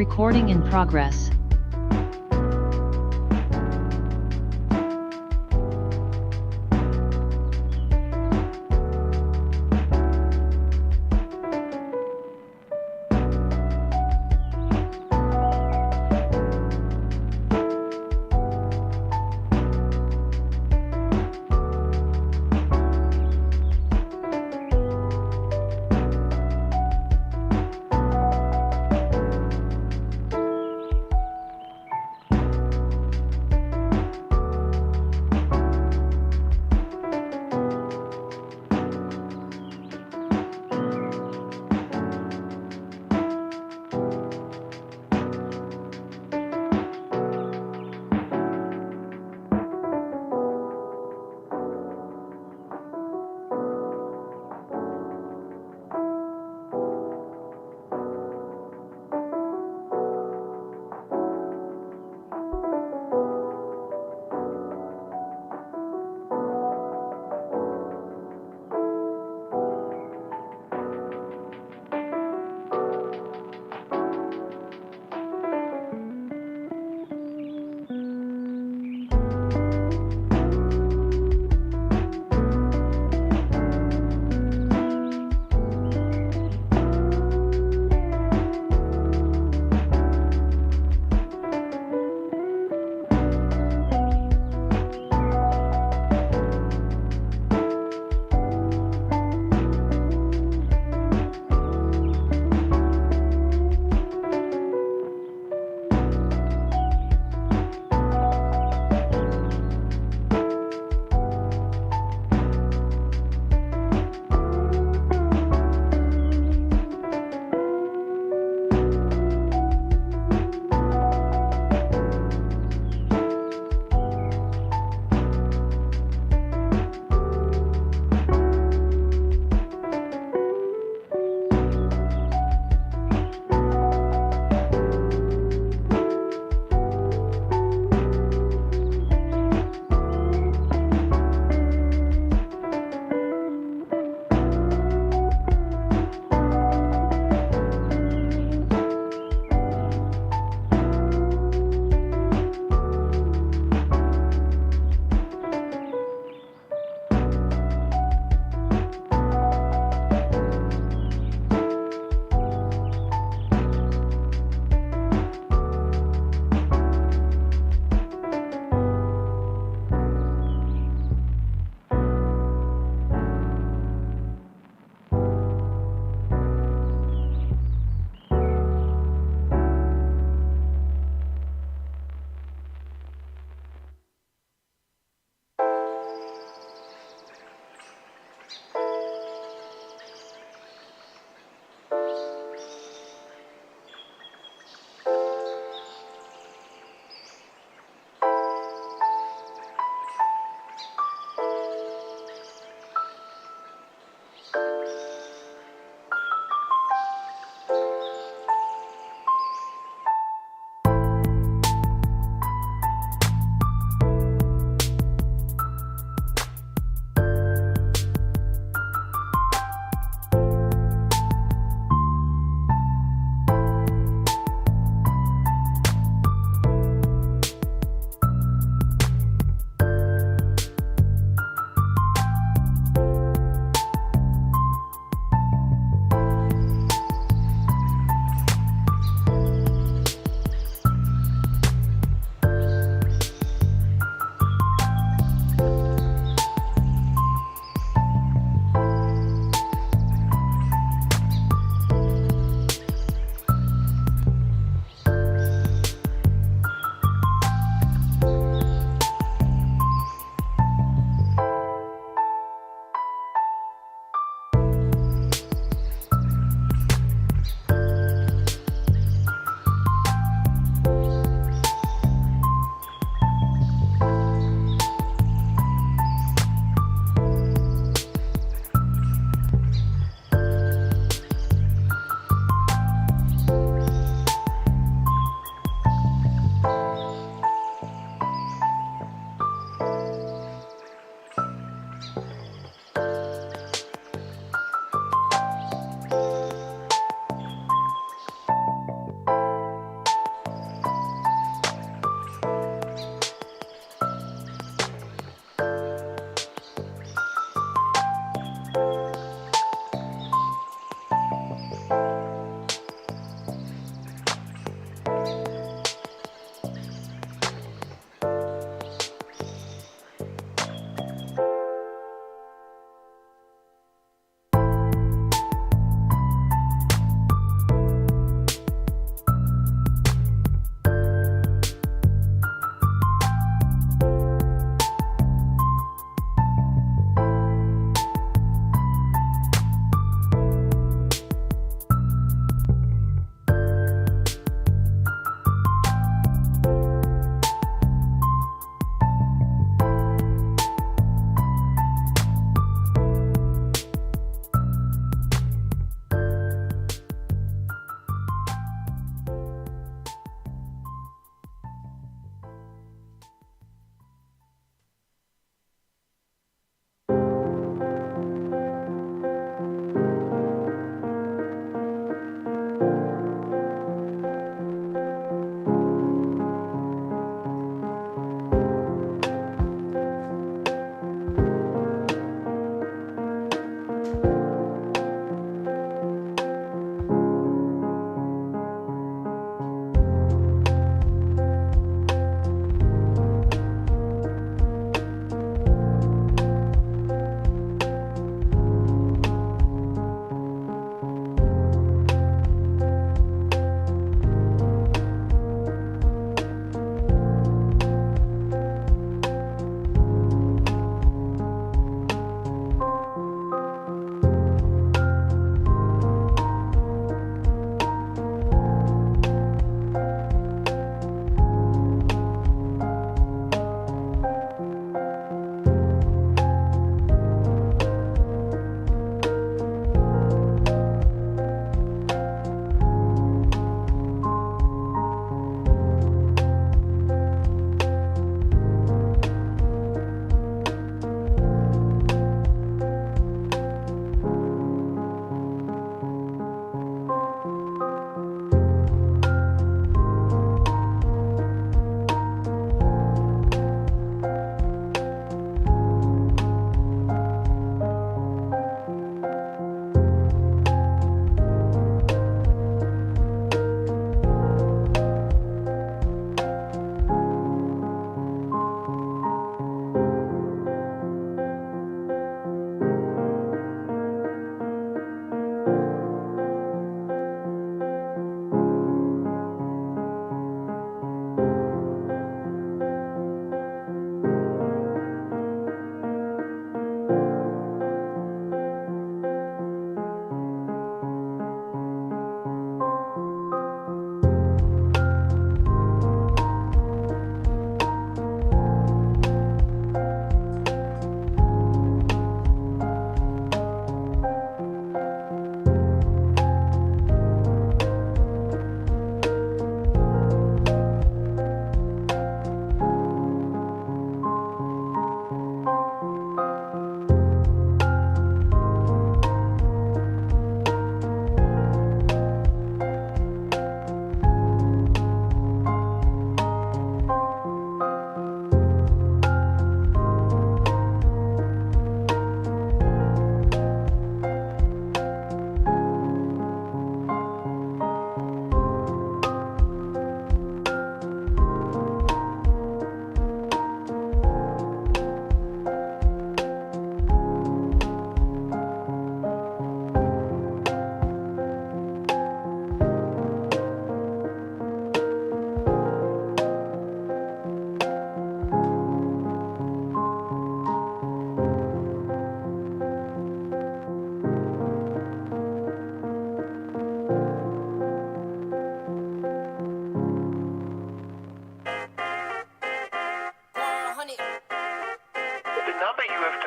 Recording in progress.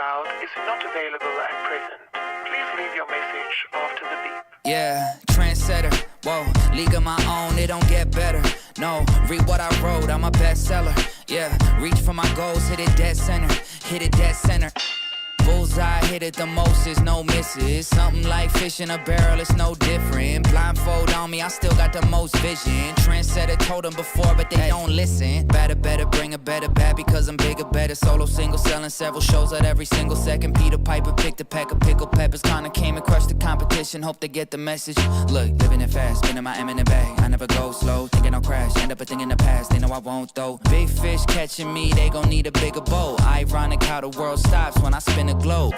out is not available at present. Please leave your message after the beep. Yeah, trendsetter, whoa, league of my own, it don't get better. No, read what I wrote, I'm a bestseller. Yeah, reach for my goals, hit it dead center, hit it dead center. Bullseye, hit it the most, is no misses. Something like fish in a barrel, it's no different. Blindfold on me, I still got the most vision. Trendsetter told them before, but they don't listen. Better, bring it better, bad because I'm bigger, better. Solo, single, selling several shows at every single second. Peter Piper picked a pack of pickled peppers. Kinda came and crushed the competition, hope they get the message. Look, living it fast, spinning my M in the bag. I never go slow, thinking I'll crash. End up a thing in the past, they know I won't though. Big fish catching me, they gon' need a bigger boat. Ironic how the world stops when I spin a globe.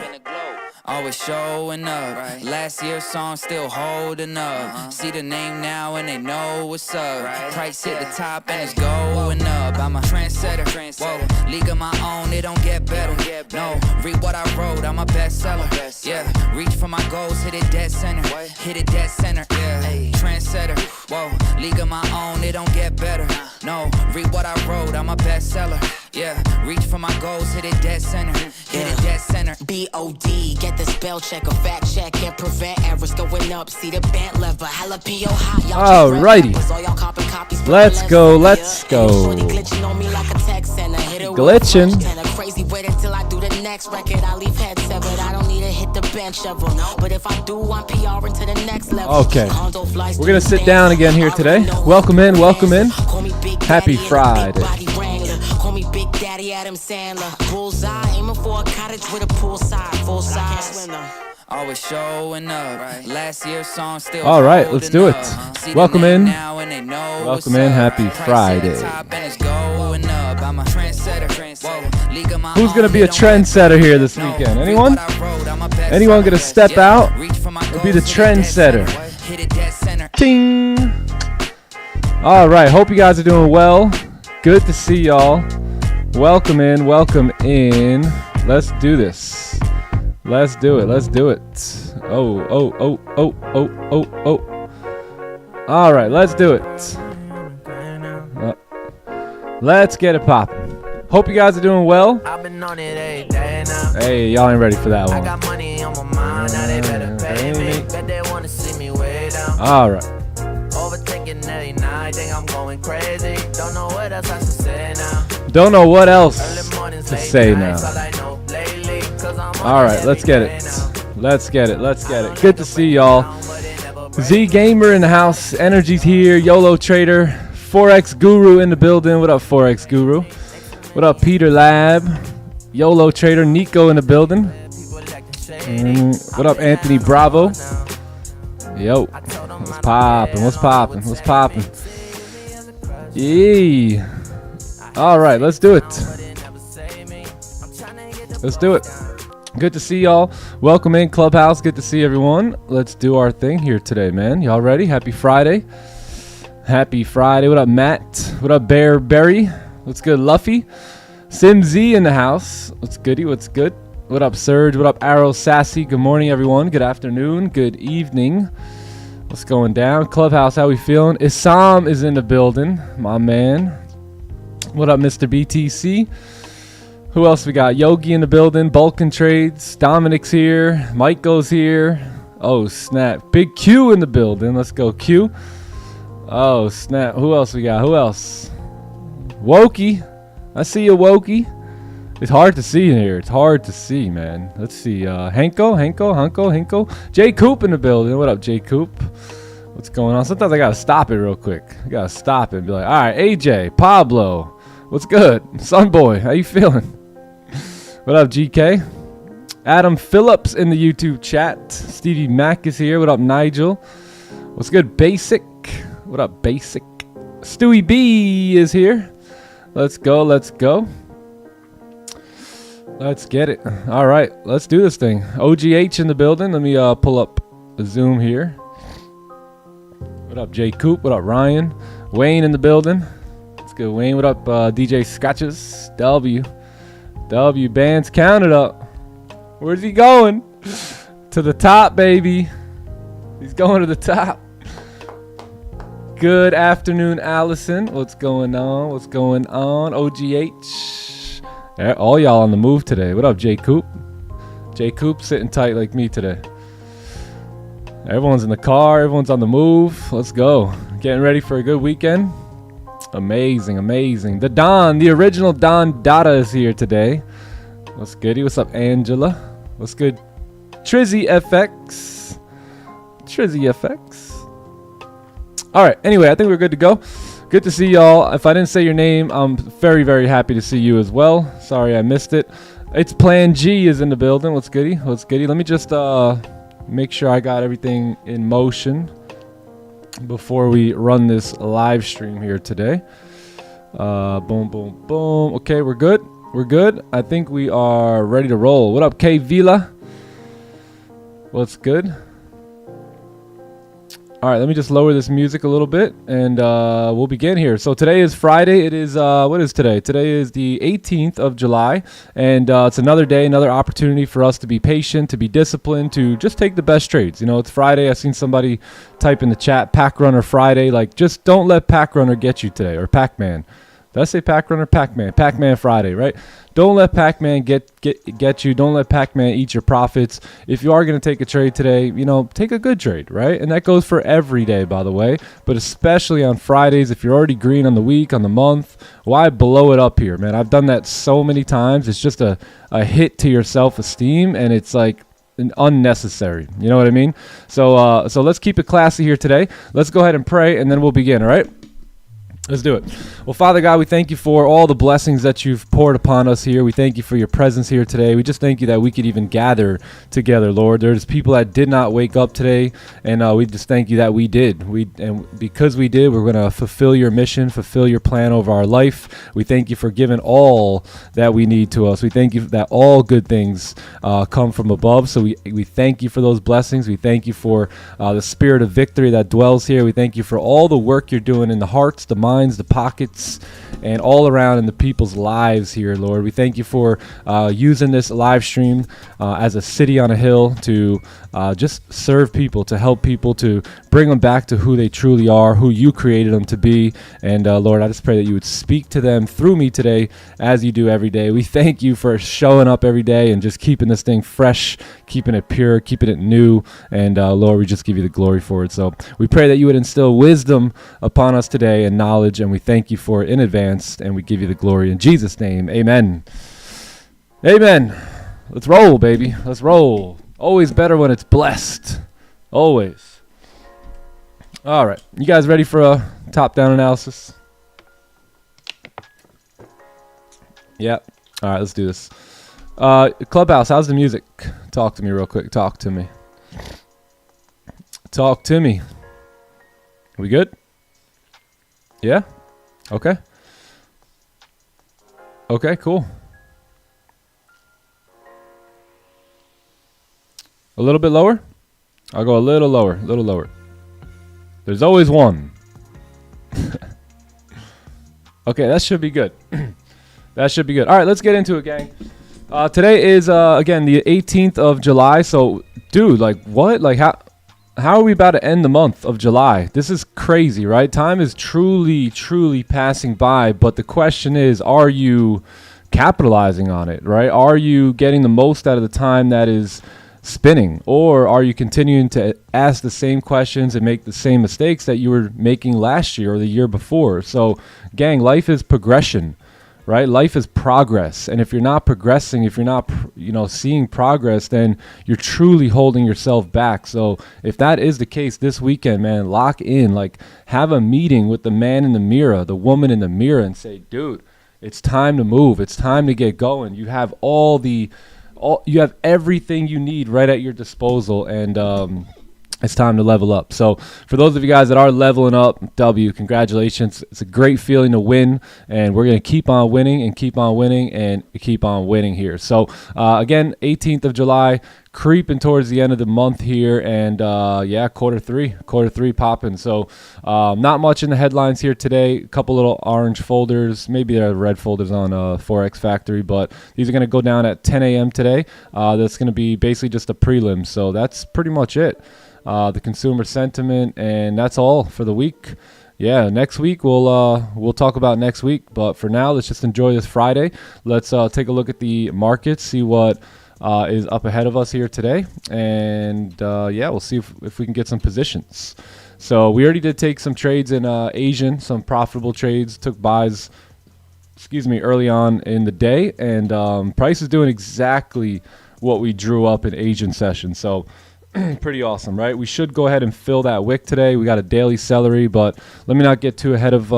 Always showing up. Right. Last year's song still holding up. See the name now and they know what's up. Right. Price hit the top and it's going up. I'm a trendsetter. Whoa, league of my own, it don't get better. No, read what I wrote, I'm a bestseller. Yeah, reach for my goals, hit it dead center. Hit it dead center. Yeah, trendsetter. Whoa, league of my own, it don't get better. No, read what I wrote, I'm a bestseller. Yeah, reach for my goals, hit it dead center. Hit it dead center. B.O.D. Get the spell check, a fact check, and prevent errors going up. See the bent lever, jalapeno hot. Alrighty. Let's go, let's go. Glitching. Crazy wait until I do the next record. I leave head severed. I don't need to hit the bench ever. But if I do, I'm PR into the next level. Okay. We're gonna sit down again here today. Welcome in, welcome in. Happy Friday. Call me Big Daddy Adam Sandler. Bullseye, aiming for a cottage with a poolside, full size. Always showing up. Right. Last year's song still. All right, let's do it. Welcome in. Welcome in. Happy Friday. Who's gonna be a trendsetter here this weekend? Anyone? Anyone gonna step out and be the trendsetter? Ting. All right. Hope you guys are doing well. Good to see y'all. Welcome in, welcome in. Let's do this. Let's do it, let's do it. Oh. All right, let's do it. Let's get it popping. Hope you guys are doing well. Hey, y'all ain't ready for that one. All right. Don't know what else to say now. All right, let's get it. Let's get it. Good to see y'all. Z Gamer in the house. Energy's here. YOLO Trader. Forex Guru in the building. What up, Forex Guru? What up, Peter Lab? YOLO Trader. Nico in the building. What up, Anthony Bravo? Yo. What's poppin'? Yee. All right, let's do it. Good to see y'all. Welcome in, Clubhouse. Good to see everyone. Let's do our thing here today, man. Y'all ready? Happy Friday. What up, Matt? What up, Bear Berry? What's good, Luffy? Sim Z in the house. What's goody? What's good? What up, Surge? What up, Arrow Sassy? Good morning, everyone. Good afternoon. Good evening. What's going down? Clubhouse, how we feeling? Isam is in the building, my man. What up, Mr. BTC? Who else we got? Yogi in the building. Bulkin Trades. Dominic's here. Michael's here. Oh, snap. Big Q in the building. Let's go, Q. Oh, snap. Who else we got? Who else? Wokey. I see you, Wokey. It's hard to see in here. It's hard to see, man. Let's see. Hanko. J Coop in the building. What up, J Coop? What's going on? Sometimes I gotta stop it real quick. I gotta stop it and be like, all right, AJ, Pablo, what's good? Sunboy, how you feeling? What up, GK? Adam Phillips in the YouTube chat. Stevie Mack is here. What up, Nigel? What's good, Basic? What up, Basic? Stewie B is here. Let's go. Let's get it. All right, let's do this thing. OGH in the building. Let me pull up a Zoom here. What up, J Coop? What up, Ryan? Wayne in the building. Let's go, Wayne. What up, DJ Scotches? W Bands, count it up. Where's he going? To the top, baby. He's going to the top. Good afternoon, Allison. What's going on? OGH. All y'all on the move today. What up, J Coop? J Coop sitting tight like me today. Everyone's in the car. Everyone's on the move. Let's go. Getting ready for a good weekend. Amazing, amazing. The Don, the original Don Dada is here today. What's goody? What's up, Angela? What's good? Trizzy FX. Trizzy FX. All right. Anyway, I think we're good to go. Good to see y'all. If I didn't say your name, I'm very, very happy to see you as well. Sorry I missed it. It's Plan G is in the building. What's goody? What's goody? Let me just make sure I got everything in motion before we run this live stream here today. Boom, boom, boom. Okay, we're good. We're good. I think we are ready to roll. What up, K Vila? What's good? All right, let me just lower this music a little bit, and we'll begin here. So today is Friday. It is, what is today? Today is the 18th of July, and it's another day, another opportunity for us to be patient, to be disciplined, to just take the best trades. You know, it's Friday. I've seen somebody type in the chat, Pack Runner Friday. Like, just don't let Pack Runner get you today, or Pac-Man. Did I say Pack Runner? Pac-Man. Pac-Man Friday, right? Don't let Pac-Man get you. Don't let Pac-Man eat your profits. If you are going to take a trade today, you know, take a good trade, right? And that goes for every day, by the way, but especially on Fridays. If you're already green on the week, on the month, why blow it up here, man? I've done that so many times. It's just a hit to your self-esteem, and it's like unnecessary. You know what I mean? So let's keep it classy here today. Let's go ahead and pray, and then we'll begin, all right? Let's do it. Well, Father God, we thank you for all the blessings that you've poured upon us here. We thank you for your presence here today. We just thank you that we could even gather together, Lord. There's people that did not wake up today, and we just thank you that we did. And because we did, we're going to fulfill your mission, fulfill your plan over our life. We thank you for giving all that we need to us. We thank you that all good things come from above. So we thank you for those blessings. We thank you for the spirit of victory that dwells here. We thank you for all the work you're doing in the hearts, the minds, the pockets, and all around in the people's lives here, Lord. We thank you for using this live stream as a city on a hill to just serve people, to help people, to bring them back to who they truly are, who you created them to be. And Lord, I just pray that you would speak to them through me today as you do every day. We thank you for showing up every day and just keeping this thing fresh, keeping it pure, keeping it new. And Lord, we just give you the glory for it. So we pray that you would instill wisdom upon us today and knowledge, and we thank you for it in advance, and we give you the glory in Jesus' name. Amen. Amen. Let's roll, baby. Let's roll. Always better when it's blessed. Always. All right. You guys ready for a top-down analysis? Yep. All right, let's do this. Clubhouse, how's the music? Talk to me real quick. Talk to me. Talk to me. We good? Yeah? Okay. Okay, cool. A little bit lower? I'll go a little lower, a little lower. There's always one. Okay, that should be good. That should be good. All right, let's get into it, gang. Today is, again, the 18th of July. So, dude, like, what? Like, how are we about to end the month of July? This is crazy, right? Time is truly, truly passing by. But the question is, are you capitalizing on it, right? Are you getting the most out of the time that is spinning? Or are you continuing to ask the same questions and make the same mistakes that you were making last year or the year before? So, gang, life is progression, right? Life is progress. And if you're not progressing, if you're not, seeing progress, then you're truly holding yourself back. So if that is the case this weekend, man, lock in, like have a meeting with the man in the mirror, the woman in the mirror, and say, dude, it's time to move. It's time to get going. You have you have everything you need right at your disposal. And, it's time to level up. So for those of you guys that are leveling up, congratulations. It's a great feeling to win, and we're going to keep on winning and keep on winning and keep on winning here. So again, 18th of July, creeping towards the end of the month here, and quarter three popping. So not much in the headlines here today. A couple little orange folders, maybe there are red folders on Forex Factory, but these are going to go down at 10 a.m. today. That's going to be basically just a prelim. So that's pretty much it. The consumer sentiment, and that's all for the week. Yeah, next week we'll talk about next week, but for now let's just enjoy this Friday. Let's take a look at the markets, see what is up ahead of us here today. And yeah, we'll see if we can get some positions. So we already did take some trades in Asian, some profitable trades, took buys, early on in the day. And price is doing exactly what we drew up in Asian session. So pretty awesome, right? We should go ahead and fill that wick today. We got a daily celery, but let me not get too ahead of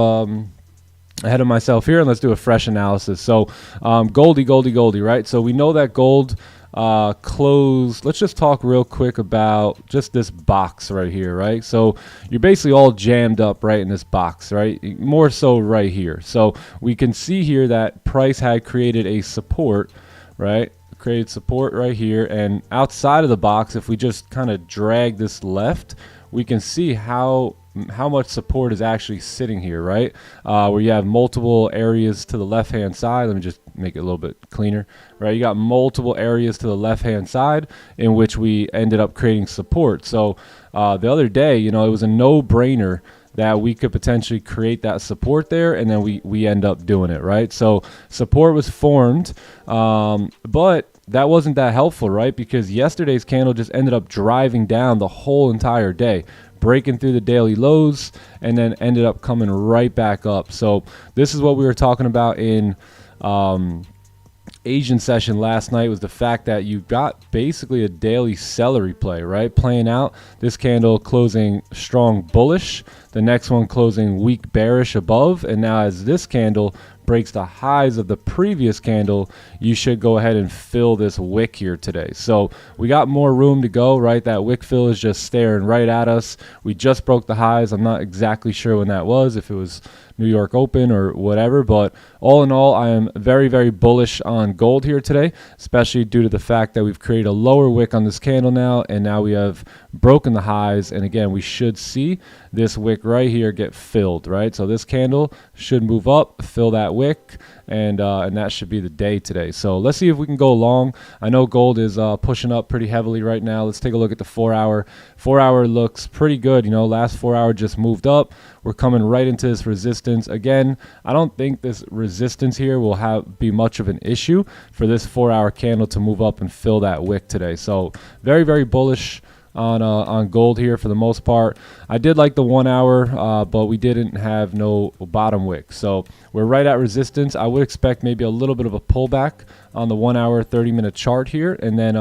myself here, and let's do a fresh analysis. So Goldie, right? So we know that gold closed. Let's just talk real quick about just this box right here, right? So you're basically all jammed up right in this box, right? More so right here. So we can see here that price had created a support, right? Created support right here, and outside of the box, if we just kind of drag this left, we can see how much support is actually sitting here, right? Where you have multiple areas to the left hand side. Let me just make it a little bit cleaner, right? You got multiple areas to the left hand side in which we ended up creating support. So the other day, you know, it was a no-brainer that we could potentially create that support there, and then we end up doing it, right? So support was formed, but that wasn't that helpful, right? Because yesterday's candle just ended up driving down the whole entire day, breaking through the daily lows, and then ended up coming right back up. So this is what we were talking about in Asian session last night, was the fact that you got basically a daily celery play, right? Playing out, this candle closing strong bullish, the next one closing weak bearish above, and now as this candle breaks the highs of the previous candle, you should go ahead and fill this wick here today. So we got more room to go, right? That wick fill is just staring right at us. We just broke the highs. I'm not exactly sure when that was, if it was New York Open or whatever, but all in all, I am very, very bullish on gold here today, especially due to the fact that we've created a lower wick on this candle now, and now we have broken the highs, and again, we should see this wick right here get filled, right? So this candle should move up, fill that wick, and that should be the day today. So let's see if we can go long. I know gold is pushing up pretty heavily right now. Let's take a look at the 4 hour. 4 hour looks pretty good. You know, last 4 hour just moved up. We're coming right into this resistance. Again, I don't think this resistance here will be much of an issue for this 4 hour candle to move up and fill that wick today. So very, very bullish on gold here for the most part. I did like the 1 hour, but we didn't have no bottom wick. So we're right at resistance. I would expect maybe a little bit of a pullback on the 1 hour, 30-minute chart here. And then,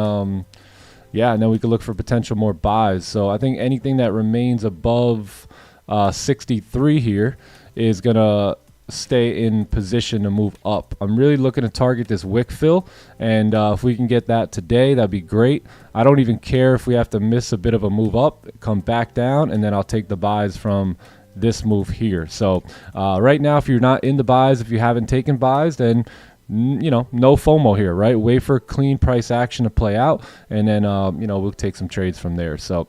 yeah, and then we could look for potential more buys. So I think anything that remains above 63 here is going to stay in position to move up. I'm really looking to target this wick fill, and if we can get that today, that'd be great. I don't even care if we have to miss a bit of a move up, come back down, and then I'll take the buys from this move here. So right now, if you're not in the buys, if you haven't taken buys, then you know, no FOMO here, right? Wait for clean price action to play out, and then you know, we'll take some trades from there. So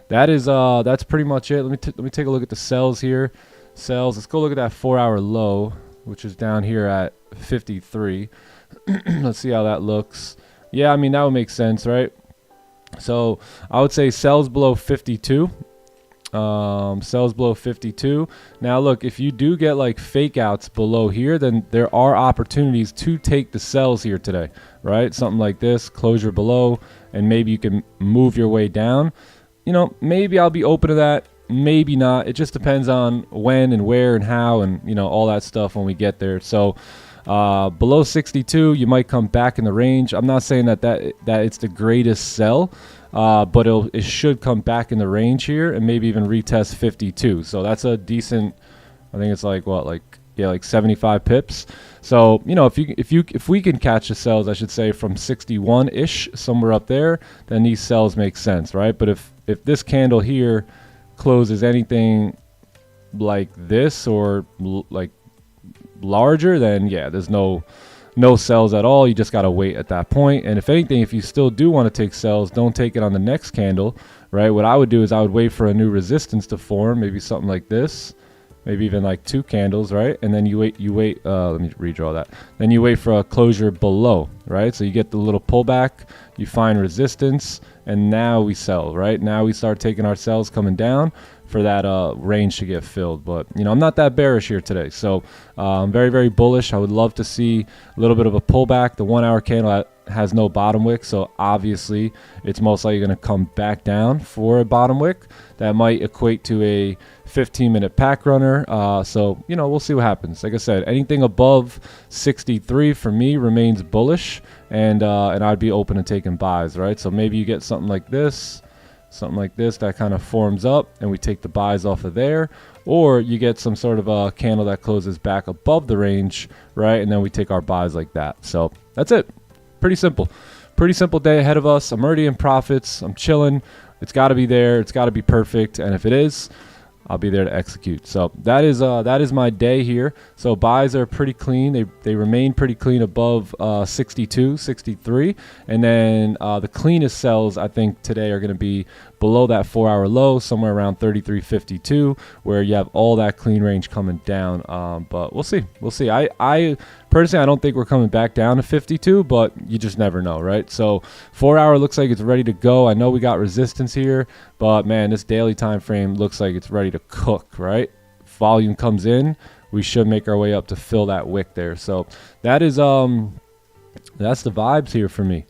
that is that's pretty much it. Let me take a look at the sells here. Sells. Let's go look at that 4 hour low, which is down here at 53. Let's see how that looks. Yeah, I mean, that would make sense, right? So I would say sells below 52. Sells below 52. Now look, if you do get like fake outs below here, then there are opportunities to take the sells here today, right? Something like this, closure below, and maybe you can move your way down. You know, maybe I'll be open to that. Maybe not. It just depends on when and where and how, and you know, all that stuff when we get there. So below 62, you might come back in the range. I'm not saying that it's the greatest sell, but it should come back in the range here and maybe even retest 52. So that's a decent. I think it's like what, like, yeah, like 75 pips. So you know, if we can catch the sells, I should say, from 61-ish, somewhere up there, then these sells make sense, right? But if this candle here closes anything like this or like larger, then yeah, there's no sells at all. You just got to wait at that point. And if anything, if you still do want to take sells, don't take it on the next candle, right? What I would do is I would wait for a new resistance to form, maybe something like this, maybe even like 2 candles, right? And then you wait, let me redraw that. Then you wait for a closure below, right? So you get the little pullback, you find resistance, and now we sell, right? Now we start taking our sells coming down for that range to get filled. But I'm not that bearish here today, so I'm very, very bullish. I would love to see a little bit of a pullback. The 1 hour candle has no bottom wick, so obviously it's most likely going to come back down for a bottom wick. That might equate to a 15-minute pack runner. So we'll see what happens. Like I said, anything above 63 for me remains bullish, and I'd be open to taking buys, right? So maybe you get something like this that kind of forms up, and we take the buys off of there, or you get some sort of a candle that closes back above the range, right? And then we take our buys like that. So that's it. Pretty simple day ahead of us. I'm already in profits. I'm chilling. It's got to be there. It's got to be perfect. And if it is, I'll be there to execute. So that is my day here. So buys are pretty clean. They remain pretty clean above 62, 63. And then the cleanest sells, I think, today are going to be below that 4 hour low, somewhere around 33.52, where you have all that clean range coming down. But we'll see. I personally, I don't think we're coming back down to 52, but you just never know, right? So 4 hour looks like it's ready to go. I know we got resistance here, but man, this daily time frame looks like it's ready to cook, right? Volume comes in, we should make our way up to fill that wick there. So that is that's the vibes here for me.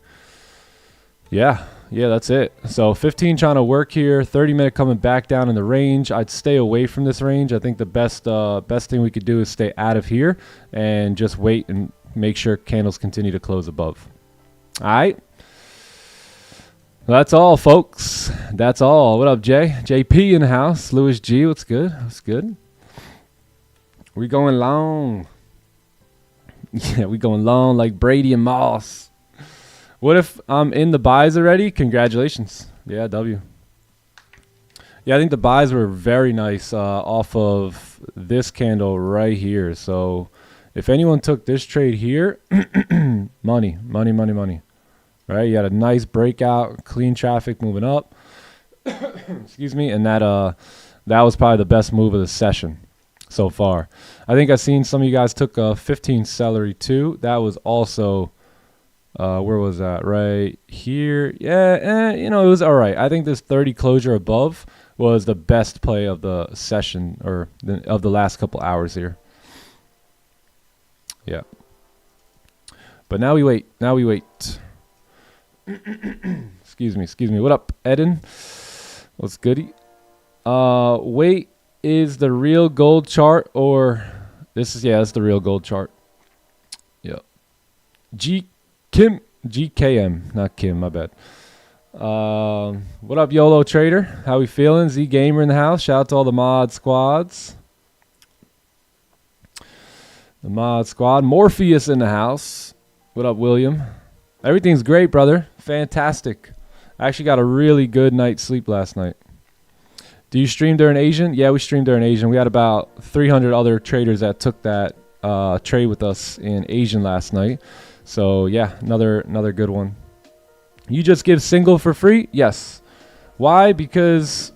Yeah, that's it. So 15 trying to work here, 30-minute coming back down in the range. I'd stay away from this range. I think the best thing we could do is stay out of here and just wait and make sure candles continue to close above. All right. That's all, folks. That's all. What up, Jay? JP in the house. Louis G, what's good? What's good? We going long. Yeah, we going long like Brady and Moss. What if I'm in the buys already? Congratulations. Yeah, W. Yeah, I think the buys were very nice off of this candle right here. So if anyone took this trade here, money. Right? You had a nice breakout, clean traffic moving up. Excuse me. And that was probably the best move of the session so far. I think I've seen some of you guys took a 15 celery too. That was also... where was that? Right here. Yeah, it was all right. I think this 30 closure above was the best play of the session, or of the last couple hours here. Yeah. But now we wait. Excuse me. What up, Eden? What's goody? Wait, is the real gold chart, or this is, yeah, that's the real gold chart. Yeah. GKM, not Kim, my bad. What up, YOLO Trader? How we feeling? Z Gamer in the house. Shout out to all the mod squads. The mod squad. Morpheus in the house. What up, William? Everything's great, brother. Fantastic. I actually got a really good night's sleep last night. Do you stream during Asian? Yeah, we streamed during Asian. We had about 300 other traders that took that trade with us in Asian last night. So yeah, another good one. You just give single for free? Yes. Why? Because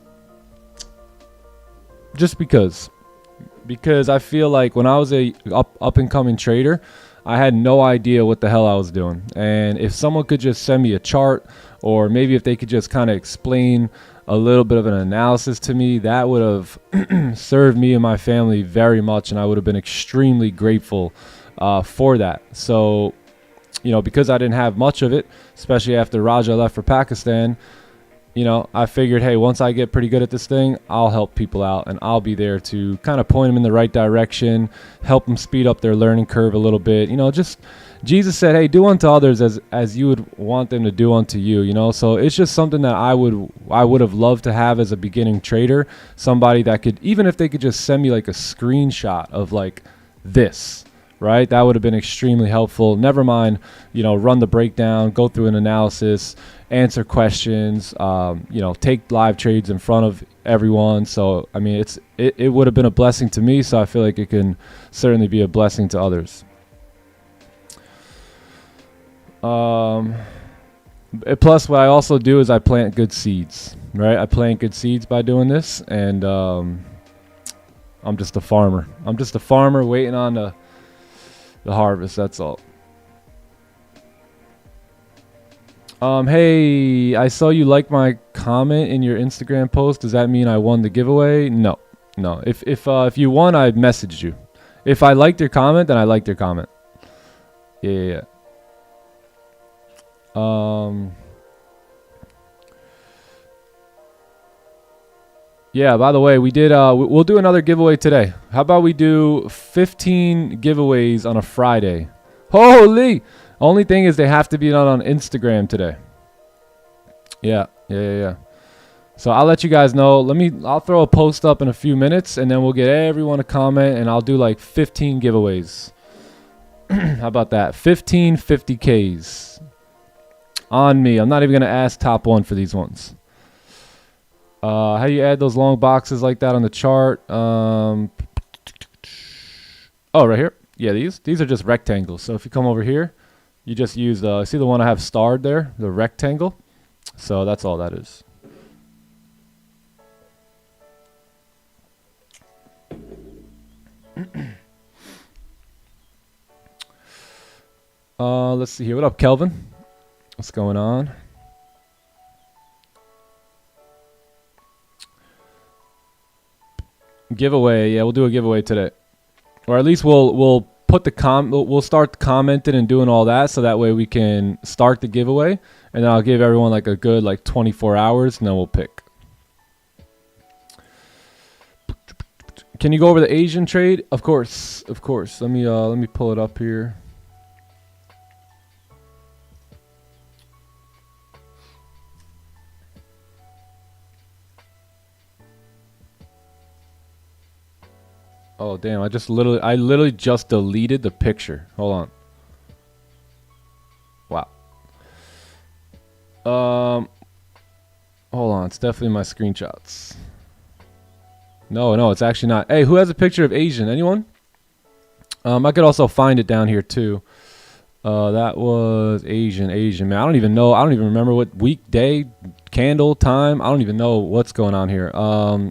I feel like when I was a up and coming trader, I had no idea what the hell I was doing. And if someone could just send me a chart, or maybe if they could just kind of explain a little bit of an analysis to me, that would have served me and my family very much, and I would have been extremely grateful for that. So, because I didn't have much of it, especially after Raja left for Pakistan, I figured, hey, once I get pretty good at this thing, I'll help people out, and I'll be there to kind of point them in the right direction, help them speed up their learning curve a little bit. Just Jesus said, hey, do unto others as you would want them to do unto you, So it's just something that I would have loved to have as a beginning trader, somebody that could, even if they could just send me like a screenshot of like this, right? That would have been extremely helpful. Never mind, run the breakdown, go through an analysis, answer questions, take live trades in front of everyone. So, I mean, it would have been a blessing to me. So I feel like it can certainly be a blessing to others. Plus, what I also do is I plant good seeds, right? I plant good seeds by doing this, and I'm just a farmer. I'm just a farmer waiting on the harvest. That's all. Hey, I saw you like my comment in your Instagram post, does that mean I won the giveaway? No. If you won, I messaged you. If I liked your comment, then I liked your comment. Yeah. Yeah, by the way, we did we'll do another giveaway today. How about we do 15 giveaways on a Friday? Holy! Only thing is they have to be done on Instagram today. Yeah. So I'll let you guys know. I'll throw a post up in a few minutes, and then we'll get everyone to comment, and I'll do like 15 giveaways. How about that? 15 50Ks on me. I'm not even gonna ask top one for these ones. How do you add those long boxes like that on the chart? Oh, right here. Yeah, these are just rectangles. So if you come over here, you just use see the one I have starred there, the rectangle. So that's all that is. Let's see here. What up, Kelvin? What's going on? Giveaway. Yeah, we'll do a giveaway today. Or at least we'll put the we'll start commenting and doing all that, so that way we can start the giveaway, and then I'll give everyone like a good like 24 hours, and then we'll pick. Can you go over the Asian trade? Of course. Let me pull it up here. Oh damn! I literally just deleted the picture. Hold on. Wow. Hold on. It's definitely my screenshots. No, it's actually not. Hey, who has a picture of Asian? Anyone? I could also find it down here too. That was Asian, man. I don't even remember what week, day, candle, time. I don't even know what's going on here.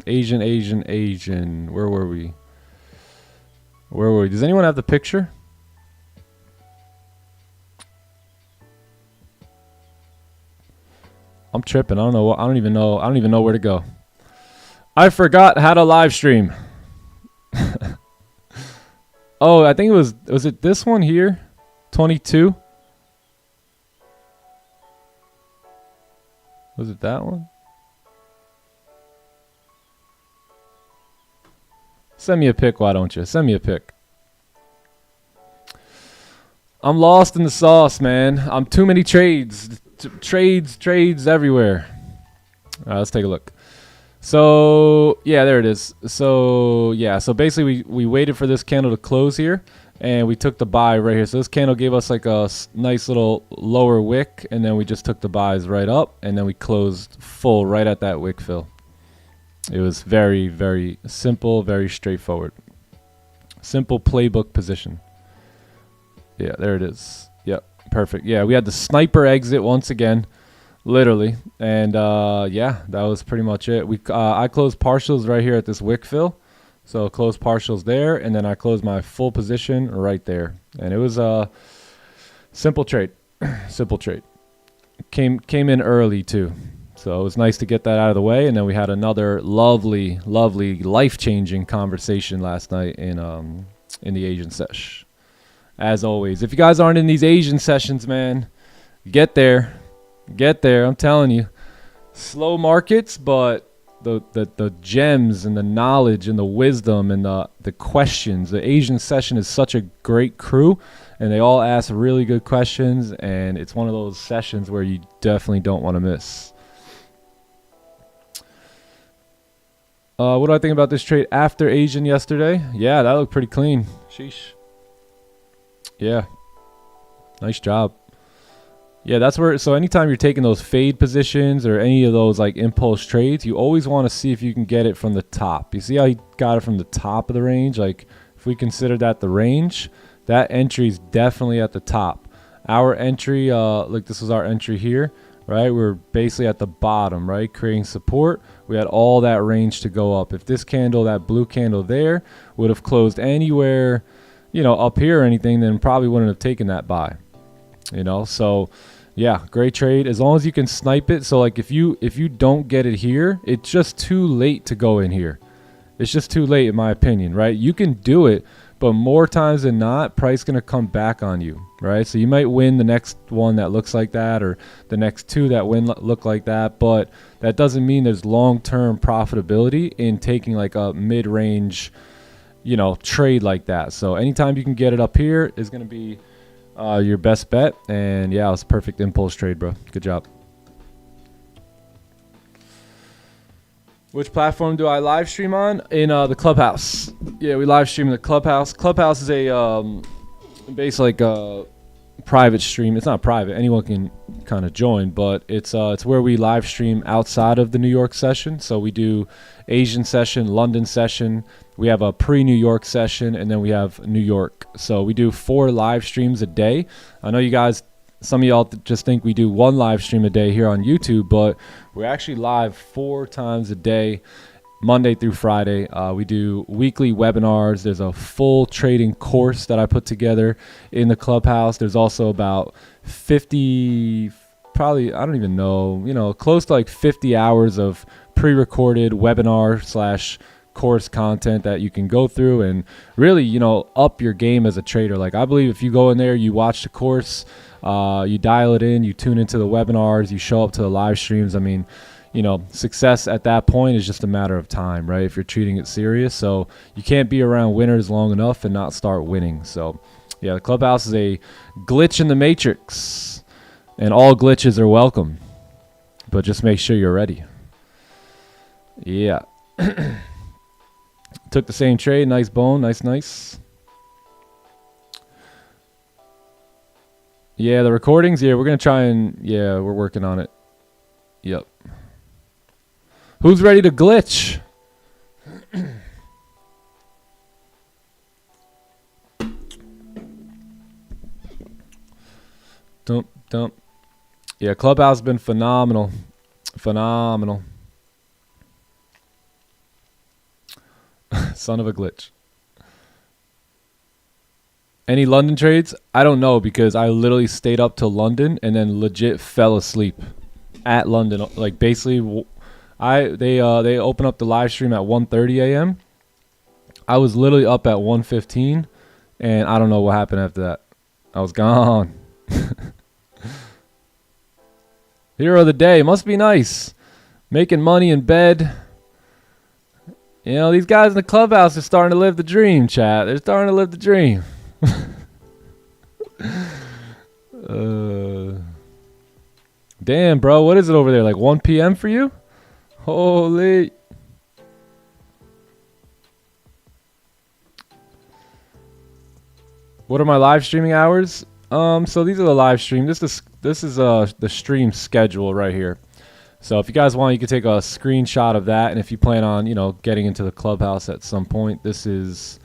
Asian. Where were we? Does anyone have the picture? I'm tripping. I don't even know where to go. I forgot how to live stream. Oh, I think was it this one here? 22? Was it that one? Send me a pic, why don't you? Send me a pic. I'm lost in the sauce, man. I'm too many trades. Trades everywhere. All right, let's take a look. So, yeah, there it is. So, yeah, so basically we waited for this candle to close here, and we took the buy right here. So this candle gave us like a nice little lower wick, and then we just took the buys right up, and then we closed full right at that wick fill. It was very, very simple, very straightforward. Simple playbook position. Yeah, there it is. Yep, perfect. Yeah, we had the sniper exit once again, literally. And yeah, that was pretty much it. I closed partials right here at this wick fill. So closed partials there, and then I closed my full position right there. And it was a simple trade. Simple trade. Came in early too. So it was nice to get that out of the way, and then we had another lovely, life-changing conversation last night in the Asian sesh. As always, if you guys aren't in these Asian sessions, man, get there. I'm telling you, slow markets, but the gems and the knowledge and the wisdom and the questions. The Asian session is such a great crew, and they all ask really good questions, and it's one of those sessions where you definitely don't want to miss. What do I think about this trade after Asian yesterday? Yeah, that looked pretty clean. Sheesh. Yeah. Nice job. Yeah, that's where, so anytime you're taking those fade positions or any of those like impulse trades, you always want to see if you can get it from the top. You see how he got it from the top of the range? Like if we consider that the range, that entry is definitely at the top. Our entry, like this was our entry here, right? We're basically at the bottom, right? Creating support. We had all that range to go up. If this candle, that blue candle there, would have closed anywhere, you know, up here or anything, then probably wouldn't have taken that buy. You know, so Yeah, great trade as long as you can snipe it. So like if you don't get it here, it's just too late to go in here. It's just too late in my opinion, right? You can do it, but more times than not, price going to come back on you, right? So you might win the next one that looks like that, or the next two that look like that, but that doesn't mean there's long-term profitability in taking like a mid-range, you know, trade like that. So anytime you can get it up here is going to be your best bet. And yeah, it was a perfect impulse trade, bro. Good job. Which platform do I live stream on? In the Clubhouse. Yeah, we live stream in the Clubhouse. Clubhouse is a basically like a private stream. It's not private. Anyone can kind of join, but it's where we live stream outside of the New York session. So we do Asian session, London session. We have a pre-New York session, and then we have New York. So we do 4 live streams a day. I know you guys, some of y'all just think we do 1 live stream a day here on YouTube, but we're actually live 4 times a day, Monday through Friday. We do weekly webinars. There's a full trading course that I put together in the Clubhouse. There's also about 50, probably, I don't even know, you know, close to like 50 hours of pre-recorded webinar / course content that you can go through and really, you know, up your game as a trader. Like I believe if you go in there, you watch the course, you dial it in, you tune into the webinars, you show up to the live streams. I mean, you know, success at that point is just a matter of time, right? If you're treating it serious. So you can't be around winners long enough and not start winning. So yeah, the Clubhouse is a glitch in the matrix, and all glitches are welcome, but just make sure you're ready. Yeah. Took the same trade. Nice bone. Nice. Yeah, the recordings. Yeah, we're going to try and... Yeah, we're working on it. Yep. Who's ready to glitch? Dump. Yeah, Clubhouse has been phenomenal. Phenomenal. Son of a glitch. Any London trades? I don't know, because I literally stayed up till London and then legit fell asleep at London. Like basically, they open up the live stream at 1:30 a.m. I was literally up at 1:15, and I don't know what happened after that. I was gone. Hero of the day. Must be nice. Making money in bed. You know, these guys in the Clubhouse are starting to live the dream, chat. They're starting to live the dream. Damn, bro. What is it over there? Like 1 p.m. for you? Holy. What are my live streaming hours? So these are the live stream. This is the stream schedule right here. So if you guys want, you can take a screenshot of that, and if you plan on, you know, getting into the Clubhouse at some point, this is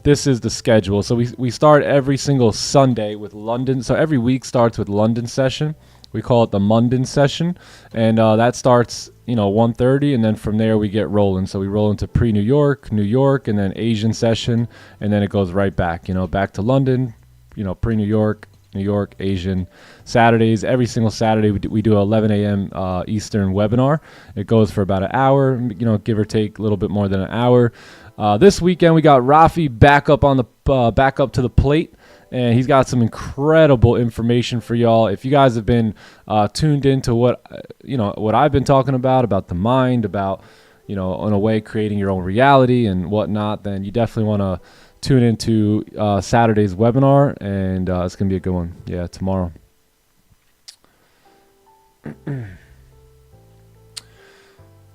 the schedule. So we start every single Sunday with London. So every week starts with London session. We call it the London session, and that starts, you know, 1:30, and then from there we get rolling. So we roll into pre-New York, New York, and then Asian session, and then it goes right back, you know, back to London, you know, pre-New York, New York, Asian. Saturdays, every single Saturday we do a 11 a.m. Eastern webinar. It goes for about an hour, you know, give or take a little bit more than an hour. This weekend we got Rafi back up to the plate, and he's got some incredible information for y'all. If you guys have been tuned into what I've been talking about the mind, about, you know, in a way creating your own reality and whatnot, then you definitely want to tune into Saturday's webinar, and it's gonna be a good one. Yeah, tomorrow.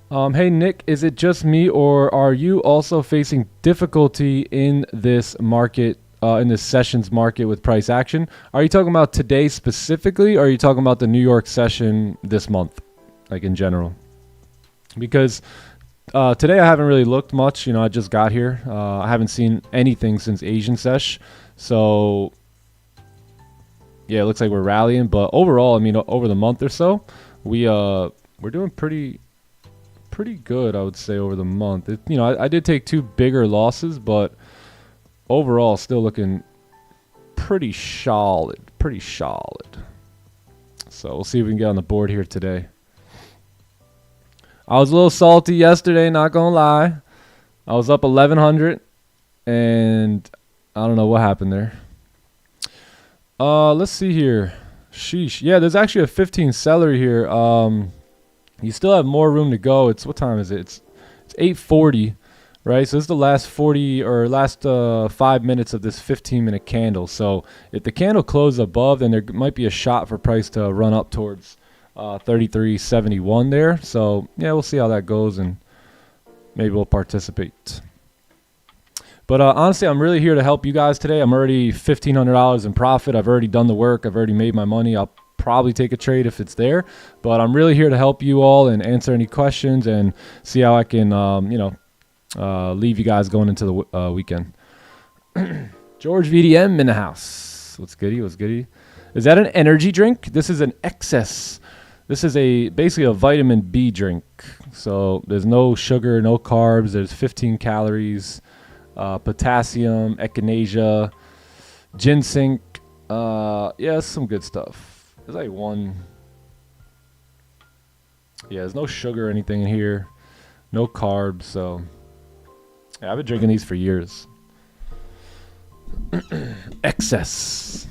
Hey Nick, is it just me, or are you also facing difficulty in this market, in this sessions market with price action? Are you talking about today specifically, or are you talking about the New York session this month, like in general? Because today I haven't really looked much. You know, I just got here. I haven't seen anything since Asian sesh. So yeah, it looks like we're rallying. But overall, I mean, over the month or so, we're doing pretty good, I would say, over the month. You know, I did take 2 bigger losses, but overall, still looking pretty solid. So we'll see if we can get on the board here today. I was a little salty yesterday, not gonna lie. I was up 1100 and I don't know what happened there. Let's see here. Sheesh. Yeah, there's actually a 15 seller here. You still have more room to go. It's what time is it? It's 8:40, right? So this is the last 40 or last 5 minutes of this 15-minute candle. So if the candle closes above, then there might be a shot for price to run up towards 33.71 there. So yeah, we'll see how that goes and maybe we'll participate. But honestly, I'm really here to help you guys today. I'm already $1,500 in profit. I've already done the work. I've already made my money. I'll probably take a trade if it's there. But I'm really here to help you all and answer any questions and see how I can, leave you guys going into the weekend. George VDM in the house. What's goody? What's goody? Is that an energy drink? This is an excess. This is basically a vitamin B drink. So there's no sugar, no carbs. There's 15 calories. Potassium, echinacea, ginseng. Yeah, some good stuff. There's like one. Yeah, there's no sugar or anything in here. No carbs. So yeah, I've been drinking these for years. Excess.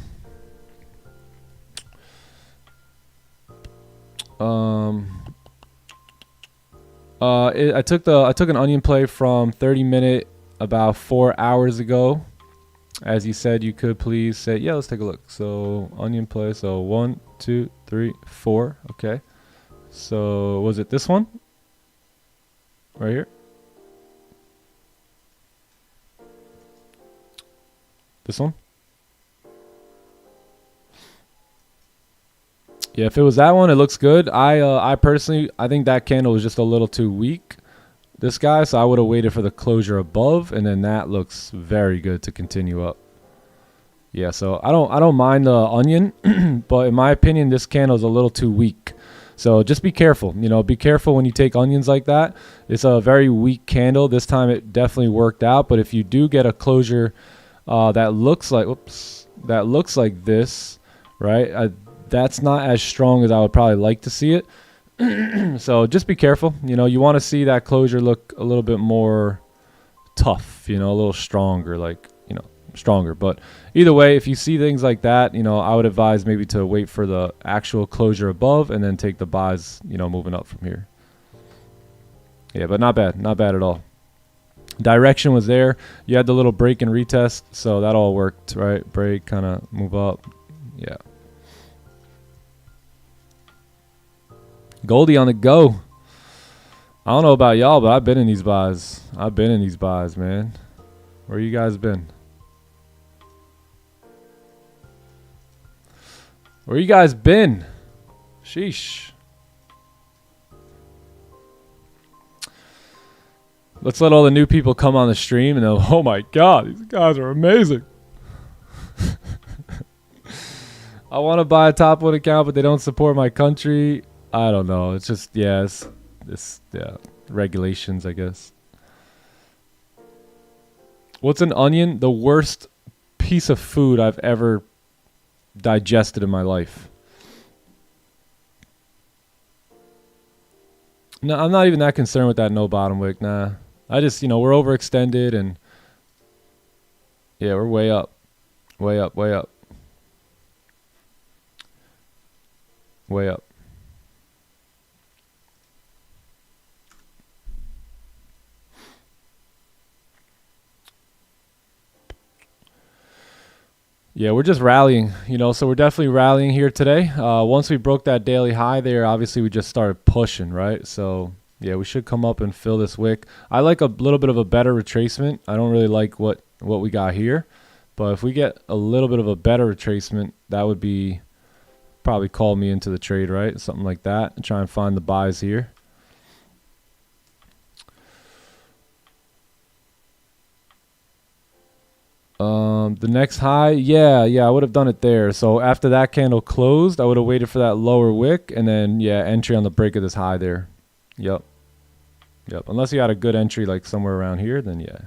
I took an onion play from 30-minute about 4 hours ago. As you said, you could please say, yeah, let's take a look. So onion play. So 1, 2, 3, 4. Okay. So was it this one? Right here? This one? Yeah, if it was that one, it looks good. I personally, I think that candle was just a little too weak. This guy, so I would have waited for the closure above, and then that looks very good to continue up. Yeah, so I don't mind the onion, but in my opinion, this candle is a little too weak. So just be careful. You know, be careful when you take onions like that. It's a very weak candle. This time it definitely worked out, but if you do get a closure that looks like this, right? That's not as strong as I would probably like to see it. So just be careful. You know, you want to see that closure look a little bit more tough, you know, a little stronger, like, you know, stronger. But either way, if you see things like that, you know, I would advise maybe to wait for the actual closure above and then take the buys, you know, moving up from here. Yeah, but not bad. Not bad at all. Direction was there. You had the little break and retest, so that all worked, right? Break, kind of move up. Yeah. Goldie on the go. I don't know about y'all, but I've been in these buys. Man. Where you guys been? Where you guys been? Sheesh. Let's let all the new people come on the stream and they'll, oh my God, these guys are amazing. I want to buy a top 1 account, but they don't support my country. I don't know. It's just, yeah, regulations, I guess. What's an onion? The worst piece of food I've ever digested in my life. No, I'm not even that concerned with that no bottom wick. Nah. I just, you know, we're overextended and yeah, we're way up. Way up, way up. Way up. Yeah, we're just rallying, you know, so we're definitely rallying here today. Once we broke that daily high there, obviously we just started pushing, right? So, yeah, we should come up and fill this wick. I like a little bit of a better retracement. I don't really like what we got here. But if we get a little bit of a better retracement, that would be probably call me into the trade, right? Something like that. And try and find the buys here. The next high, yeah, I would have done it there. So after that candle closed, I would have waited for that lower wick and then, yeah, entry on the break of this high there. Yep. Unless you had a good entry like somewhere around here, then yeah.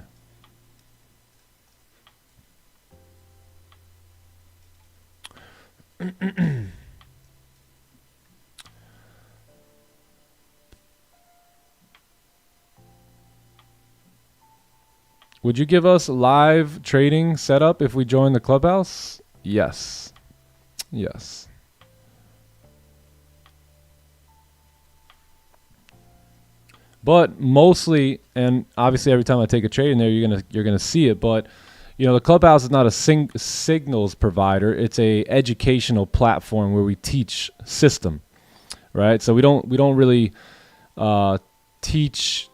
Would you give us live trading setup if we join the Clubhouse? Yes. Yes. But mostly, and obviously every time I take a trade in there, you're gonna see it. But you know, the Clubhouse is not a signals provider. It's a educational platform where we teach system, right? So we don't really teach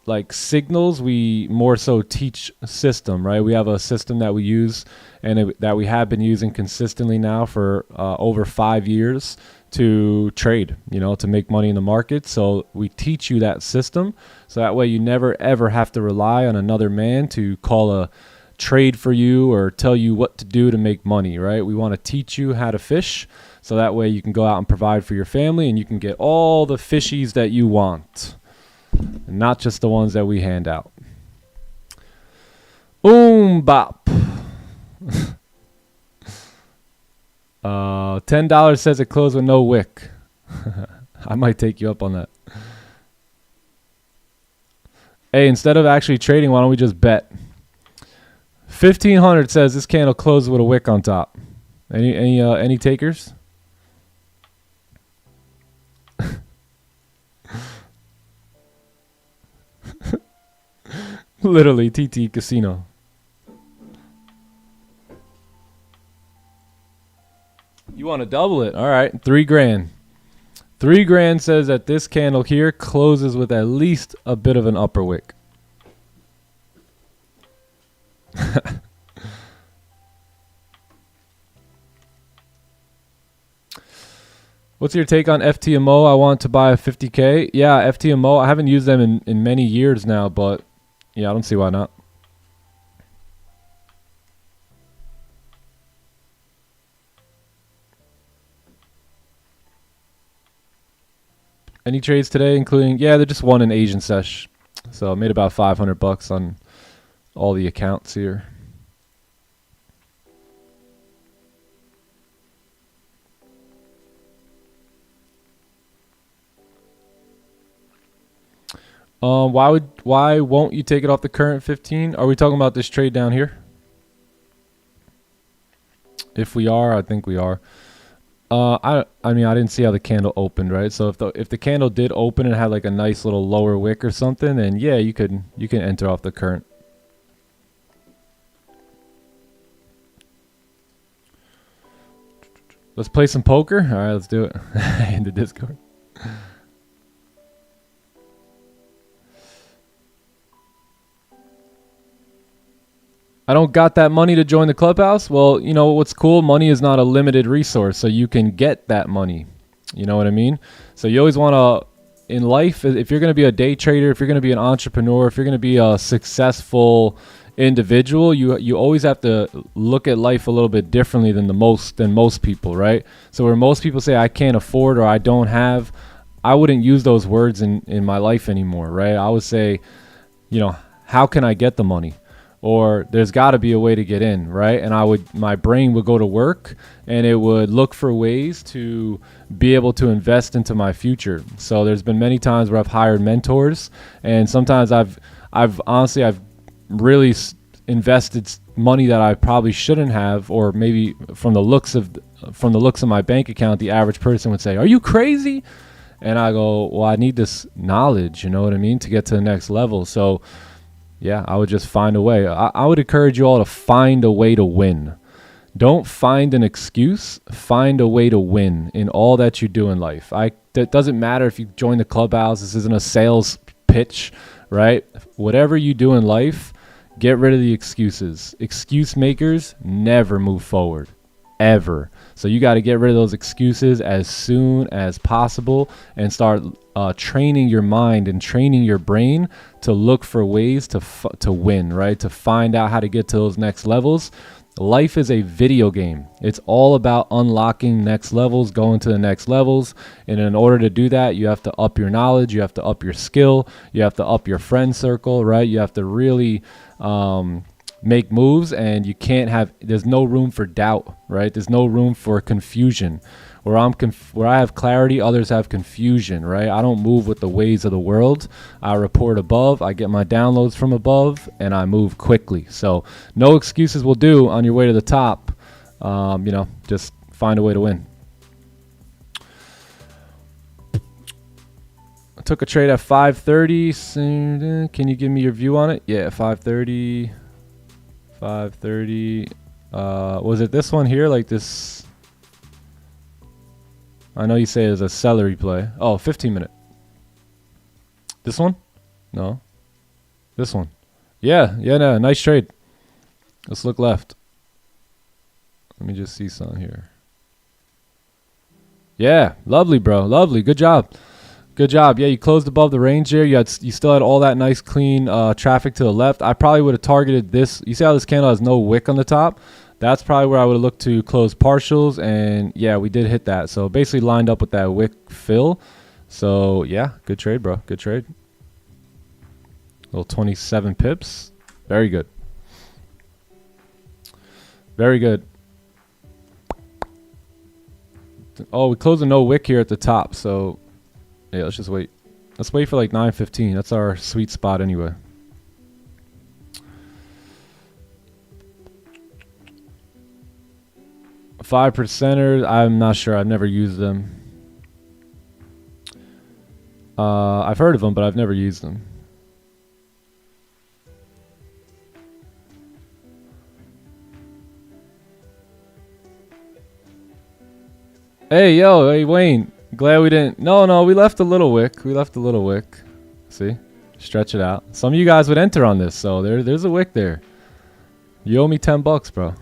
like signals. We more so teach system, right? We have a system that we use and that we have been using consistently now for over 5 years to trade, you know, to make money in the market. So we teach you that system, so that way you never ever have to rely on another man to call a trade for you or tell you what to do to make money, right? We want to teach you how to fish, so that way you can go out and provide for your family and you can get all the fishies that you want, and not just the ones that we hand out. Boom bop. $10 says it closed with no wick. I might take you up on that. Hey, instead of actually trading, why don't we just bet? 1500 says this candle closed with a wick on top. Any takers? Literally TT Casino. You want to double it? All right, $3,000. $3,000 says that this candle here closes with at least a bit of an upper wick. What's your take on FTMO? I want to buy a 50K. Yeah, FTMO. I haven't used them in many years now, but yeah, I don't see why not. Any trades today, including, yeah, they're just one in Asian sesh. So I made about $500 on all the accounts here. Why won't you take it off the current 15? Are we talking about this trade down here? If we are, I think we are. I mean, I didn't see how the candle opened, right? So if the candle did open and had like a nice little lower wick or something, then yeah, you can enter off the current. Let's play some poker. All right, let's do it. In the Discord. I don't got that money to join the Clubhouse. Well, you know what's cool? Money is not a limited resource, so you can get that money. You know what I mean? So you always want to, in life, if you're going to be a day trader, if you're going to be an entrepreneur, if you're going to be a successful individual, you always have to look at life a little bit differently than most people, right? So where most people say I can't afford or I don't have, I wouldn't use those words in my life anymore, right? I would say, you know, how can I get the money? Or there's got to be a way to get in, right? And my brain would go to work and it would look for ways to be able to invest into my future. So there's been many times where I've hired mentors, and sometimes I've really invested money that I probably shouldn't have, or maybe from the looks of my bank account, the average person would say, "Are you crazy?" And I go, "Well, I need this knowledge, you know what I mean, to get to the next level." So yeah, I would just find a way. I would encourage you all to find a way to win. Don't find an excuse. Find a way to win in all that you do in life. It doesn't matter if you join the Clubhouse. This isn't a sales pitch, right? Whatever you do in life, get rid of the excuses. Excuse makers never move forward, ever. So you got to get rid of those excuses as soon as possible and start training your mind and training your brain to look for ways to win, right? To find out how to get to those next levels. Life is a video game. It's all about unlocking next levels, going to the next levels. And in order to do that, you have to up your knowledge. You have to up your skill. You have to up your friend circle, right? You have to really make moves, and you can't have, there's no room for doubt, right? There's no room for confusion. Where I have clarity, others have confusion, right? I don't move with the ways of the world. I report above, I get my downloads from above, and I move quickly. So no excuses will do on your way to the top. Just find a way to win. I took a trade at 5:30. Can you give me your view on it? Yeah, 5:30. 5:30. Was it this one here? Like this? I know you say it's a celery play. Oh, 15 minute. This one? No. This one. Yeah, no, nice trade. Let's look left. Let me just see something here. Yeah, lovely, bro. Lovely. Good job. Good job. Yeah, you closed above the range there. You still had all that nice clean traffic to the left. I probably would have targeted this. You see how this candle has no wick on the top? That's probably where I would have looked to close partials, and yeah, we did hit that. So basically lined up with that wick fill. So yeah, good trade, bro. Good trade. Little 27 pips. Very good. Very good. Oh, we closed a no wick here at the top. So yeah, let's just wait. Let's wait for like 9:15. That's our sweet spot anyway. Five percenters, I'm not sure. I've never used them. I've heard of them, but I've never used them. Hey, Wayne. Glad we didn't. No, we left a little wick. See? Stretch it out. Some of you guys would enter on this, so there's a wick there. You owe me $10, bro.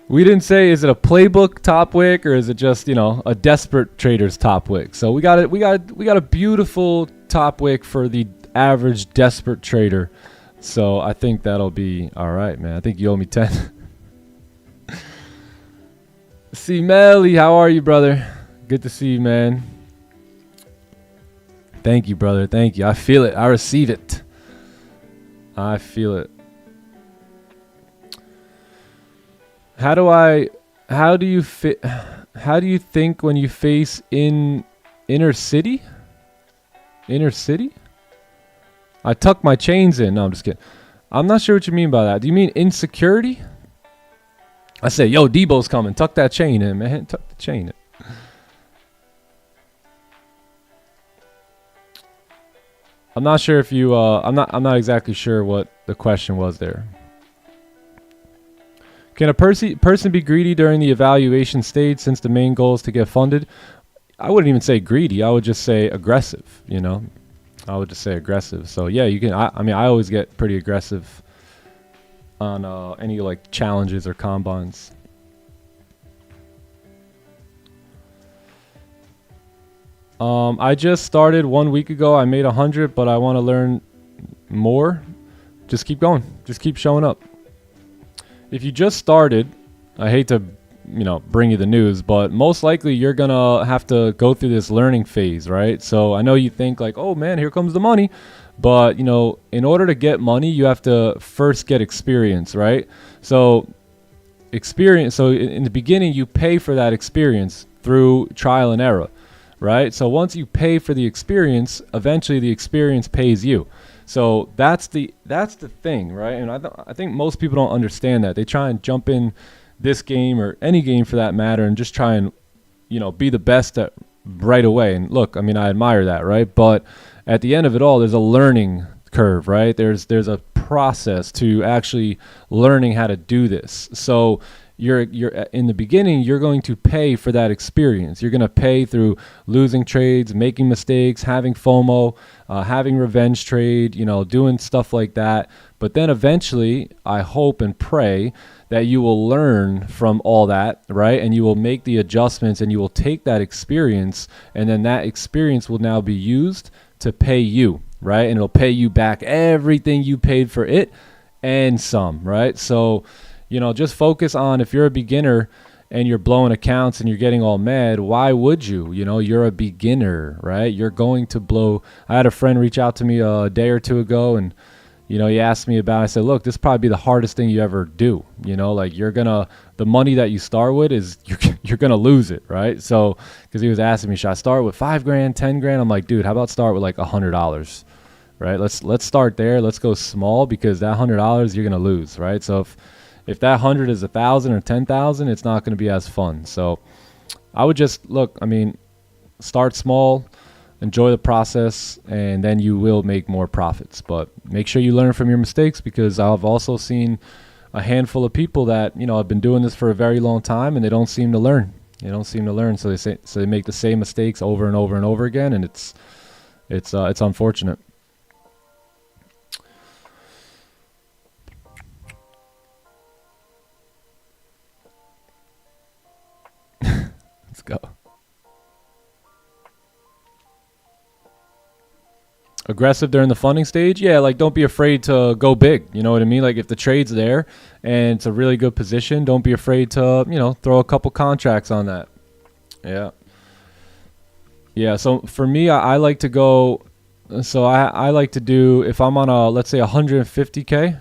We didn't say, is it a playbook top wick or is it just, a desperate trader's top wick? So we got a beautiful top wick for the average desperate trader. So I think that'll be all right, man. I think you owe me 10. See, Melly, how are you, brother? Good to see you, man. Thank you, brother. Thank you. I feel it. I receive it. I feel it. How do you think when you face in inner city? Inner city? I tuck my chains in. No, I'm just kidding. I'm not sure what you mean by that. Do you mean insecurity? I say, yo, Debo's coming. Tuck that chain in, man. Tuck the chain in. I'm not sure if you I'm not exactly sure what the question was there. Can a person be greedy during the evaluation stage since the main goal is to get funded? I wouldn't even say greedy. I would just say aggressive, I would just say aggressive. So yeah, you can. I always get pretty aggressive on any like challenges or combines. I just started 1 week ago. I made 100, but I want to learn more. Just keep going. Just keep showing up. If you just started, I hate to, bring you the news, but most likely you're going to have to go through this learning phase, right? So I know you think like, oh man, here comes the money. But, in order to get money, you have to first get experience, right? So experience. So in the beginning, you pay for that experience through trial and error, right? So once you pay for the experience, eventually the experience pays you. So that's the thing, right? And I think most people don't understand that. They try and jump in this game or any game for that matter and just try and, be the best at right away. And look, I admire that, right? But at the end of it all, there's a learning curve, right? There's a process to actually learning how to do this. So you're in the beginning, you're going to pay for that experience. You're going to pay through losing trades, making mistakes, having FOMO, having revenge trade, doing stuff like that. But then eventually, I hope and pray that you will learn from all that, right? And you will make the adjustments and you will take that experience, and then that experience will now be used to pay you, right? And it'll pay you back everything you paid for it and some, right? So just focus on, if you're a beginner and you're blowing accounts and you're getting all mad, why would you? You know, you're a beginner, right? You're going to blow. I had a friend reach out to me a day or two ago, and you know, he asked me about it. I said, look, this probably be the hardest thing you ever do. You know, like the money that you start with is you're gonna lose it, right? So, because he was asking me, should I start with $5,000, $10,000? I'm like, dude, how about start with like $100, right? Let's start there. Let's go small, because that $100 you're gonna lose, right? So if that 100 is 1,000 or 10,000, it's not gonna be as fun. So I would just look. I mean, start small. Enjoy the process, and then you will make more profits. But make sure you learn from your mistakes, because I've also seen a handful of people that, you know, have been doing this for a very long time, and they don't seem to learn. So they make the same mistakes over and over and over again, and it's unfortunate. Let's go. Aggressive during the funding stage? Yeah, like don't be afraid to go big. You know what I mean? Like if the trade's there and it's a really good position, don't be afraid to, you know, throw a couple contracts on that. Yeah. Yeah, so for me, I like to go, so I like to do, if I'm on a, let's say 150K,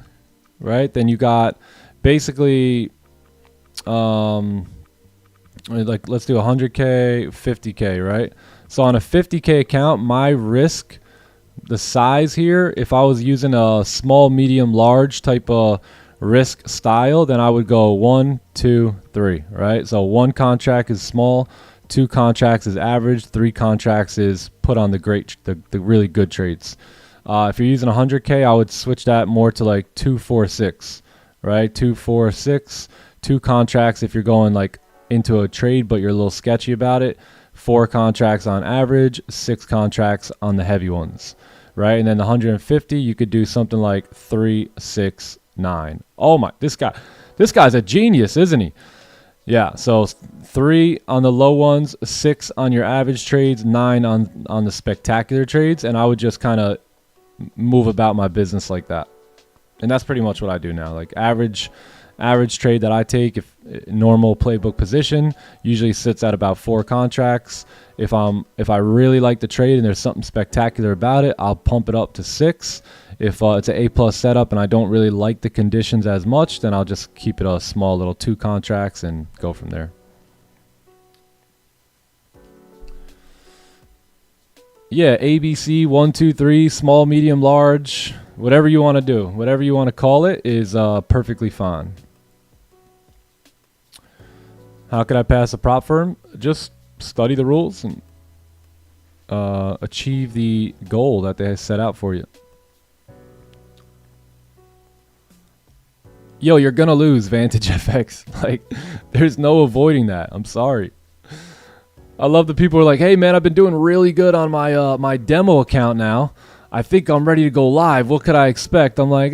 right? Then you got basically, like let's do 100K, 50K, right? So on a 50K account, my risk, the size here, if I was using a small, medium, large type of risk style, then I would go 1, 2, 3, right? So 1 contract is small, 2 contracts is average, 3 contracts is put on the really good trades. If you're using 100K, I would switch that more to like 2, 4, 6, right? 2, 4, 6, 2 contracts if you're going like into a trade but you're a little sketchy about it. 4 contracts on average, 6 contracts on the heavy ones, right? And then the 150, you could do something like 3, 6, 9. Oh my, this guy's a genius, isn't he? Yeah, so 3 on the low ones, 6 on your average trades, 9 on the spectacular trades, and I would just kind of move about my business like that. And that's pretty much what I do now. Like average trade that I take, if normal playbook position, usually sits at about 4 contracts. If I really like the trade and there's something spectacular about it, I'll pump it up to 6. If it's an A+ setup and I don't really like the conditions as much, then I'll just keep it a small little 2 contracts and go from there. Yeah, ABC 1, 2, 3, small, medium, large, whatever you want to do, whatever you want to call it is perfectly fine. How could I pass a prop firm? Just study the rules and achieve the goal that they set out for you. Yo, you're gonna lose, Vantage FX. Like, there's no avoiding that. I'm sorry. I love the people who are like, hey man, I've been doing really good on my my demo account now. I think I'm ready to go live. What could I expect? I'm like,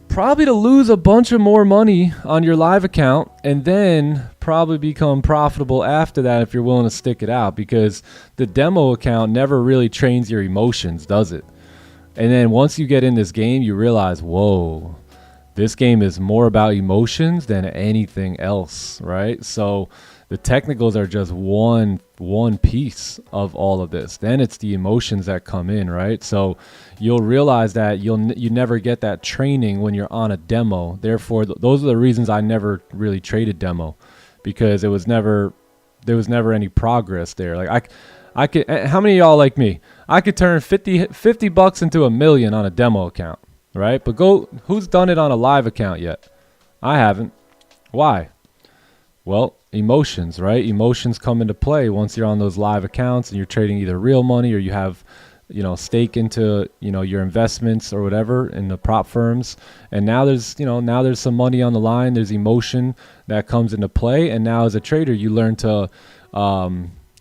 probably to lose a bunch of more money on your live account and then probably become profitable after that if you're willing to stick it out, because the demo account never really trains your emotions, does it? And then once you get in this game, you realize, whoa, this game is more about emotions than anything else, right? So the technicals are just one piece of all of this. Then it's the emotions that come in, right? So you'll realize that you never get that training when you're on a demo. Therefore, those are the reasons I never really traded demo, because there was never any progress there. Like I could, how many of y'all like me? I could turn 50 bucks into $1 million on a demo account, right? But who's done it on a live account yet? I haven't. Why? Well, emotions, right? Emotions come into play once you're on those live accounts and you're trading either real money or you have, stake into, your investments or whatever in the prop firms. And now there's some money on the line. There's emotion that comes into play. And now as a trader, you learn to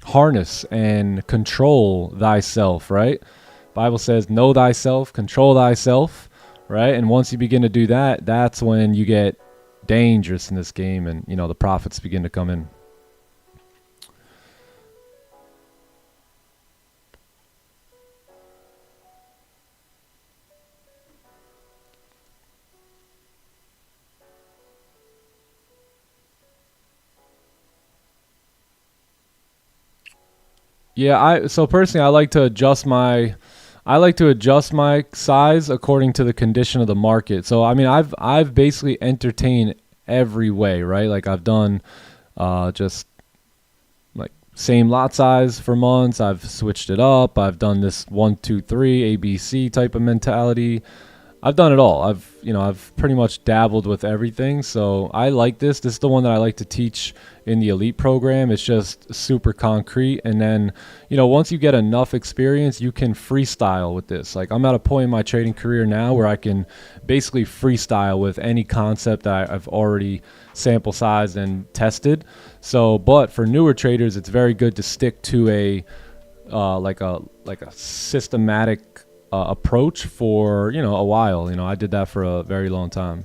harness and control thyself, right? Bible says, know thyself, control thyself, right? And once you begin to do that, that's when you get dangerous in this game and, the profits begin to come in. Yeah, so personally I like to adjust my size according to the condition of the market. So I mean I've basically entertained every way, right? Like I've done just like same lot size for months. I've switched it up. I've done this 1, 2, 3 ABC type of mentality. I've done it all. I've pretty much dabbled with everything. So I like this. This is the one that I like to teach in the elite program. It's just super concrete. And then, once you get enough experience, you can freestyle with this. Like I'm at a point in my trading career now where I can basically freestyle with any concept that I've already sample sized and tested. So, but for newer traders, it's very good to stick to a systematic approach for a while. I did that for a very long time.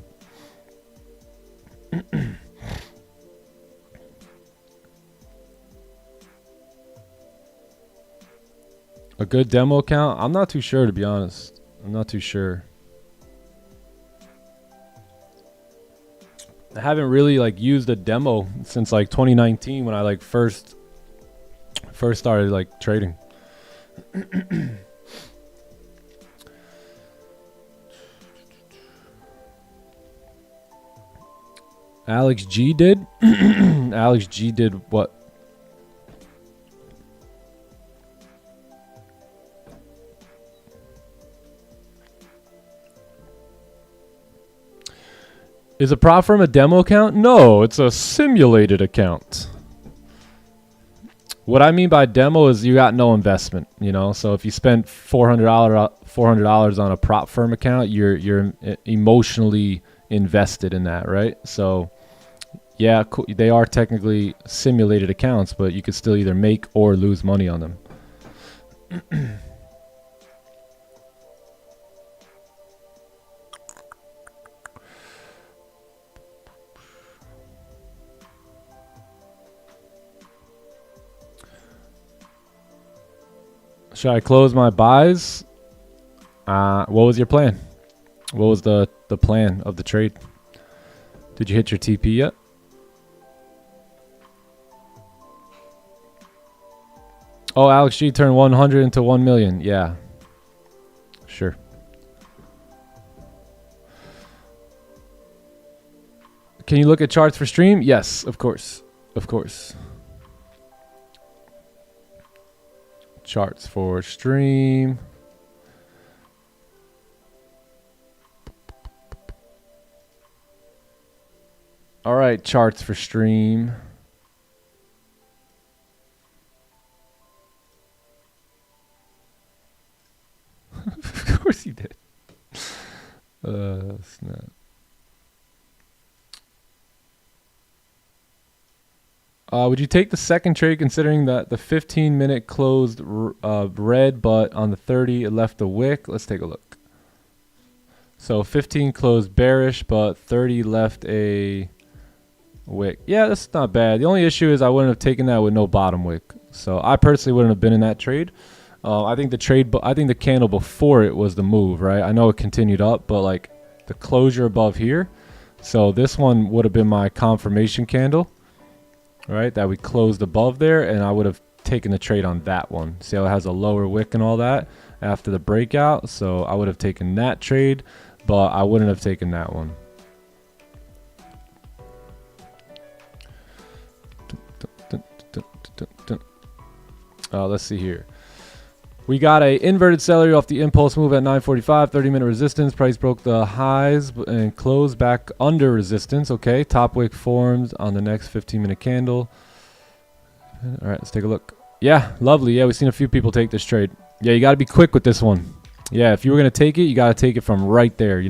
A good demo account? I'm not too sure, to be honest. I'm not too sure. I haven't really used a demo since 2019 when I first started trading. Alex G did? Alex G did what? Is a prop firm a demo account? No, it's a simulated account. What I mean by demo is you got no investment, So if you spent $400 on a prop firm account, you're emotionally invested in that, right? So yeah, they are technically simulated accounts, but you could still either make or lose money on them. Should I close my buys? What was your plan? What was the plan of the trade? Did you hit your TP yet? Oh, Alex G turned 100 into 1 million. Yeah. Sure. Can you look at charts for stream? Yes, of course. Of course. Charts for stream. All right, charts for stream. Of course you did. Snap. Would you take the second trade considering that the 15-minute closed red, but on the 30 it left a wick? Let's take a look. So 15 closed bearish, but 30 left a wick. Yeah, that's not bad. The only issue is I wouldn't have taken that with no bottom wick. So I personally wouldn't have been in that trade. I think the candle before it was the move, right? I know it continued up, but the closure above here. So this one would have been my confirmation candle, right? That we closed above there, and I would have taken the trade on that one. See how it has a lower wick and all that after the breakout? So I would have taken that trade, but I wouldn't have taken that one. Let's see here. We got a inverted celery off the impulse move at 9:45, 30-minute resistance. Price broke the highs and closed back under resistance. Okay, top wick formed on the next 15-minute candle. All right, let's take a look. Yeah, lovely. Yeah, we've seen a few people take this trade. Yeah, you got to be quick with this one. Yeah, if you were going to take it, you got to take it from right there,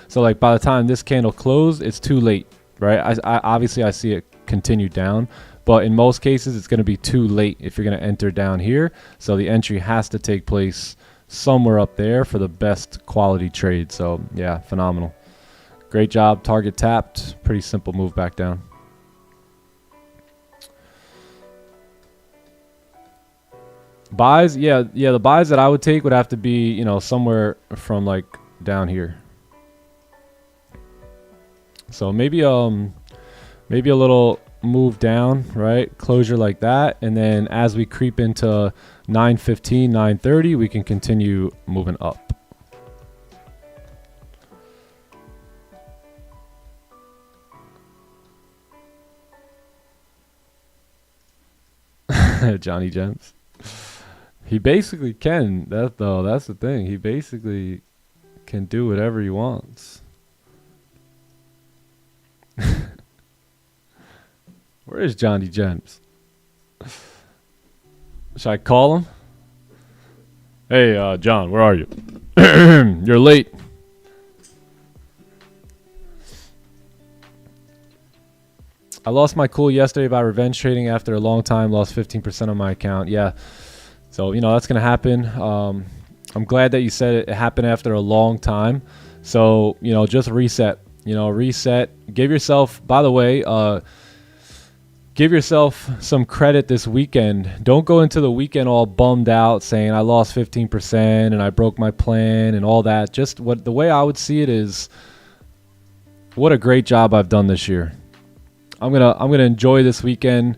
So by the time this candle closed, it's too late, right? Obviously I see it continue down. But in most cases, it's going to be too late if you're going to enter down here. So the entry has to take place somewhere up there for the best quality trade. So, yeah, phenomenal. Great job. Target tapped. Pretty simple move back down. Buys? Yeah, the buys that I would take would have to be, somewhere from down here. So maybe a little move down, right? Closure like that. And then as we creep into 9:15, 9:30, we can continue moving up. Johnny Gems. He basically can. That's the thing. He basically can do whatever he wants. Where is Johnny Gems? Should I call him? Hey, John, where are you? You're late. I lost my cool yesterday by revenge trading after a long time. Lost 15% on my account. Yeah. So, that's going to happen. I'm glad that you said it happened after a long time. So, just reset. Reset. Give yourself, by the way, give yourself some credit this weekend. Don't go into the weekend all bummed out saying I lost 15% and I broke my plan and all that. Just the way I would see it is, what a great job I've done this year. I'm gonna enjoy this weekend.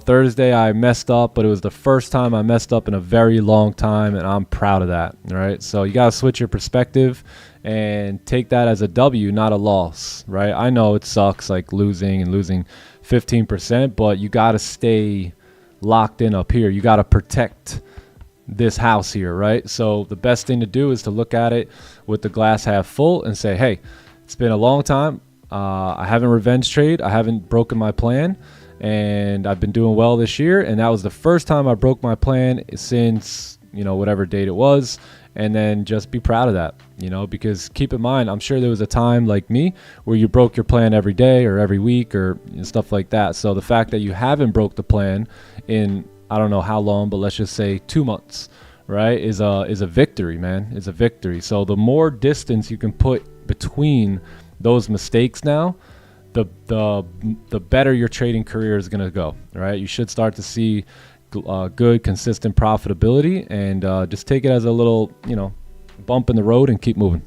Thursday I messed up, but it was the first time I messed up in a very long time, and I'm proud of that. Right? So you gotta switch your perspective and take that as a W, not a loss. Right? I know it sucks, like losing 15%, but you gotta stay locked in up here. You gotta protect this house here, right? So the best thing to do is to look at it with the glass half full and say, hey, it's been a long time. I haven't revenge trade. I haven't broken my plan, and I've been doing well this year. And that was the first time I broke my plan since, whatever date it was. And then just be proud of that, because keep in mind, I'm sure there was a time like me where you broke your plan every day or every week or stuff like that. So the fact that you haven't broke the plan in, I don't know how long, but let's just say 2 months, right, is a victory, man. It's a victory. So the more distance you can put between those mistakes now, the better your trading career is going to go, right? You should start to see good, consistent profitability, and just take it as a little, bump in the road and keep moving.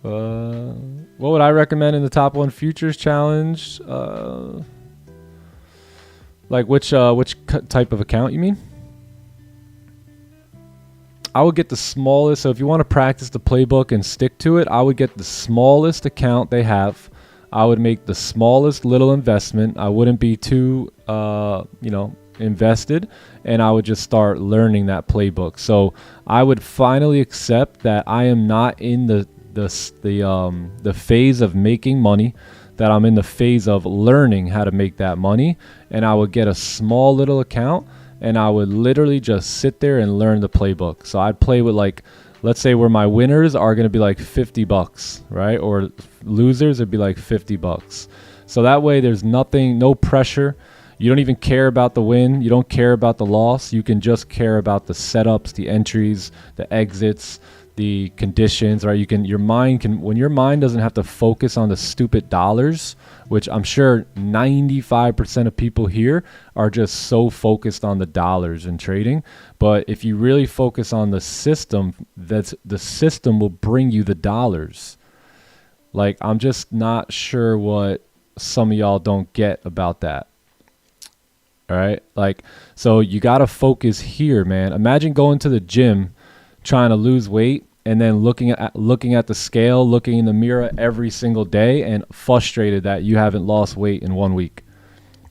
What would I recommend in the top 1 futures challenge? Like which type of account you mean? I would get the smallest. So if you want to practice the playbook and stick to it, I would get the smallest account they have. I would make the smallest little investment. I wouldn't be too, invested, and I would just start learning that playbook. So I would finally accept that I am not in the phase of making money, that I'm in the phase of learning how to make that money, and I would get a small little account. And I would literally just sit there and learn the playbook. So I'd play with, like, let's say where my winners are going to be like $50, right? Or losers would be like $50. So that way there's no pressure. You don't even care about the win. You don't care about the loss. You can just care about the setups, the entries, the exits, the conditions, right? When your mind doesn't have to focus on the stupid dollars, which I'm sure 95% of people here are just so focused on the dollars in trading. But if you really focus on the system, the system will bring you the dollars. Like, I'm just not sure what some of y'all don't get about that. All right. Like, so you got to focus here, man. Imagine going to the gym trying to lose weight and then looking at the scale, looking in the mirror every single day and frustrated that you haven't lost weight in 1 week,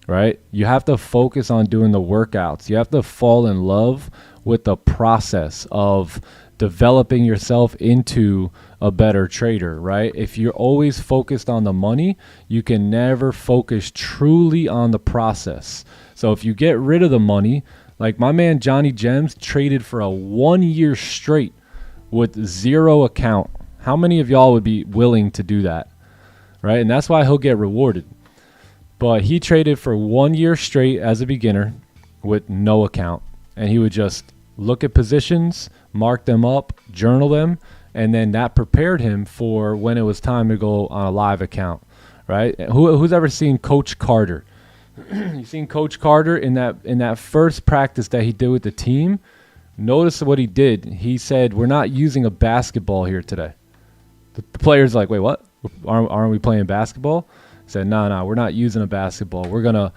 right? You have to focus on doing the workouts. You have to fall in love with the process of developing yourself into a better trader, right? If you're always focused on the money, you can never focus truly on the process. So if you get rid of the money, like my man Johnny Gems traded for a 1 year straight with 0 account. How many of y'all would be willing to do that, right? And that's why he'll get rewarded. But he traded for 1 year straight as a beginner with no account. And he would just look at positions, mark them up, journal them, and then that prepared him for when it was time to go on a live account, right? Who's ever seen Coach Carter? You seen Coach Carter in that first practice that he did with the team? Notice what he did. He said, we're not using a basketball here today. The player's like, wait, what? Aren't we playing basketball? He said, no, we're not using a basketball. We're gonna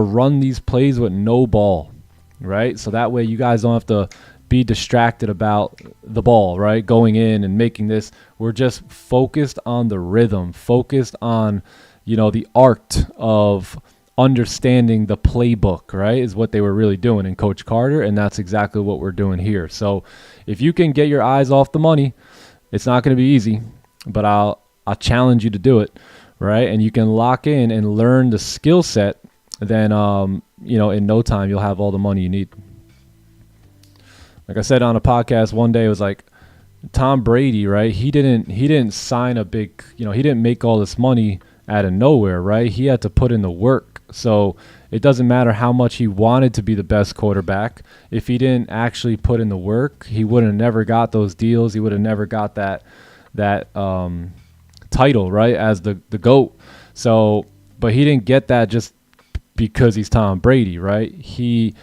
run these plays with no ball, right? So that way you guys don't have to be distracted about the ball, right? Going in and making this. We're just focused on the rhythm, focused on, the art of understanding the playbook, right? Is what they were really doing in Coach Carter, and that's exactly what we're doing here. So if you can get your eyes off the money, it's not going to be easy, but I'll challenge you to do it, right? And you can lock in and learn the skill set, then in no time you'll have all the money you need. Like I said on a podcast one day, it was like Tom Brady, right? He didn't sign a big, he didn't make all this money out of nowhere, right? He had to put in the work. So it doesn't matter how much he wanted to be the best quarterback. If he didn't actually put in the work, he would have never got those deals. He would have never got that title, right, as the GOAT. So, but he didn't get that just because he's Tom Brady, right? He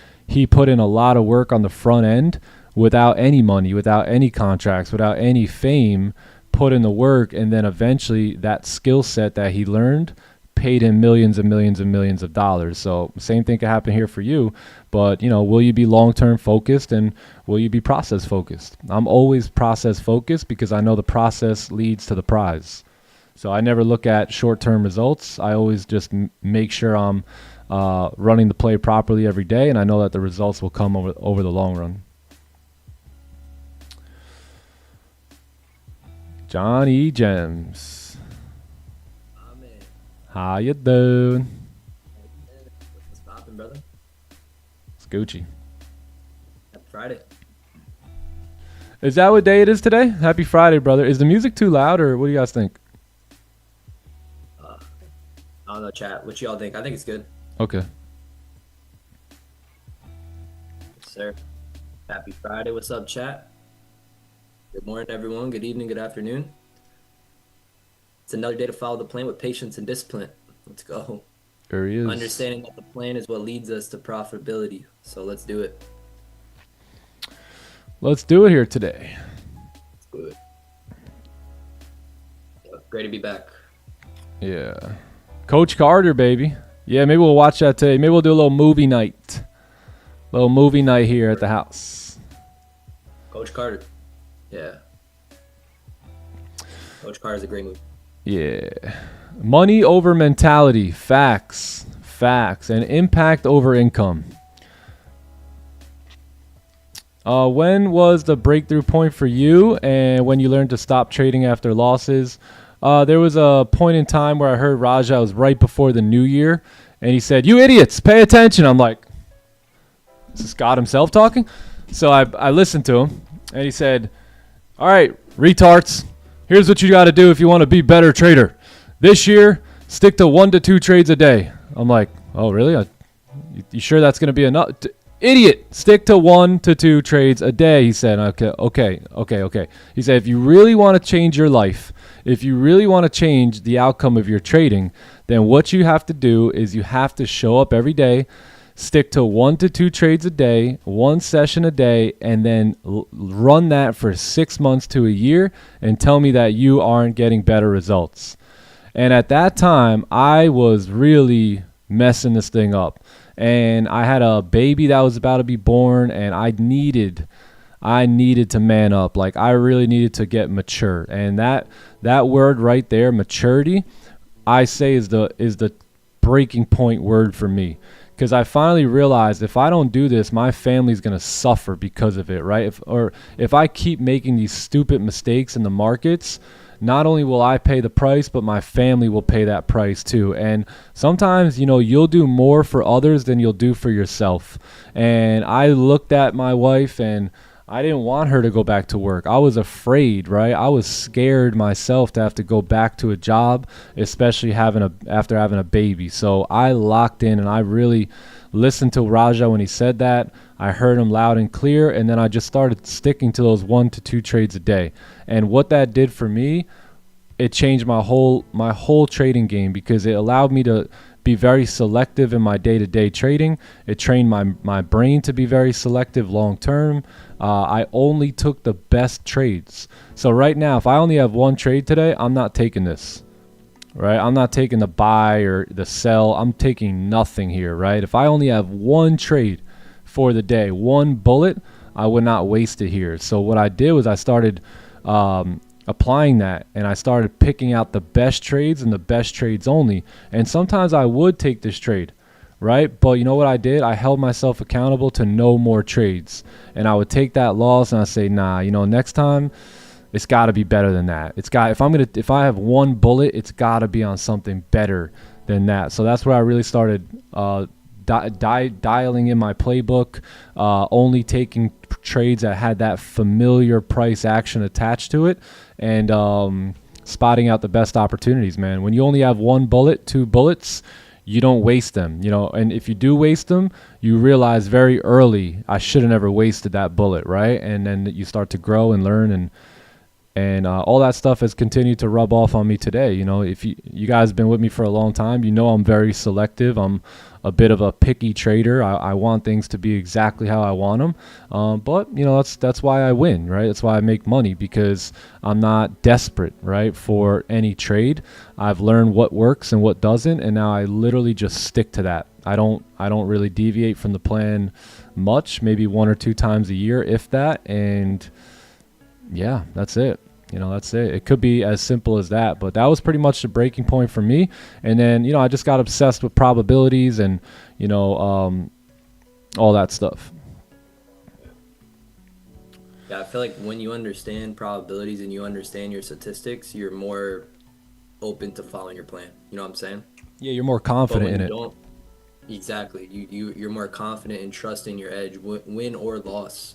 put in a lot of work on the front end without any money, without any contracts, without any fame, put in the work, and then eventually that skill set that he learned paid him millions and millions and millions of dollars. So same thing can happen here for you, but will you be long-term focused and will you be process focused? I'm always process focused because I know the process leads to the prize. So I never look at short-term results. I always just make sure I'm running the play properly every day, and I know that the results will come over the long run. Johnny Gems. How you doing? What's poppin', brother? It's Gucci. Happy Friday. Is that what day it is today? Happy Friday, brother. Is the music too loud, or what do you guys think? I don't know, chat. What y'all think? I think it's good. Okay. Yes, sir. Happy Friday. What's up, chat? Good morning, everyone. Good evening. Good afternoon. It's another day to follow the plan with patience and discipline. Let's go. There he is. Understanding that the plan is what leads us to profitability. So let's do it. Let's do it here today. Let's do it. Great to be back. Yeah. Coach Carter, baby. Yeah, maybe we'll watch that today. Maybe we'll do a little movie night. Little movie night here at the house. Coach Carter. Yeah. Coach Carter's a great movie. Yeah. Money over mentality. Facts. And impact over income. When was the breakthrough point for you and when you learned to stop trading after losses? There was a point in time where I heard Raja, it was right before the new year, and he said, "You idiots, pay attention." I'm like, is this God himself talking? So I listened to him, and he said, "All right, retards, here's what you got to do if you want to be a better trader. This year, stick to 1 to 2 trades a day." I'm like, oh, really? You sure that's going to be enough? Idiot, stick to 1 to 2 trades a day, he said. Okay. He said, if you really want to change your life, if you really want to change the outcome of your trading, then what you have to do is you have to show up every day, stick to 1 to 2 trades a day, 1 session a day, and then run that for 6 months to a year and tell me that you aren't getting better results. And at that time, I was really messing this thing up. And I had a baby that was about to be born, and I needed to man up. Like, I really needed to get mature. And that word right there, maturity, I say is the breaking point word for me. Because I finally realized if I don't do this, my family's going to suffer because of it, right? If I keep making these stupid mistakes in the markets, not only will I pay the price, but my family will pay that price too. And sometimes, you'll do more for others than you'll do for yourself. And I looked at my wife and I didn't want her to go back to work. I was afraid, right? I was scared myself to have to go back to a job, especially after having a baby. So I locked in and I really listened to Raja when he said that. I heard him loud and clear, and then I just started sticking to those 1 to 2 trades a day. And what that did for me, it changed my whole trading game, because it allowed me to be very selective in my day-to-day trading. It trained my brain to be very selective long term. I only took the best trades. So right now, if I only have one trade today, I'm not taking this. Right? I'm not taking the buy or the sell. I'm taking nothing here, right? If I only have one trade for the day, one bullet, I would not waste it here. So what I did was I started applying that, and I started picking out the best trades and the best trades only. And sometimes I would take this trade, right? But you know what I did? I held myself accountable to no more trades. And I would take that loss and I say, nah, you know, next time it's got to be better than that. If I have one bullet, it's got to be on something better than that. So that's where I really started dialing in my playbook, only taking trades that had that familiar price action attached to it, and spotting out the best opportunities, man. When you only have one bullet, two bullets, you don't waste them, you know. And if you do waste them, you realize very early, I should have never wasted that bullet, right? And then you start to grow and learn, and all that stuff has continued to rub off on me today. You know, if you guys have been with me for a long time, you know I'm very selective. I'm a bit of a picky trader. I want things to be exactly how I want them. But, you know, that's why I win, right? That's why I make money, because I'm not desperate, right, for any trade. I've learned what works and what doesn't, and now I literally just stick to that. I don't really deviate from the plan much, maybe 1 or 2 times a year, if that, and yeah, that's it. You know, that's it. It could be as simple as that, but that was pretty much the breaking point for me. And then, you know, I just got obsessed with probabilities and, you know, all that stuff. Yeah, I feel like when you understand probabilities and you understand your statistics, you're more open to following your plan. You know what I'm saying? Yeah, you're more confident in it. Exactly. You're more confident in trusting your edge, win or loss.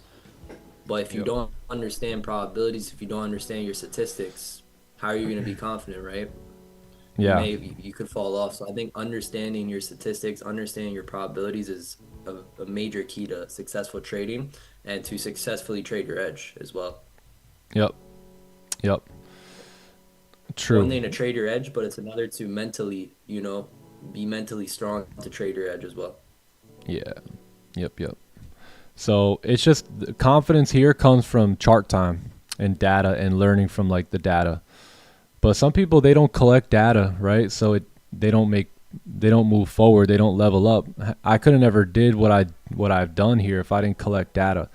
But if you don't understand probabilities, if you don't understand your statistics, how are you going to be confident, right? Yeah. You could fall off. So I think understanding your statistics, understanding your probabilities is a major key to successful trading and to successfully trade your edge as well. Yep. True. One thing to trade your edge, but it's another to mentally, you know, be mentally strong to trade your edge as well. Yeah. Yep. So it's just the confidence here comes from chart time and data and learning from like the data. But some people, they don't collect data, right? So they don't move forward. They don't level up. I could have never did what I've done here if I didn't collect data,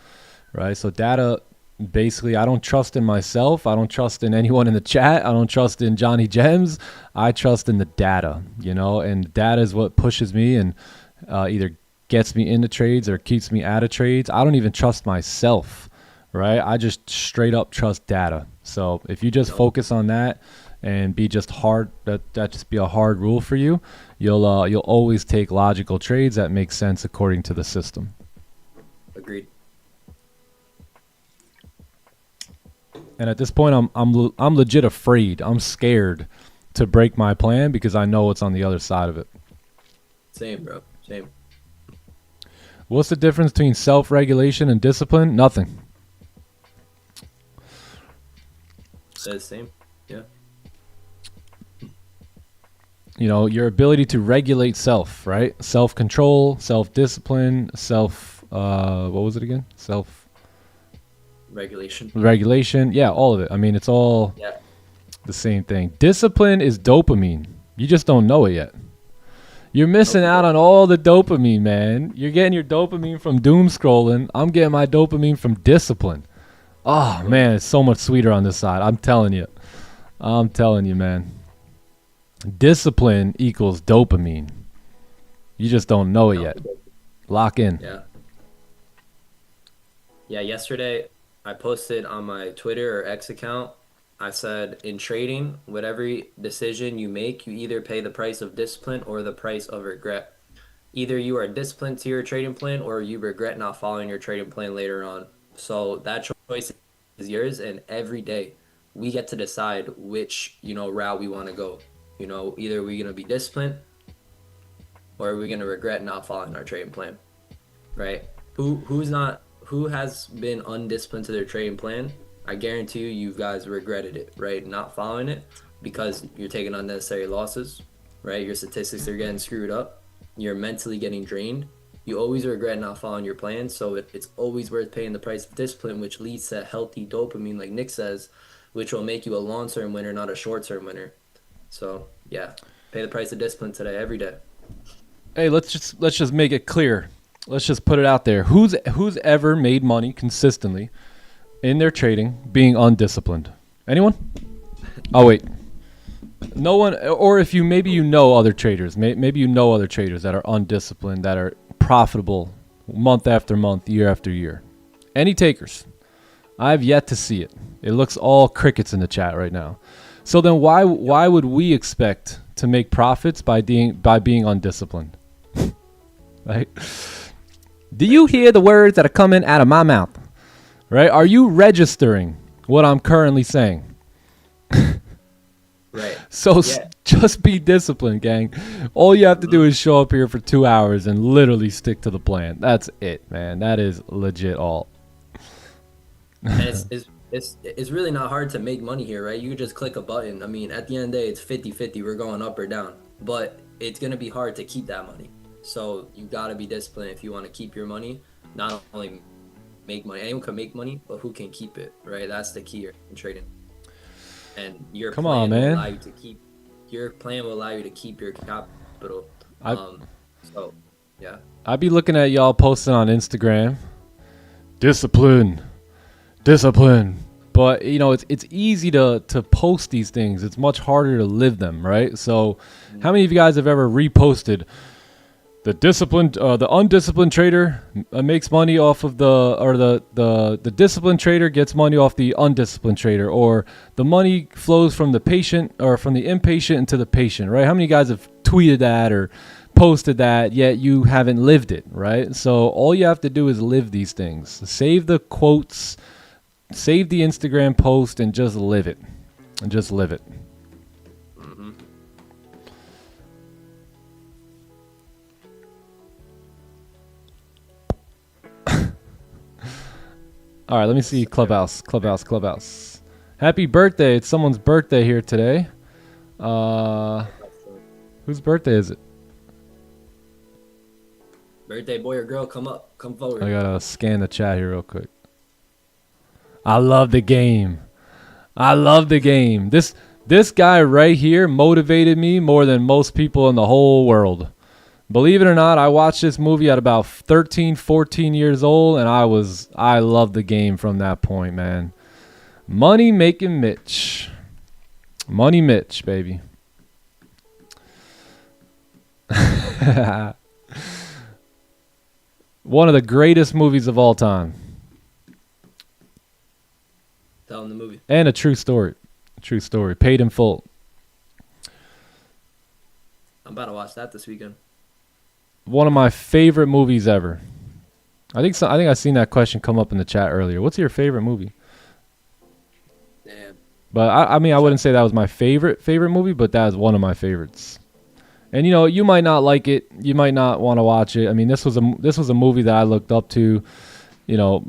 right? So data, basically, I don't trust in myself. I don't trust in anyone in the chat. I don't trust in Johnny Gems. I trust in the data, you know, and data is what pushes me and either gets me into trades or keeps me out of trades. I don't even trust myself, right? I just straight up trust data. So if you just focus on that and be just hard, that just be a hard rule for you, you'll always take logical trades that make sense according to the system. Agreed. And at this point, I'm legit afraid. I'm scared to break my plan because I know what's on the other side of it. Same, bro. Same. What's the difference between self-regulation and discipline? Nothing. They're the same. Yeah. You know, your ability to regulate self, right? Self-control, self-discipline, what was it again? Regulation. Yeah, all of it. I mean, it's all the same thing. Discipline is dopamine. You just don't know it yet. You're missing out on all the dopamine, man. You're getting your dopamine from doom scrolling. I'm getting my dopamine from discipline. Oh, man, it's so much sweeter on this side. I'm telling you, man. Discipline equals dopamine. You just don't know it yet. Lock in. Yeah, yesterday I posted on my Twitter or X account, I said, in trading, with every decision you make, you either pay the price of discipline or the price of regret. Either you are disciplined to your trading plan or you regret not following your trading plan later on. So that choice is yours, and every day we get to decide which, you know, route we want to go. You know, either we're going to be disciplined or are we going to regret not following our trading plan, right? Who has been undisciplined to their trading plan? I guarantee you guys regretted it, right? Not following it because you're taking unnecessary losses. right? Your statistics are getting screwed up. You're mentally getting drained. You always regret not following your plan. So it's always worth paying the price of discipline, which leads to healthy dopamine, like Nick says, which will make you a long-term winner, not a short-term winner. So yeah, pay the price of discipline today, every day. Hey, let's just make it clear. Let's just put it out there. Who's ever made money consistently in their trading being undisciplined? Anyone? Oh wait, no one. Or if you maybe you know other traders, maybe you know other traders that are undisciplined, that are profitable month after month, year after year. Any takers? I've yet to see it. It looks all crickets in the chat right now. So then why would we expect to make profits by being undisciplined? Right? Do you hear the words that are coming out of my mouth? Right? Are you registering what I'm currently saying? Right. So just be disciplined, gang. All you have to do is show up here for 2 hours and literally stick to the plan. That's it, man. That is legit all. And it's really not hard to make money here, right? You just click a button. I mean, at the end of the day, it's 50-50. We're going up or down. But it's going to be hard to keep that money. So you got to be disciplined if you want to keep your money. Not only make money. Anyone can make money, but who can keep it, right? That's the key here in trading. And your plan will allow you to keep your capital. So, yeah. I'd be looking at y'all posting on Instagram. Discipline. But you know, it's easy to post these things. It's much harder to live them, right? So how many of you guys have ever reposted the undisciplined trader makes money off of the disciplined trader gets money off the undisciplined trader, or the money flows from the patient or from the impatient into the patient, right? How many guys have tweeted that or posted that, yet you haven't lived it, right? So all you have to do is live these things. Save the quotes, save the Instagram post, and just live it. Mm-hmm. All right, let me see Clubhouse. Happy birthday. It's someone's birthday here today. Whose birthday is it? Birthday boy or girl, come forward. I gotta scan the chat here real quick. I love the game. This guy right here motivated me more than most people in the whole world. Believe it or not, I watched this movie at about 13, 14 years old, and I loved the game from that point, man. Money making Mitch. Money Mitch, baby. One of the greatest movies of all time. Tell him the movie. And a true story. Paid in full. I'm about to watch that this weekend. One of my favorite movies ever. I think I seen that question come up in the chat earlier. What's your favorite movie? Damn. But I mean, I wouldn't say that was my favorite movie, but that is one of my favorites. And you know, you might not like it, you might not want to watch it. I mean, this was a movie that I looked up to, you know,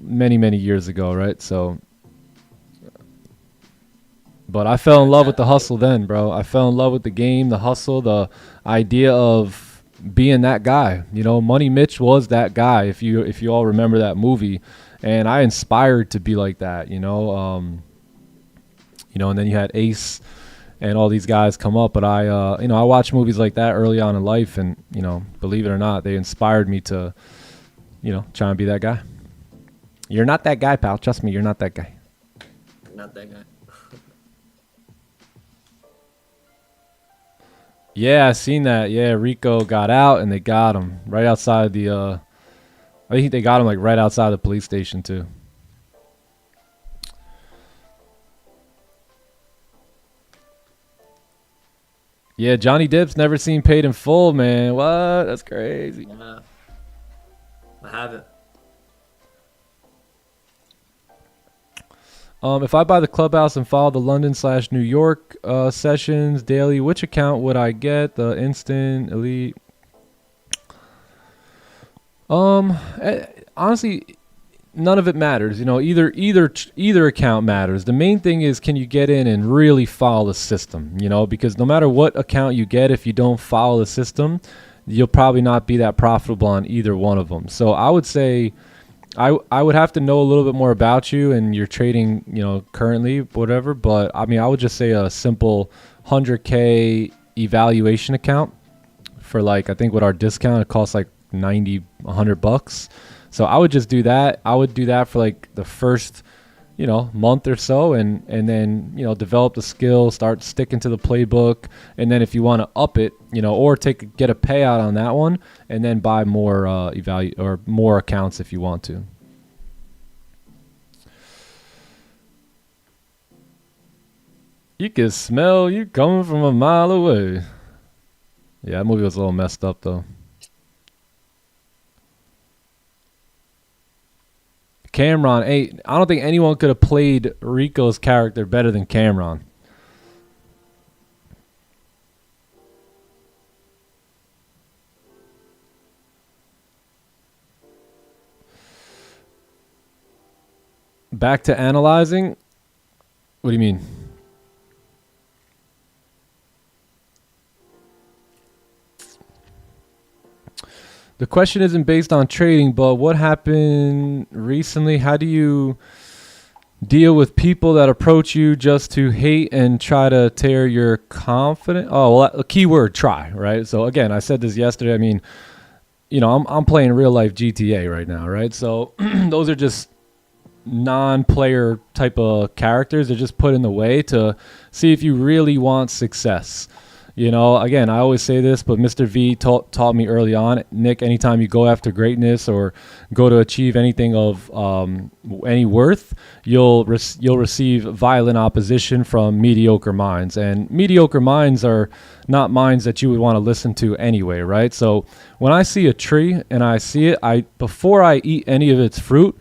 many years ago, right? So, but I fell in love with the hustle then, bro. I fell in love with the game, the hustle, the idea of being that guy. You know, Money Mitch was that guy, if you all remember that movie, and I inspired to be like that, you know, and then you had Ace and all these guys come up, but I watched movies like that early on in life, and, you know, believe it or not, they inspired me to, you know, try and be that guy. You're not that guy, pal. Trust me, you're not that guy. Not that guy. Yeah, I seen that. Yeah, Rico got out and they got him right outside the I think they got him like right outside the police station too. Yeah, Johnny Depp's never seen Paid in Full, man. What? That's crazy. Yeah. I haven't. If I buy the Clubhouse and follow the London/New York sessions daily, which account would I get? The Instant Elite. Honestly, none of it matters. Either account matters. The main thing is, can you get in and really follow the system? Because no matter what account you get, if you don't follow the system, you'll probably not be that profitable on either one of them. So I would say, I would have to know a little bit more about you and your trading, currently, whatever. But I mean, I would just say a simple 100K evaluation account for I think with our discount, it costs like $100. So I would just do that. I would do that for the first, month or so, and then, develop the skill, start sticking to the playbook. And then if you want to up it, or get a payout on that one, and then buy more or more accounts if you want to. You can smell you coming from a mile away. Yeah, that movie was a little messed up though. Cameron, I don't think anyone could have played Rico's character better than Cameron. Back to analyzing? What do you mean? The question isn't based on trading, but what happened recently? How do you deal with people that approach you just to hate and try to tear your confidence? Oh, well, a keyword, try, right? So again, I said this yesterday. I mean, I'm playing real life GTA right now, right? So those are just non-player type of characters. They're just put in the way to see if you really want success. Again, I always say this, but Mr. V taught me early on, Nick, anytime you go after greatness or go to achieve anything of any worth, you'll receive violent opposition from mediocre minds. And mediocre minds are not minds that you would want to listen to anyway, right? So when I see a tree and I see it, before I eat any of its fruit,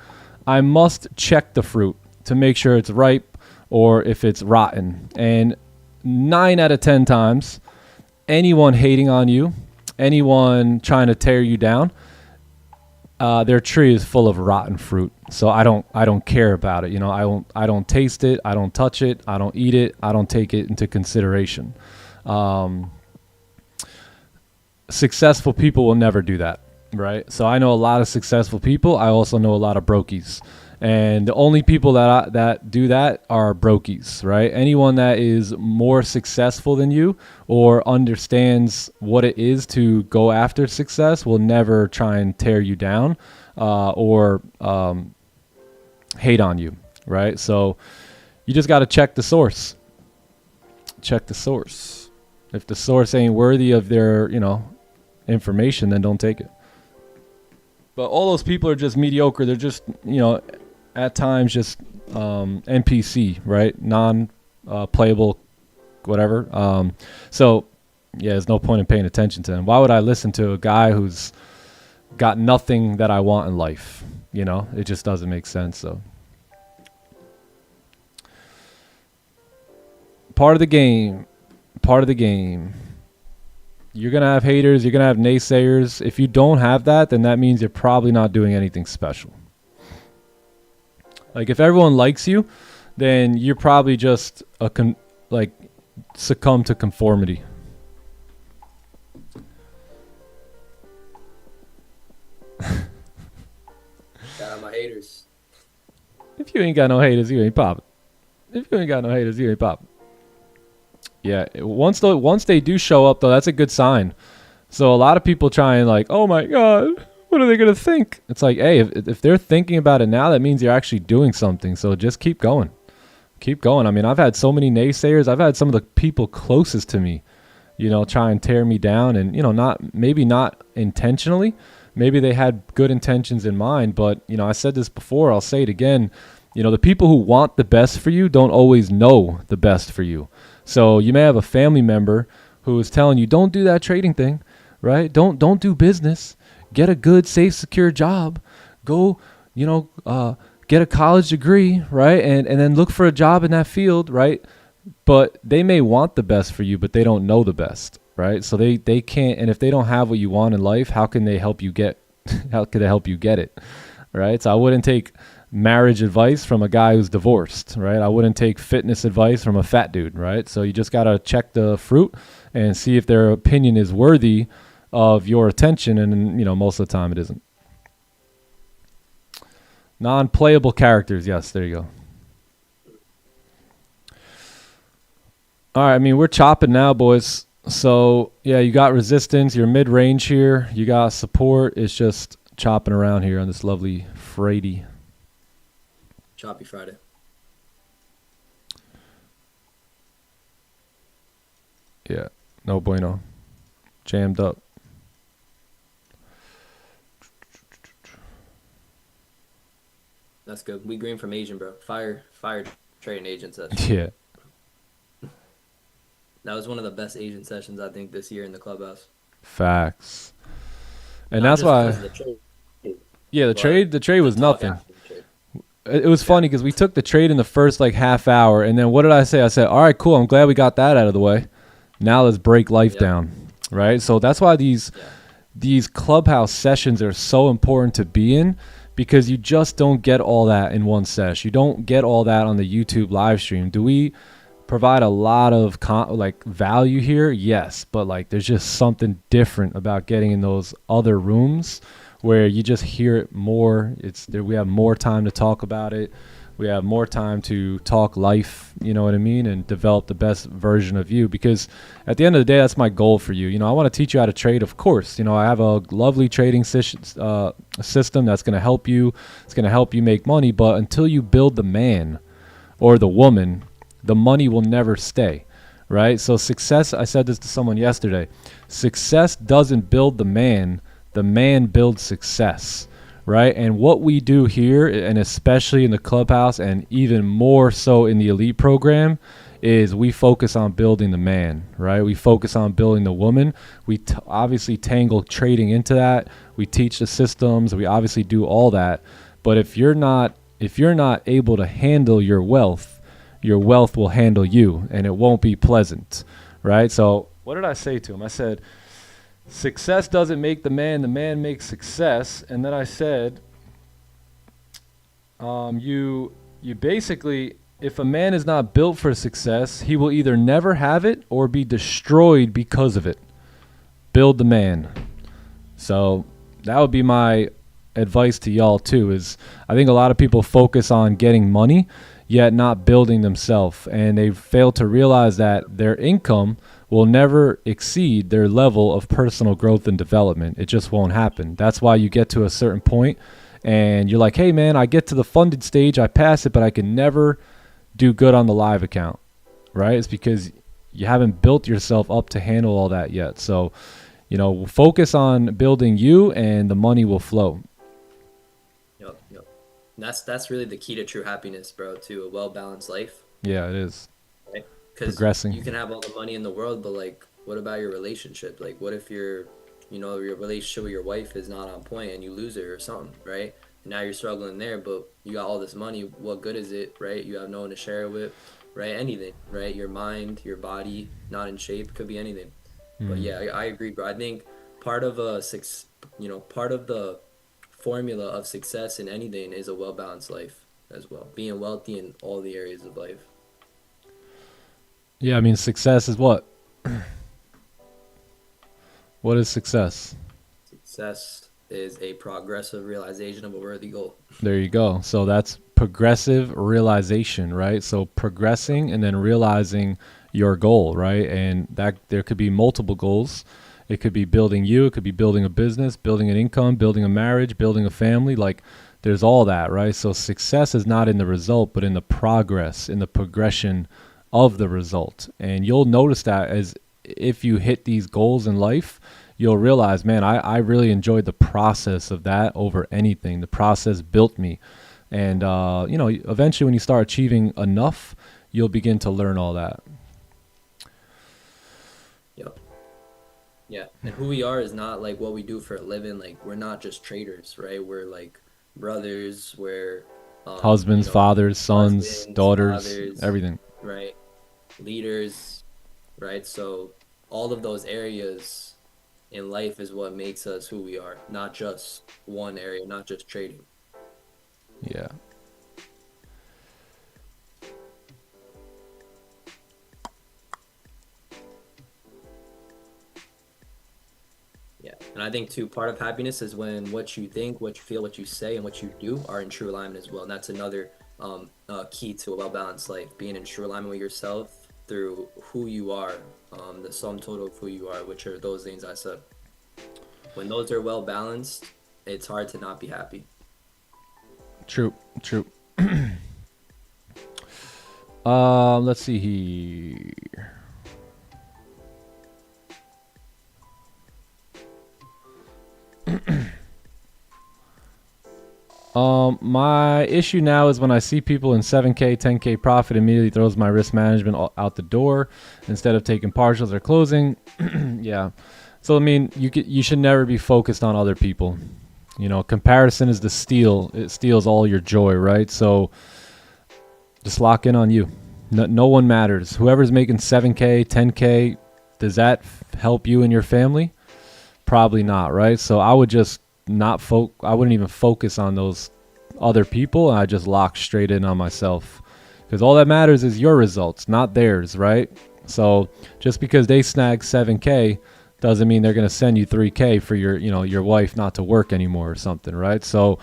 I must check the fruit to make sure it's ripe or if it's rotten. And 9 out of 10 times, anyone hating on you, anyone trying to tear you down, their tree is full of rotten fruit. So I don't care about it. I don't taste it. I don't touch it. I don't eat it. I don't take it into consideration. Successful people will never do that, right? So I know a lot of successful people. I also know a lot of brokies. And the only people that do that are brokies, right? Anyone that is more successful than you or understands what it is to go after success will never try and tear you down or hate on you, right? So you just got to check the source. Check the source. If the source ain't worthy of their, information, then don't take it. But all those people are just mediocre. They're just, at times just NPC, right? Non-playable, whatever. So, yeah, there's no point in paying attention to them. Why would I listen to a guy who's got nothing that I want in life? It just doesn't make sense. So, part of the game. You're going to have haters. You're going to have naysayers. If you don't have that, then that means you're probably not doing anything special. If everyone likes you, then you're probably just succumb to conformity. Shout out my haters. If you ain't got no haters, you ain't popping. If you ain't got no haters, you ain't popping. Yeah, once they do show up, though, that's a good sign. So a lot of people try and oh my God, what are they going to think? It's hey, if they're thinking about it now, that means you're actually doing something. So just keep going. Keep going. I mean, I've had so many naysayers. I've had some of the people closest to me, try and tear me down and, maybe not intentionally. Maybe they had good intentions in mind, but, I said this before, I'll say it again. The people who want the best for you don't always know the best for you. So you may have a family member who is telling you, don't do that trading thing, right? Don't do business. Get a good, safe, secure job. Go, get a college degree, right? And then look for a job in that field, right? But they may want the best for you, but they don't know the best, right? So they can't, and if they don't have what you want in life, how can they help you get, how can they help you get it? right? So I wouldn't take marriage advice from a guy who's divorced, right? I wouldn't take fitness advice from a fat dude, right? So you just got to check the fruit and see if their opinion is worthy of your attention. And, most of the time it isn't. Non-playable characters. Yes, there you go. All right, we're chopping now, boys. So, yeah, you got resistance. You're mid-range here. You got support. It's just chopping around here on this lovely Friday. Choppy Friday. Yeah, no bueno. Jammed up. That's good. We green from Asian, bro. Fire trading agent session. Yeah. That was one of the best Asian sessions, I think, this year in the Clubhouse. Facts. And Not that's just why. because of the trade, Yeah, the trade was nothing. after the trade. It was funny because we took the trade in the first half hour, and then what did I say? I said, all right, cool. I'm glad we got that out of the way. Now let's break life down, right? So that's why these Clubhouse sessions are so important to be in, because you just don't get all that in one sesh. You don't get all that on the YouTube live stream. Do we provide a lot of value here? Yes, but there's just something different about getting in those other rooms where you just hear it more. We have more time to talk about it. We have more time to talk life, you know what I mean, and develop the best version of you. Because at the end of the day, that's my goal for you. I want to teach you how to trade, of course. I have a lovely trading system that's going to help you. It's going to help you make money. But until you build the man or the woman, the money will never stay, right? So success, I said this to someone yesterday, success doesn't build the man builds success, right? And what we do here, and especially in the Clubhouse and even more so in the elite program, is we focus on building the man, right? We focus on building the woman. We obviously tangle trading into that. We teach the systems. We obviously do all that. But if you're not able to handle your wealth will handle you, and it won't be pleasant, right? So what did I say to him? I said, success doesn't make the man makes success. And then I said, you basically, if a man is not built for success, he will either never have it or be destroyed because of it. Build the man. So that would be my advice to y'all too, is I think a lot of people focus on getting money, yet not building themselves. And they fail to realize that their income will never exceed their level of personal growth and development. It just won't happen. That's why you get to a certain point and you're like, hey man, I get to the funded stage, I pass it, but I can never do good on the live account, right? It's because you haven't built yourself up to handle all that yet. So, focus on building you and the money will flow. Yep. That's really the key to true happiness, bro, to a well-balanced life. Yeah, it is. Right? Because Progressing. you can have all the money in the world, but what about your relationship? What if your relationship with your wife is not on point and you lose her or something, right? And now you're struggling there, but you got all this money. What good is it, right? You have no one to share it with, right? Anything, right? Your mind, your body, not in shape, could be anything. But yeah, I agree, bro. I think part of the formula of success in anything is a well-balanced life as well. Being wealthy in all the areas of life. Yeah, success is what? What is success? Success is a progressive realization of a worthy goal. There you go. So that's progressive realization, right? So progressing and then realizing your goal, right? And that there could be multiple goals. It could be building you. It could be building a business, building an income, building a marriage, building a family. There's all that, right? So success is not in the result, but in the progress, in the progression of the result. And you'll notice that as if you hit these goals in life, you'll realize, man, I really enjoyed the process of that over anything. The process built me. And, eventually when you start achieving enough, you'll begin to learn all that. Yep. Yeah. And who we are is not what we do for a living. We're not just traders, right? We're brothers, we're husbands, fathers, sons, daughters, everything. Right. Leaders, right? So all of those areas in life is what makes us who we are, not just one area, not just trading. Yeah. Yeah. And I think too, part of happiness is when what you think, what you feel, what you say, and what you do are in true alignment as well. And that's another key to a well-balanced life, being in true alignment with yourself through who you are, the sum total of who you are, which are those things I said. When those are well balanced, it's hard to not be happy. True. Let's see here. My issue now is when I see people in 7K, 10K profit, immediately throws my risk management out the door instead of taking partials or closing. Yeah. So, I mean, you should never be focused on other people. You know, comparison is the steal. It steals all your joy, right? So just lock in on you. No one matters. Whoever's making 7K, 10K, does that help you and your family? Probably not, right? So I would just I wouldn't even focus on those other people. I just lock straight in on myself, because all that matters is your results, not theirs, right? So just because they snag 7K doesn't mean they're going to send you 3K for your wife not to work anymore or something, right? So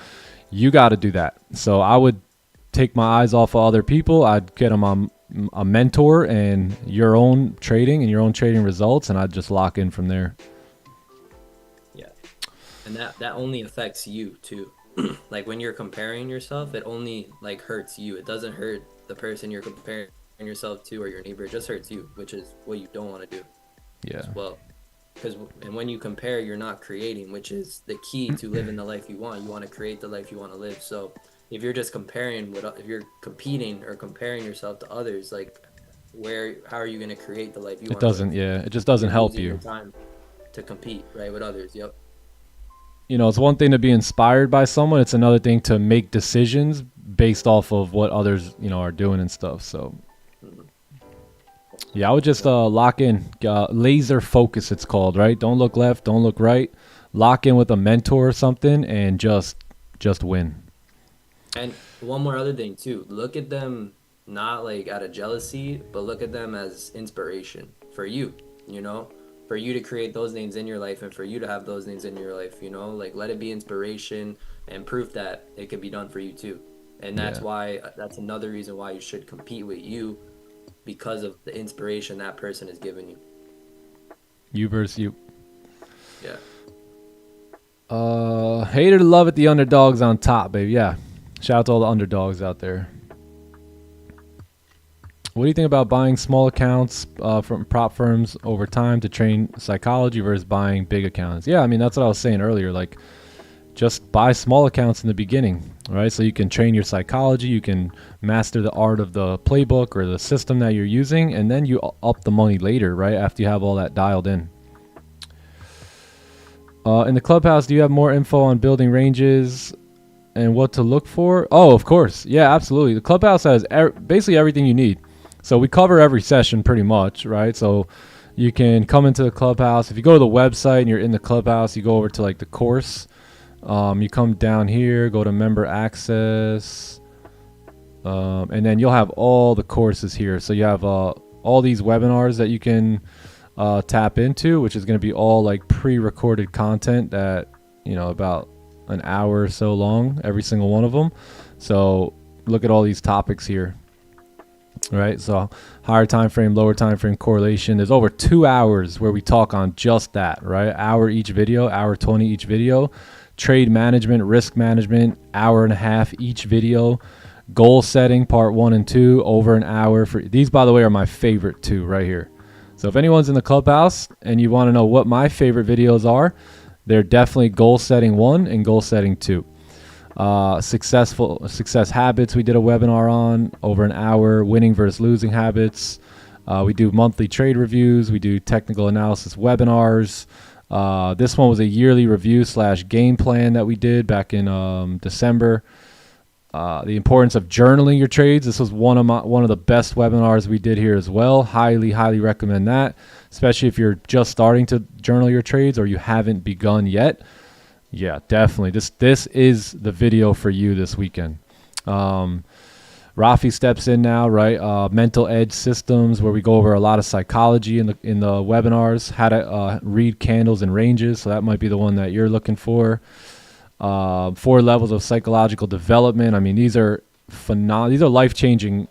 you got to do that. So I would take my eyes off of other people. I'd get them on a mentor and your own trading and your own trading results, and I'd just lock in from there. And that only affects you too. Like when you're comparing yourself, it only like hurts you. It doesn't hurt the person you're comparing yourself to or your neighbor. It just hurts you, which is what you don't want to do. Yeah. As well. And when you compare, you're not creating, which is the key to living the life you want. You want to create the life you want to live. So if you're just if you're competing or comparing yourself to others, like how are you going to create the life you want to live? It just doesn't help you. Your time to compete, right, with others. Yep. You know, it's one thing to be inspired by someone. It's another thing to make decisions based off of what others, are doing and stuff. So, yeah, I would just lock in. Laser focus, it's called, right? Don't look left. Don't look right. Lock in with a mentor or something and just win. And one more other thing, too. Look at them not like out of jealousy, but look at them as inspiration for you, for you to create those names in your life and for you to have those names in your life, like let it be inspiration and proof that it can be done for you too. And that's that's another reason why you should compete with you, because of the inspiration that person has given you. You versus you. Yeah. Hater to love it, the underdogs on top, baby. Yeah. Shout out to all the underdogs out there. What do you think about buying small accounts from prop firms over time to train psychology versus buying big accounts? Yeah, I mean, that's what I was saying earlier. Like, just buy small accounts in the beginning, right? So you can train your psychology, you can master the art of the playbook or the system that you're using, and then you up the money later, right? After you have all that dialed in. In the Clubhouse, do you have more info on building ranges and what to look for? Oh, of course. Yeah, absolutely. The Clubhouse has basically everything you need. So we cover every session pretty much, right? So you can come into the Clubhouse. If you go to the website and you're in the Clubhouse, you go over to like the course. You come down here, go to member access, and then you'll have all the courses here. So you have all these webinars that you can tap into, which is going to be all like pre-recorded content that, about an hour or so long, every single one of them. So look at all these topics here. Right, so higher time frame, lower time frame correlation. There's over 2 hours where we talk on just that, right? Hour each video, hour 20 each video. Trade management, risk management, hour and a half each video. Goal setting, part 1 and 2, over an hour. For these, by the way, are my favorite two right here. So if anyone's in the Clubhouse and you want to know what my favorite videos are, they're definitely goal setting 1 and goal setting 2. Success habits, we did a webinar on, over an hour. Winning versus losing habits. We do monthly trade reviews. We do technical analysis webinars. This one was a yearly review / game plan that we did back in December. The importance of journaling your trades. This was one of the best webinars we did here as well. Highly recommend that, especially if you're just starting to journal your trades or you haven't begun yet. Yeah, definitely. This is the video for you this weekend. Rafi steps in now, right? Mental edge systems, where we go over a lot of psychology in the webinars, how to read candles and ranges. So that might be the one that you're looking for. 4 levels of psychological development. I mean, these are phenomenal. These are life-changing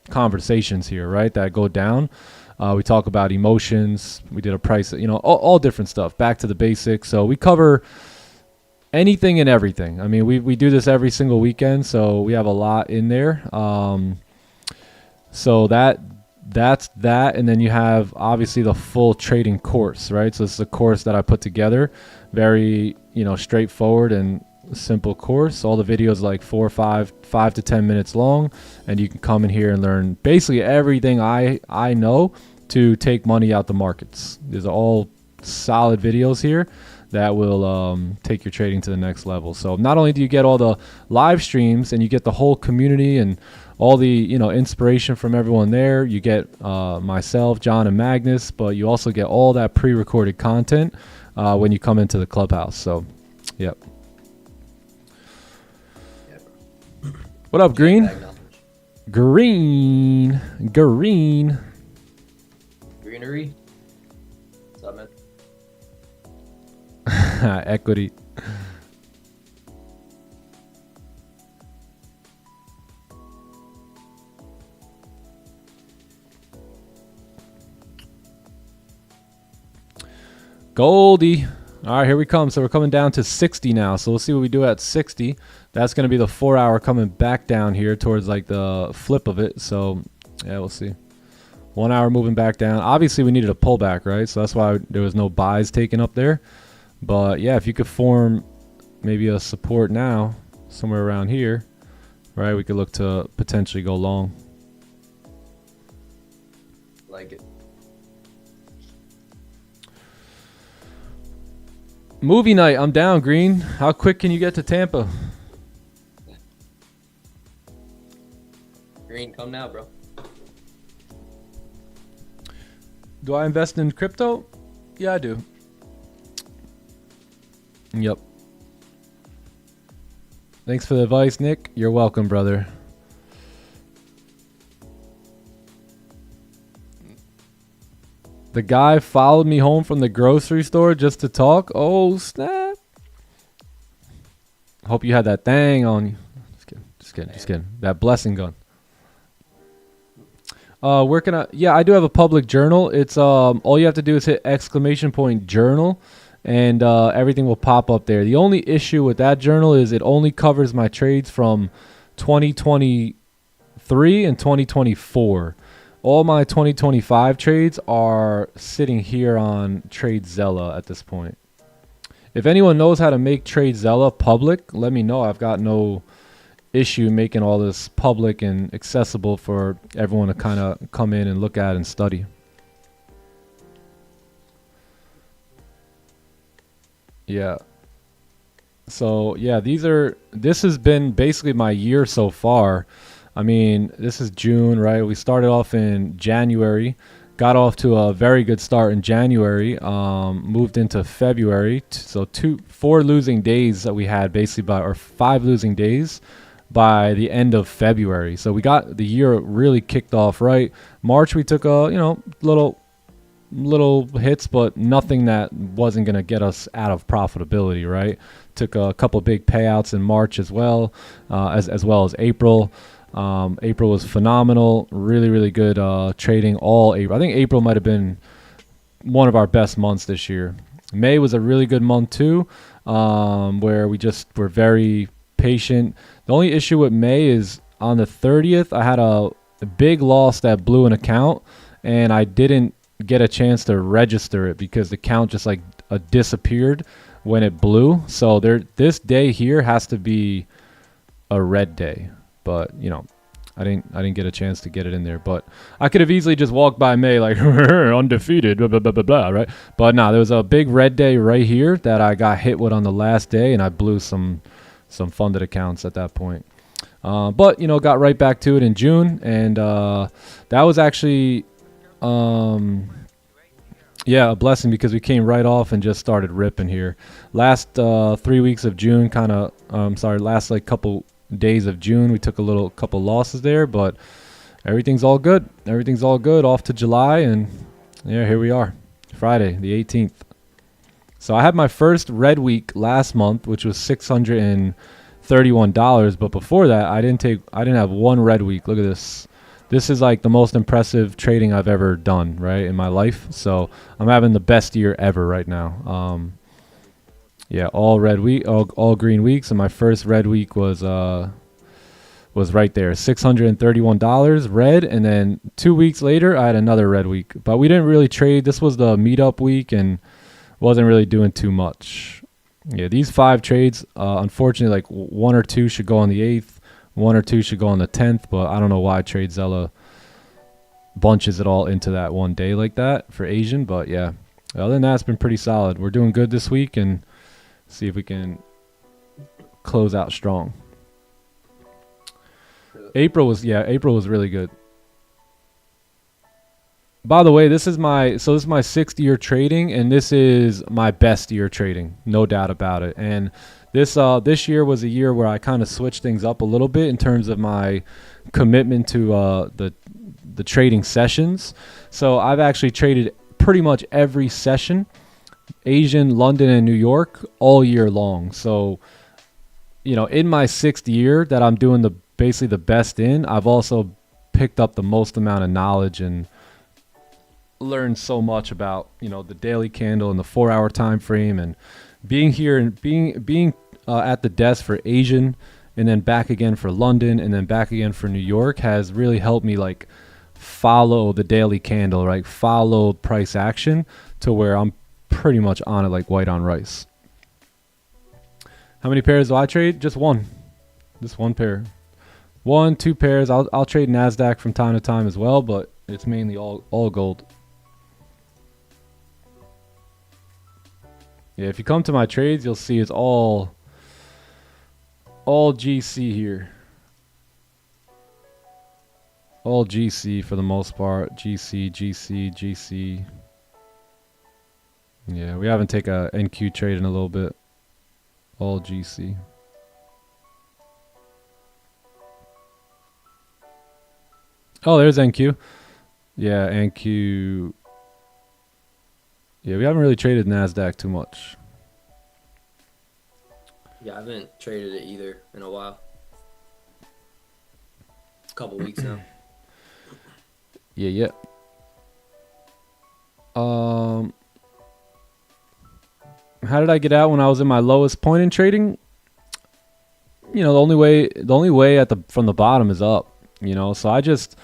conversations here, right? That go down. We talk about emotions. We did a price, all different stuff. Back to the basics. So we cover anything and everything. I mean, we do this every single weekend, so we have a lot in there. So that's that, and then you have obviously the full trading course, right? So this is a course that I put together, very straightforward and simple course. All the videos like 5 to 10 minutes long, and you can come in here and learn basically everything I know to take money out the markets. These are all solid videos here that will take your trading to the next level. So not only do you get all the live streams and you get the whole community and all the inspiration from everyone there, you get myself, John, and Magnus, but you also get all that pre-recorded content when you come into the Clubhouse. So, yep. What up, Green? Green. Greenery. What's up, man? Equity. Goldie. All right, here we come. So we're coming down to 60 now. So we'll see what we do at 60. That's going to be the 4 hour coming back down here towards like the flip of it. So yeah, we'll see. 1 hour moving back down. Obviously we needed a pullback, right? So that's why there was no buys taken up there. But yeah, if you could form maybe a support now somewhere around here, right? We could look to potentially go long. Like it. Movie night. I'm down, Green. How quick can you get to Tampa? Green, come now, bro. Do I invest in crypto? Yeah, I do. Yep. Thanks for the advice, Nick. You're welcome, brother. The guy followed me home from the grocery store just to talk. Oh, snap. Hope you had that thing on you. Just kidding. That blessing gun. Where can I? Yeah, I do have a public journal. It's all you have to do is hit ! journal, and everything will pop up there. The only issue with that journal is it only covers my trades from 2023 and 2024. All my 2025 trades are sitting here on TradeZella at this point. If anyone knows how to make TradeZella public, let me know. I've got no issue making all this public and accessible for everyone to kind of come in and look at and study. Yeah. So yeah, this has been basically my year so far. I mean, this is June, right? We started off in January, got off to a very good start in January, moved into February. So 4 losing days that we had basically or 5 losing days by the end of February. So we got the year really kicked off right. March we took a little hits, but nothing that wasn't going to get us out of profitability, right? Took a couple big payouts in March as well, as well as April. April was phenomenal, really good trading all April. I think April might have been one of our best months this year. May was a really good month too, where we just were very patient. The only issue with May is on the 30th, I had a big loss that blew an account, and I didn't get a chance to register it because the account just like disappeared when it blew. So this day here has to be a red day, but I didn't get a chance to get it in there. But I could have easily just walked by May like undefeated, blah, blah, blah, blah, blah, right? But no, there was a big red day right here that I got hit with on the last day, and I blew some funded accounts at that point. But got right back to it in June, and that was actually a blessing because we came right off and just started ripping here. Last 3 weeks of June last like couple days of June. We took a couple losses there, but everything's all good. Everything's all good. Off to July, and yeah, here we are, Friday the 18th. So I had my first red week last month, which was $631. But before that, I didn't have one red week. Look at this. This is like the most impressive trading I've ever done, right, in my life. So I'm having the best year ever right now. Yeah, all red week, all green weeks, and my first red week was right there, $631 red, and then 2 weeks later I had another red week. But we didn't really trade. This was the meetup week and wasn't really doing too much. Yeah, these 5 trades, unfortunately, like 1 or 2 should go on the 8th, 1 or 2 should go on the 10th, but I don't know why TradeZella bunches it all into that one day like that for Asian. But yeah, other than that, it's been pretty solid. We're doing good this week, and see if we can close out strong. April was really good. By the way, this is my 6th year trading, and this is my best year trading, no doubt about it. And this year was a year where I kind of switched things up a little bit in terms of my commitment to the trading sessions. So I've actually traded pretty much every session, Asian, London, and New York, all year long. So, in my 6th year that I'm doing basically the best in, I've also picked up the most amount of knowledge and learned so much about the daily candle and the 4-hour time frame, and being here and being at the desk for Asian, and then back again for London, and then back again for New York has really helped me like follow the daily candle, right? Follow price action to where I'm pretty much on it like white on rice. How many pairs do I trade? Just one pair. 1-2 pairs. I'll trade NASDAQ from time to time as well, but it's mainly all gold. Yeah, if you come to my trades, you'll see it's all GC here. All GC for the most part. GC. Yeah, we haven't taken a NQ trade in a little bit. All GC. Oh, there's NQ. Yeah, NQ. Yeah, we haven't really traded NASDAQ too much. Yeah, I haven't traded it either in a while. A couple weeks now. Yeah. How did I get out when I was in my lowest point in trading? The only way from the bottom is up. So I just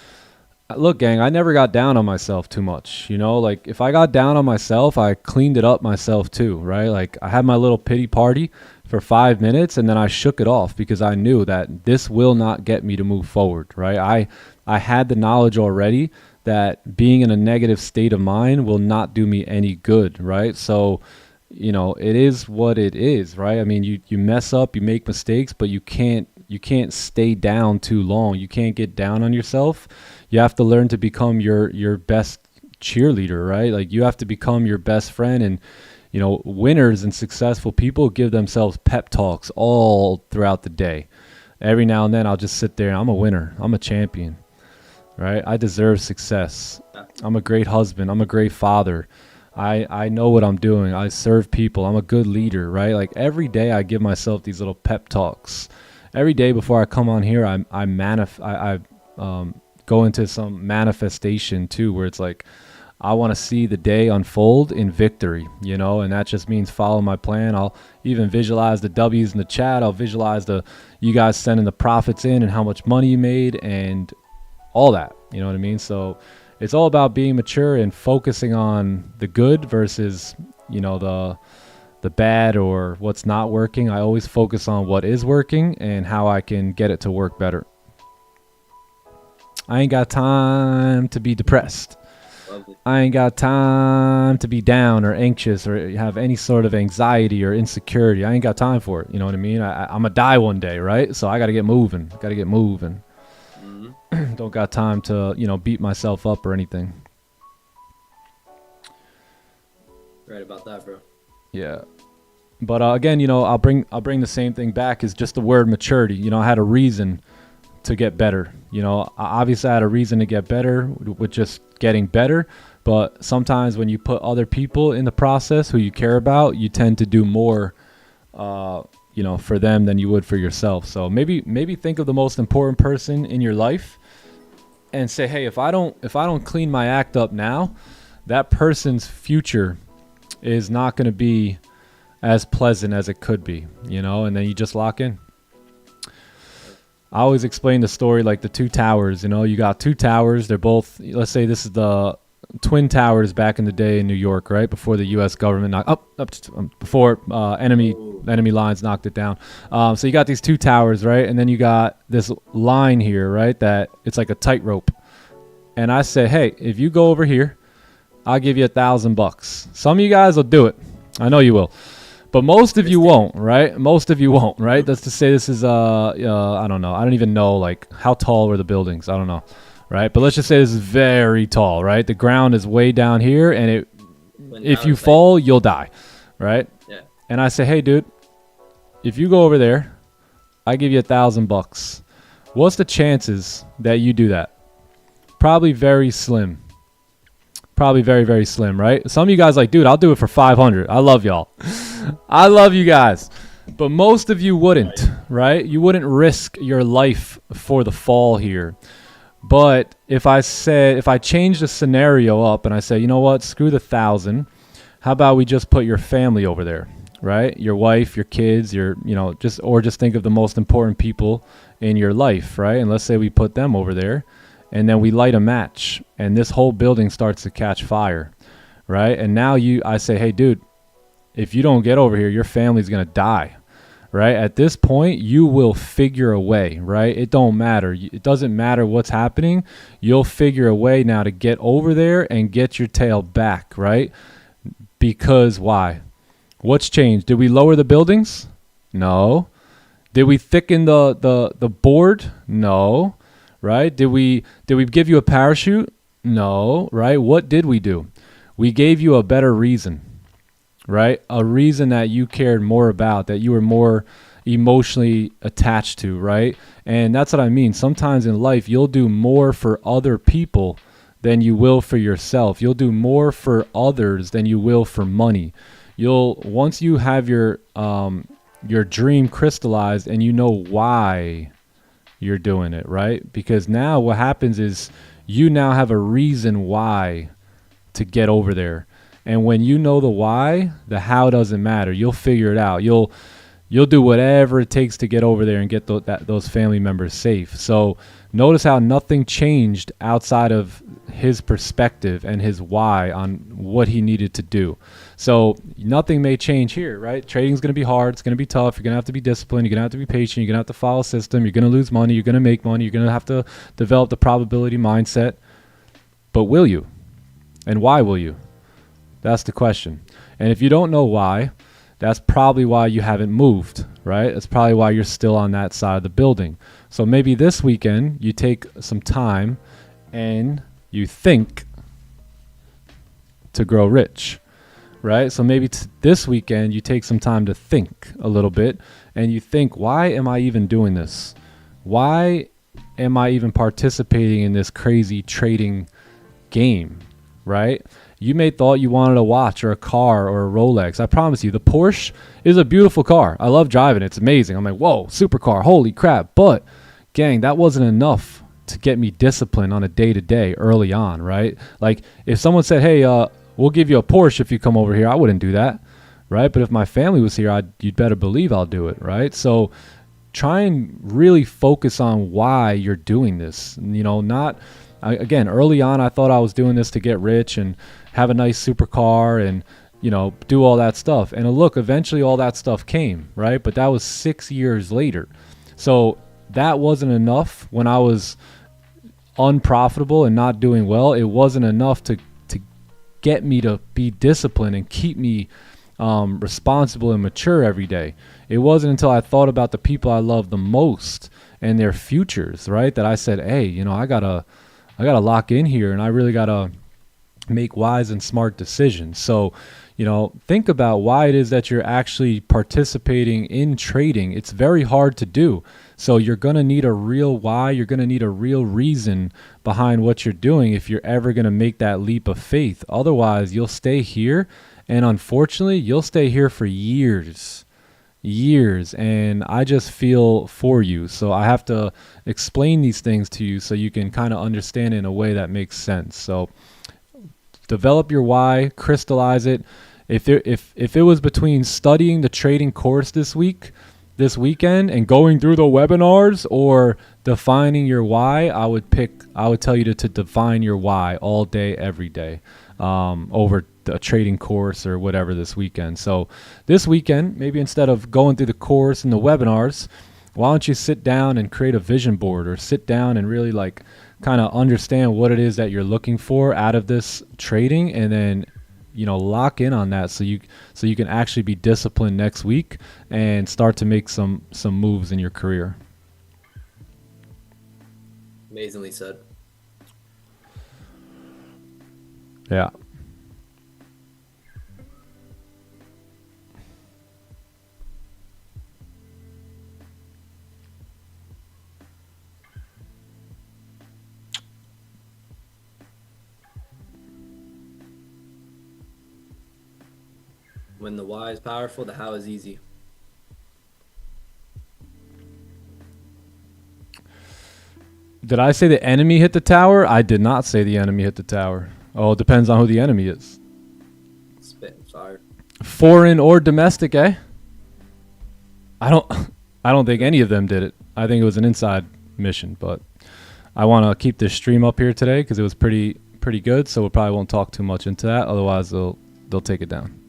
look, gang, I never got down on myself too much. Like if I got down on myself, I cleaned it up myself too, right? Like I had my little pity party for 5 minutes, and then I shook it off because I knew that this will not get me to move forward, right? I had the knowledge already that being in a negative state of mind will not do me any good, right? So, it is what it is, right? I mean, you mess up, you make mistakes, but you can't stay down too long. You can't get down on yourself. You have to learn to become your best cheerleader, right? Like you have to become your best friend. And winners and successful people give themselves pep talks all throughout the day. Every now and then I'll just sit there and I'm a winner. I'm a champion, right? I deserve success. I'm a great husband. I'm a great father. I know what I'm doing. I serve people. I'm a good leader, right? Like every day I give myself these little pep talks. Every day before I come on here, I go into some manifestation too, where it's like, I want to see the day unfold in victory, and that just means follow my plan. I'll even visualize the W's in the chat. I'll visualize you guys sending the profits in and how much money you made and all that, you know what I mean? So it's all about being mature and focusing on the good versus, the bad or what's not working. I always focus on what is working and how I can get it to work better. I ain't got time to be depressed. Lovely. I ain't got time to be down or anxious or have any sort of anxiety or insecurity. I ain't got time for it. You know what I mean? I'm going to die one day, right? So I got to get moving. Mm-hmm. Don't got time to, beat myself up or anything. Right about that, bro. Yeah. But again, I'll bring the same thing back, is just the word maturity. I had a reason to get better. Obviously I had a reason to get better with just getting better. But sometimes when you put other people in the process who you care about, you tend to do more, for them than you would for yourself. So maybe think of the most important person in your life and say, hey, if I don't clean my act up now, that person's future is not going to be as pleasant as it could be, and then you just lock in. I always explain the story like the two towers. You got two towers. They're both, let's say this is the Twin Towers back in the day in New York, right? Before the U.S. government before enemy lines knocked it down. So you got these two towers, right? And then you got this line here, right? That it's like a tightrope. And I say, hey, if you go over here, I'll give you $1,000. Some of you guys will do it. I know you will. But most of you won't, right? Most of you won't, right? That's to say this is, I don't know. I don't even know, like, how tall were the buildings. I don't know, right? But let's just say this is very tall, right? The ground is way down here, and if you fall, you'll die, right? Yeah. And I say, hey, dude, if you go over there, I give you $1,000. What's the chances that you do that? Probably very slim. Probably very, very slim, right? Some of you guys like, dude, I'll do it for 500. I love y'all. I love you guys. But most of you wouldn't, right? You wouldn't risk your life for the fall here. But if I change the scenario up and I say, you know what, screw the 1,000. How about we just put your family over there, right? Your wife, your kids, just think of the most important people in your life, right? And let's say we put them over there. And then we light a match, and this whole building starts to catch fire, right? And now I say, hey, dude, if you don't get over here, your family's going to die, right? At this point, you will figure a way, right? It don't matter. It doesn't matter what's happening. You'll figure a way now to get over there and get your tail back, right? Because why? What's changed? Did we lower the buildings? No. Did we thicken the board? No. Right? Did we give you a parachute? No, right? What did we do? We gave you a better reason, right? A reason that you cared more about, that you were more emotionally attached to, right? And that's what I mean. Sometimes in life, you'll do more for other people than you will for yourself. You'll do more for others than you will for money. Once you have your dream crystallized and you know why you're doing it, right? Because now what happens is you now have a reason why to get over there. And when you know the why, the how doesn't matter. You'll figure it out. You'll do whatever it takes to get over there and get those family members safe. So notice how nothing changed outside of his perspective and his why on what he needed to do. So nothing may change here, right? Trading is going to be hard. It's going to be tough. You're going to have to be disciplined. You're going to have to be patient. You're going to have to follow a system. You're going to lose money. You're going to make money. You're going to have to develop the probability mindset. But will you? And why will you? That's the question. And if you don't know why, that's probably why you haven't moved, right? That's probably why you're still on that side of the building. So maybe this weekend you take some time and you think to grow rich, right? So maybe this weekend you take some time to think a little bit and you think, why am I even doing this? Why am I even participating in this crazy trading game, right? You may thought you wanted a watch or a car or a Rolex. I promise you, the Porsche is a beautiful car. I love driving it. It's amazing. I'm like, whoa, supercar, holy crap. But gang, that wasn't enough to get me disciplined on a day-to-day early on, right? Like if someone said, hey, we'll give you a Porsche if you come over here, I wouldn't do that, right? But if my family was here, you'd better believe I'll do it, right? So try and really focus on why you're doing this. Again, early on, I thought I was doing this to get rich and have a nice supercar and, do all that stuff. And look, eventually all that stuff came, right? But that was 6 years later. So that wasn't enough when I was unprofitable and not doing well. It wasn't enough to get me to be disciplined and keep me responsible and mature every day. It wasn't until I thought about the people I love the most and their futures, right, that I said, hey, I gotta lock in here and I really gotta make wise and smart decisions. So, think about why it is that you're actually participating in trading. It's very hard to do. So you're going to need a real why. You're going to need a real reason behind what you're doing if you're ever going to make that leap of faith. Otherwise, you'll stay here. And unfortunately, you'll stay here for years. And I just feel for you. So I have to explain these things to you so you can kind of understand it in a way that makes sense. So develop your why, crystallize it. If it was between studying the trading course this weekend and going through the webinars or defining your why, I would tell you to define your why all day, every day, over a trading course or whatever this weekend. So this weekend, maybe instead of going through the course and the webinars, why don't you sit down and create a vision board, or sit down and really kind of understand what it is that you're looking for out of this trading, and then lock in on that so you can actually be disciplined next week and start to make some moves in your career. Amazingly said. Yeah. When the why is powerful, the how is easy. Did I say the enemy hit the tower? I did not say the enemy hit the tower. Oh, it depends on who the enemy is. Spitting fire. Foreign or domestic, eh? I don't think any of them did it. I think it was an inside mission, but I want to keep this stream up here today because it was pretty good, so we probably won't talk too much into that. Otherwise, they'll take it down.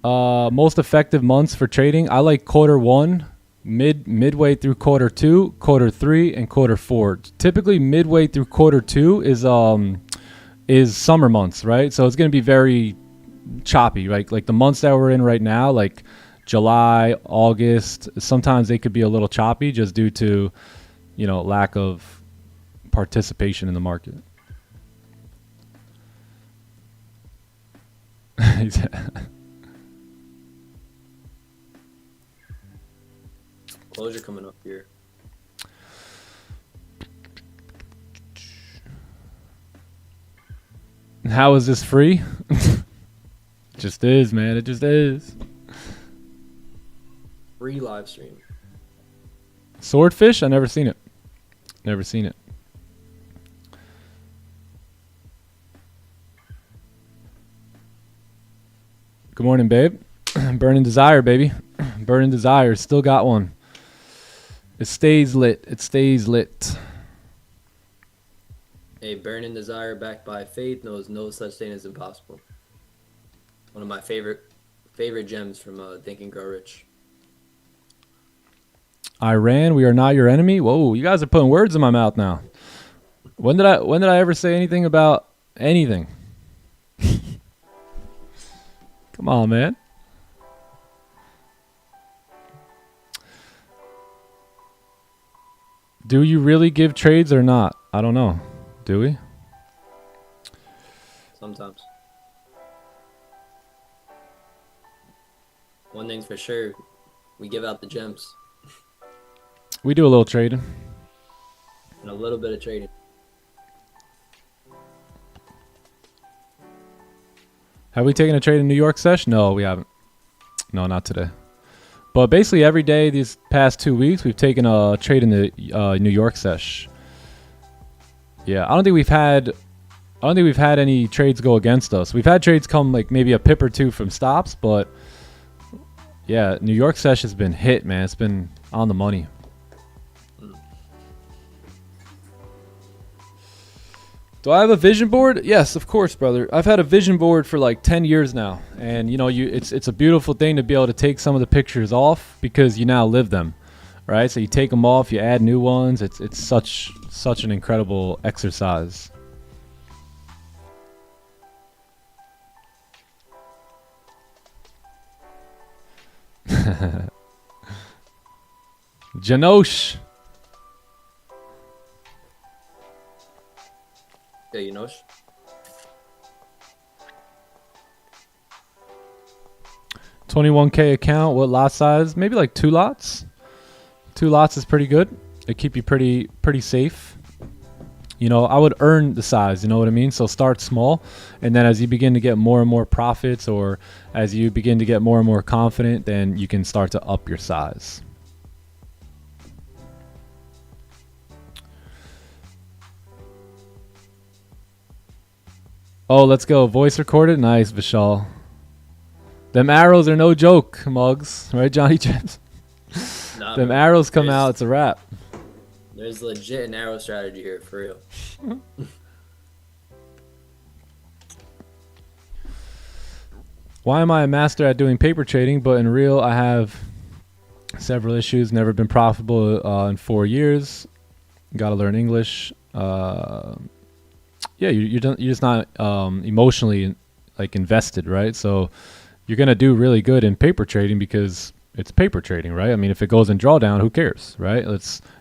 Most effective months for trading. I like quarter one, midway through quarter two, quarter three, and quarter four. Typically, midway through quarter two is summer months, right? So it's going to be very choppy, right? Like the months that we're in right now, like July, August. Sometimes they could be a little choppy just due to, lack of participation in the market. Closure coming up here. How is this free? Just is, man. It just is. Free live stream. Swordfish? I never seen it. Never seen it. Good morning, babe. Burning Desire, baby. Burning Desire. Still got one. It stays lit. It stays lit. A burning desire backed by faith knows no such thing as impossible. One of my favorite gems from Think and Grow Rich. Iran, we are not your enemy. Whoa, you guys are putting words in my mouth now. When did I ever say anything about anything? Come on, man. Do you really give trades or not? I don't know. Do we? Sometimes. One thing's for sure, we give out the gems. We do a little trading. And a little bit of trading. Have we taken a trade in New York sesh? No, we haven't. No, not today. But basically every day these past 2 weeks, we've taken a trade in the New York sesh. Yeah, I don't think we've had any trades go against us. We've had trades come like maybe a pip or two from stops, but yeah, New York sesh has been hit, man. It's been on the money. Do I have a vision board? Yes, of course, brother. I've had a vision board for like 10 years now. And it's a beautiful thing to be able to take some of the pictures off because you now live them, right? So you take them off, you add new ones. It's such an incredible exercise. Janosh. Yeah, you know. 21K account. What lot size? Maybe like 2 lots. 2 lots is pretty good. It keep you pretty safe. You know, I would earn the size, you know what I mean? So start small, and then as you begin to get more and more profits, or as you begin to get more and more confident, then you can start to up your size. Oh, let's go. Voice recorded? Nice, Vishal. Them arrows are no joke, Mugs. Right, Johnny Chips? Nah, Them arrows come out, it's a wrap. There's legit an arrow strategy here, for real. Why am I a master at doing paper trading, but in real I have several issues, never been profitable in 4 years. Got to learn English. Yeah, you're just not emotionally like invested, right? So you're going to do really good in paper trading because it's paper trading, right? I mean, if it goes in drawdown, who cares, right?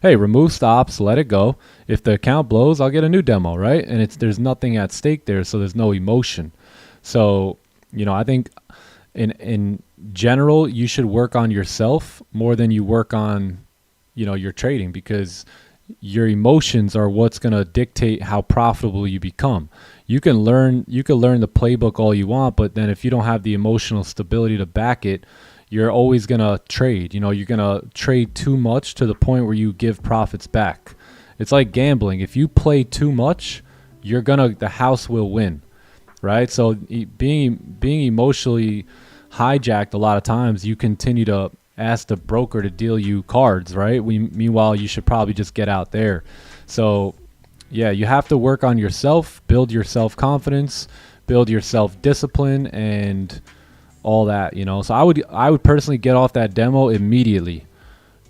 Hey, remove stops, let it go. If the account blows, I'll get a new demo, right? And there's nothing at stake there, so there's no emotion. So, you know, I think in general, you should work on yourself more than you work on, you know, your trading, because your emotions are what's going to dictate how profitable you become. You can learn the playbook all you want, but then if you don't have the emotional stability to back it, you're always going to trade. You know, you're going to trade too much to the point where you give profits back. It's like gambling. If you play too much, the house will win, right? So being emotionally hijacked a lot of times, you continue to ask the broker to deal you cards, right? Meanwhile, you should probably just get out there. So yeah, you have to work on yourself, build your self-confidence, build your self-discipline, and all that, you know. So I would personally get off that demo immediately,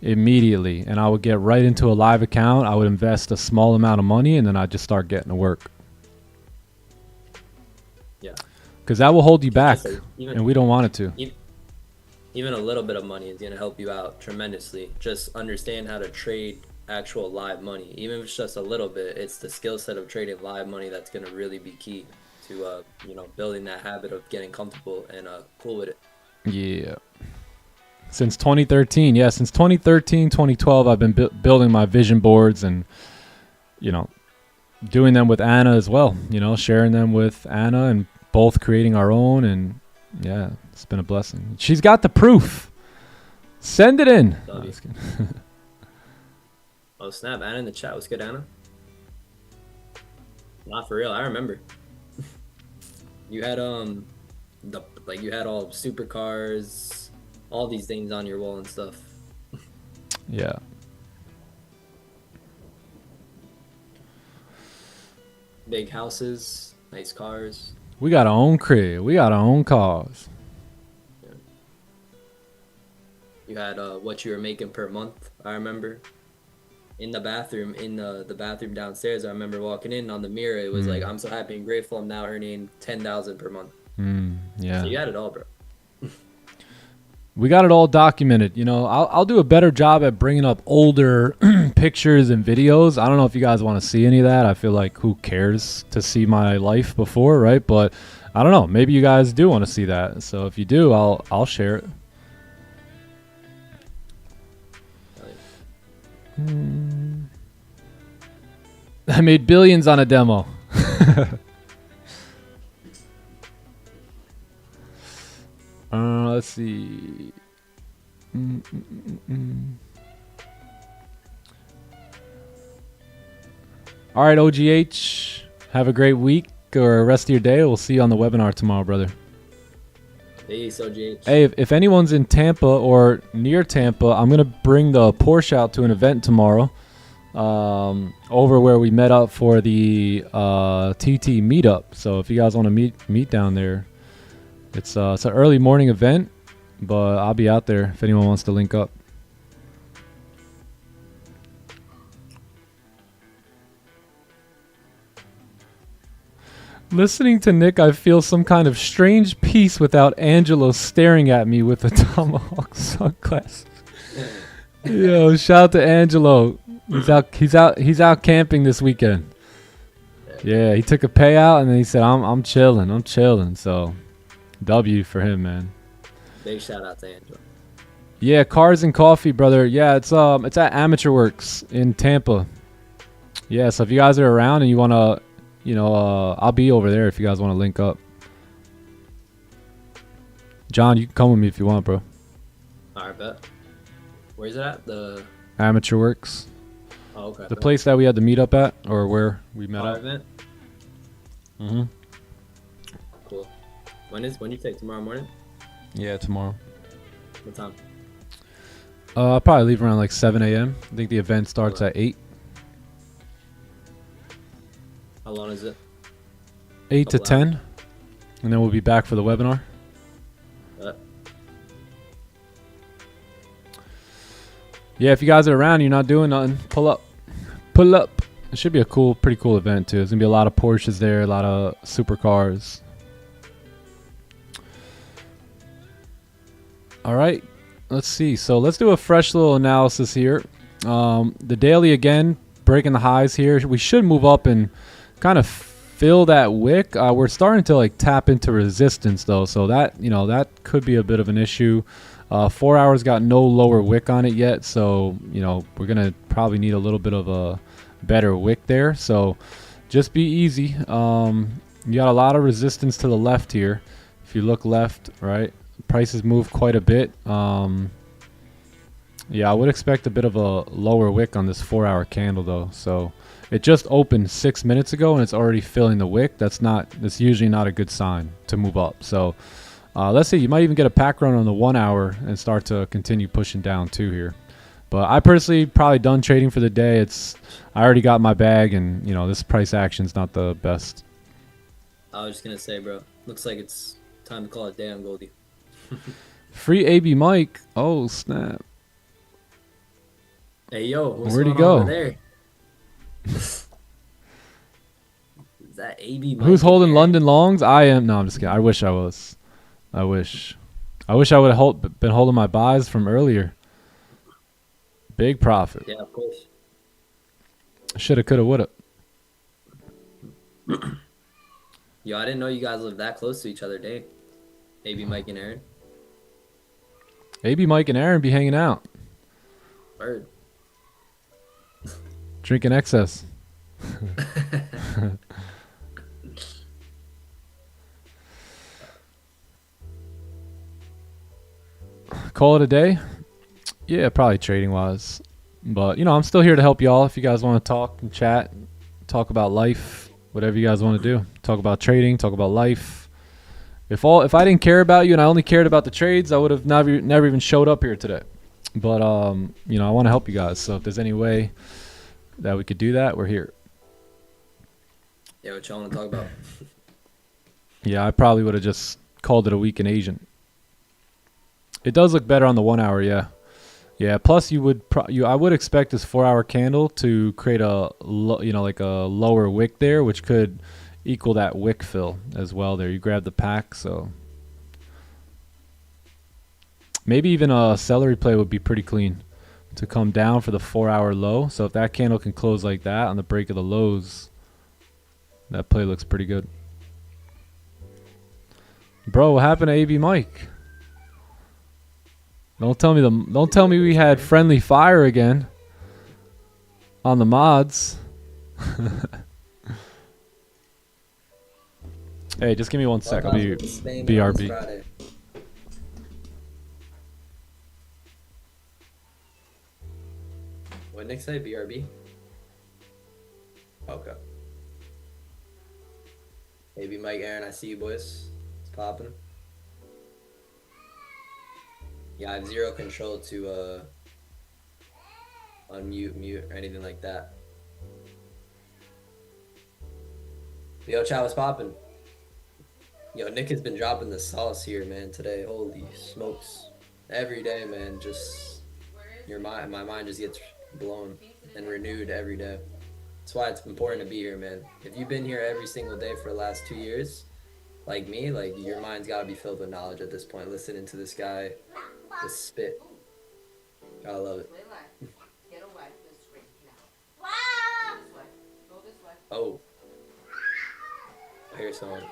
and I would get right into a live account. I would invest a small amount of money, and then I'd just start getting to work. Yeah. Because that will hold you back, and we don't want it to. Even a little bit of money is going to help you out tremendously. Just understand how to trade actual live money. Even if it's just a little bit, it's the skill set of trading live money that's going to really be key to building that habit of getting comfortable and cool with it. Yeah. Since 2013, 2012, I've been building my vision boards and, you know, doing them with Anna as well. You know, sharing them with Anna and both creating our own. And yeah, it's been a blessing. She's got the proof. Send it in. No, just kidding. Oh snap! Anna in the chat. What's good, Anna? Not for real. I remember. You had you had all supercars, all these things on your wall and stuff. Yeah. Big houses, nice cars. We got our own crib. We got our own cars. Yeah. You had what you were making per month. I remember. In the bathroom, the bathroom downstairs, I remember walking in on the mirror. It was like, I'm so happy and grateful. I'm now earning $10,000 per month. Yeah. So you got it all, bro. We got it all documented. You know, I'll do a better job at bringing up older pictures and videos. I don't know if you guys want to see any of that. I feel like who cares to see my life before, right? But I don't know. Maybe you guys do want to see that. So if you do, I'll share it. I made billions on a demo. Let's see. All right, OGH. Have a great week or rest of your day. We'll see you on the webinar tomorrow, brother. Peace, OGH. Hey, if anyone's in Tampa or near Tampa, I'm going to bring the Porsche out to an event tomorrow over where we met up for the TT meetup. So if you guys want to meet down there, it's an early morning event, but I'll be out there if anyone wants to link up. Listening to Nick, I feel some kind of strange peace without Angelo staring at me with a tomahawk sunglasses. Yo, shout out to Angelo. He's out camping this weekend. Yeah, he took a payout and then he said, I'm chilling. So W for him, man. Big shout out to Angela. Yeah, Cars and Coffee, brother. Yeah, it's at Amateur Works in Tampa. Yeah, so if you guys are around and you wanna, I'll be over there if you guys wanna link up. John, you can come with me if you want, bro. Alright, bet. Where's it at? The Amateur Works. Oh, okay. The place that we had to meet up at, or where we met Our up. event? Mm-hmm. Cool. When you take tomorrow morning? Yeah, tomorrow. What time? I'll probably leave around like 7 a.m. I think the event starts at 8. How long is it? 8 to Couple hours. 10. And then we'll be back for the webinar. Yeah, if you guys are around, you're not doing nothing, pull up. Pull up. It should be a pretty cool event too. There's gonna be a lot of Porsches there, a lot of supercars. All right, let's see. So let's do a fresh little analysis here. The daily again, breaking the highs here. We should move up and kind of fill that wick. We're starting to like tap into resistance though, so that that could be a bit of an issue. 4 hours got no lower wick on it yet, so we're gonna probably need a little bit of a better wick there. So just be easy. You got a lot of resistance to the left here. If you look left, right, prices move quite a bit. Yeah, I would expect a bit of a lower wick on this 4 hour candle though. So it just opened 6 minutes ago and it's already filling the wick. That's usually not a good sign to move up. So let's see, you might even get a pack run on the 1 hour and start to continue pushing down too here. But I personally probably done trading for the day. I already got my bag, and this price action's not the best. I was just gonna say, bro. Looks like it's time to call it day on Goldie. Free AB Mike. Oh snap! Hey yo, what's Where'd he going on go? over there? Is that AB Mike? Who's holding there? London longs? I am. No, I'm just kidding. I wish I was. I wish I would have been holding my buys from earlier. Big profit. Yeah, of course. Shoulda, coulda, woulda. Yo, I didn't know you guys lived that close to each other, Dave. AB Mike and Aaron. AB Mike and Aaron be hanging out, Word. drinking excess. Call it a day. Yeah, probably trading wise, but I'm still here to help y'all. If you guys want to talk and chat, talk about life, whatever you guys want to do, talk about trading, talk about life. If I didn't care about you and I only cared about the trades, I would have never even showed up here today. But I want to help you guys. So if there's any way that we could do that, we're here. Yeah, what y'all want to talk about? Yeah, I probably would have just called it a week in Asian. It does look better on the 1 hour, yeah. Yeah, plus I would expect this 4 hour candle to create like a lower wick there, which could equal that wick fill as well there. You grab the pack, so maybe even a celery play would be pretty clean to come down for the 4 hour low. So if that candle can close like that on the break of the lows, that play looks pretty good. Bro, what happened to AB Mike? Don't tell me we had friendly fire again on the mods. Hey, just give me 1 sec. I'll be BRB. What did Nick say? BRB? Okay. Maybe Mike, Aaron, I see you boys. It's popping. Yeah, I have zero control to unmute, mute, or anything like that. Yo, chat, what's popping? Yo, Nick has been dropping the sauce here, man, today. Holy smokes. Every day, man, just my mind just gets blown and renewed every day. That's why it's important to be here, man. If you've been here every single day for the last 2 years, like me, like your mind's got to be filled with knowledge at this point. Listening to this guy, this spit. Gotta love it. Oh. I hear someone.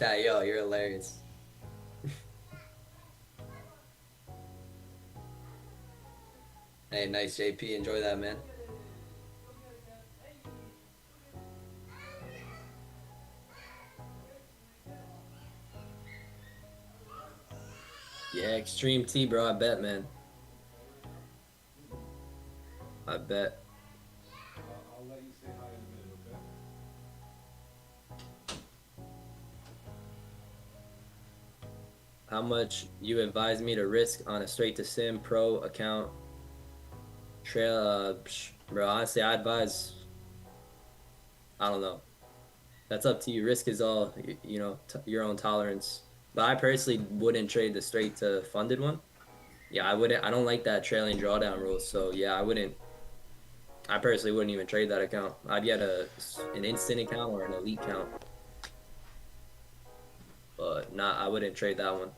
Chat, yo, you're hilarious. Hey, nice, JP. Enjoy that, man. Yeah, Extreme T, bro. I bet, man. I bet. I'll let you say hi in a minute, okay? How much you advise me to risk on a straight to sim pro account? Trail, bro. Honestly, I advise. I don't know. That's up to you. Risk is all, you know, your own tolerance. But I personally wouldn't trade the straight to funded one. Yeah, I wouldn't. I don't like that trailing drawdown rule. So yeah, I wouldn't. I personally wouldn't even trade that account. I'd get an instant account or an elite account. But not. I wouldn't trade that one.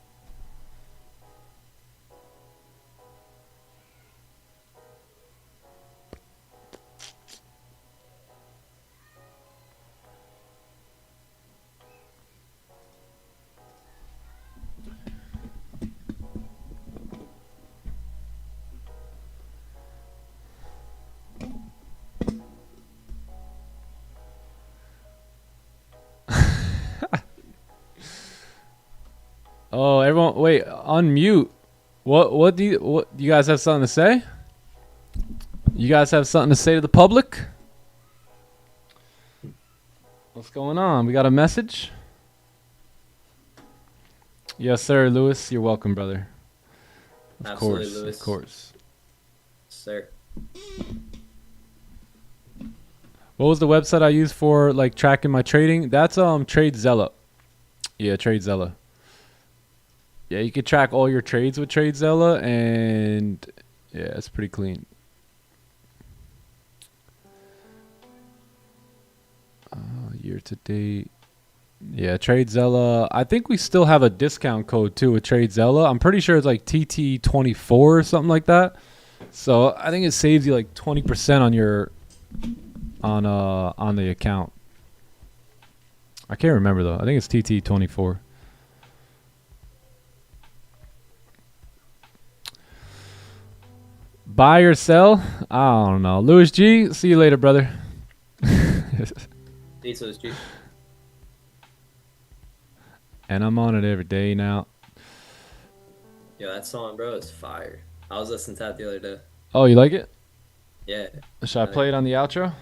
Oh, everyone, wait, unmute. What do you guys have something to say? You guys have something to say to the public? What's going on? We got a message? Yes, sir, Lewis. You're welcome, brother. Of Absolutely, course, Lewis. of course. Sir. What was the website I used for like tracking my trading? That's TradeZella. Yeah, TradeZella. Yeah, you could track all your trades with TradeZella, and yeah, it's pretty clean. Year to date. Yeah, TradeZella. I think we still have a discount code too with TradeZella. I'm pretty sure it's like TT24 or something like that. So I think it saves you like 20% on your on the account. I can't remember though. I think it's TT24. Buy or sell? I don't know. Louis G, see you later, brother. Peace, Lewis G. And I'm on it every day now. Yo, that song, bro, is fire. I was listening to that the other day. Oh, you like it? Yeah. Should I play it on the outro?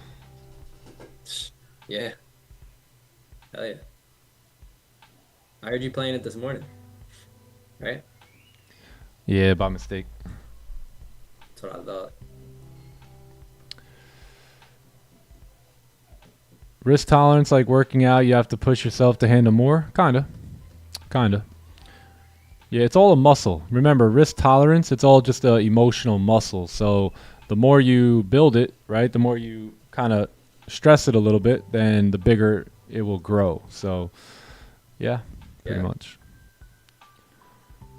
Yeah. Hell yeah. I heard you playing it this morning. Right? Yeah, by mistake. That's what I thought. Risk tolerance, like working out, you have to push yourself to handle more. Kinda. Yeah, it's all a muscle. Remember, risk tolerance, it's all just a emotional muscle. So the more you build it, right, the more you kind of stress it a little bit, then the bigger it will grow. So yeah, pretty much.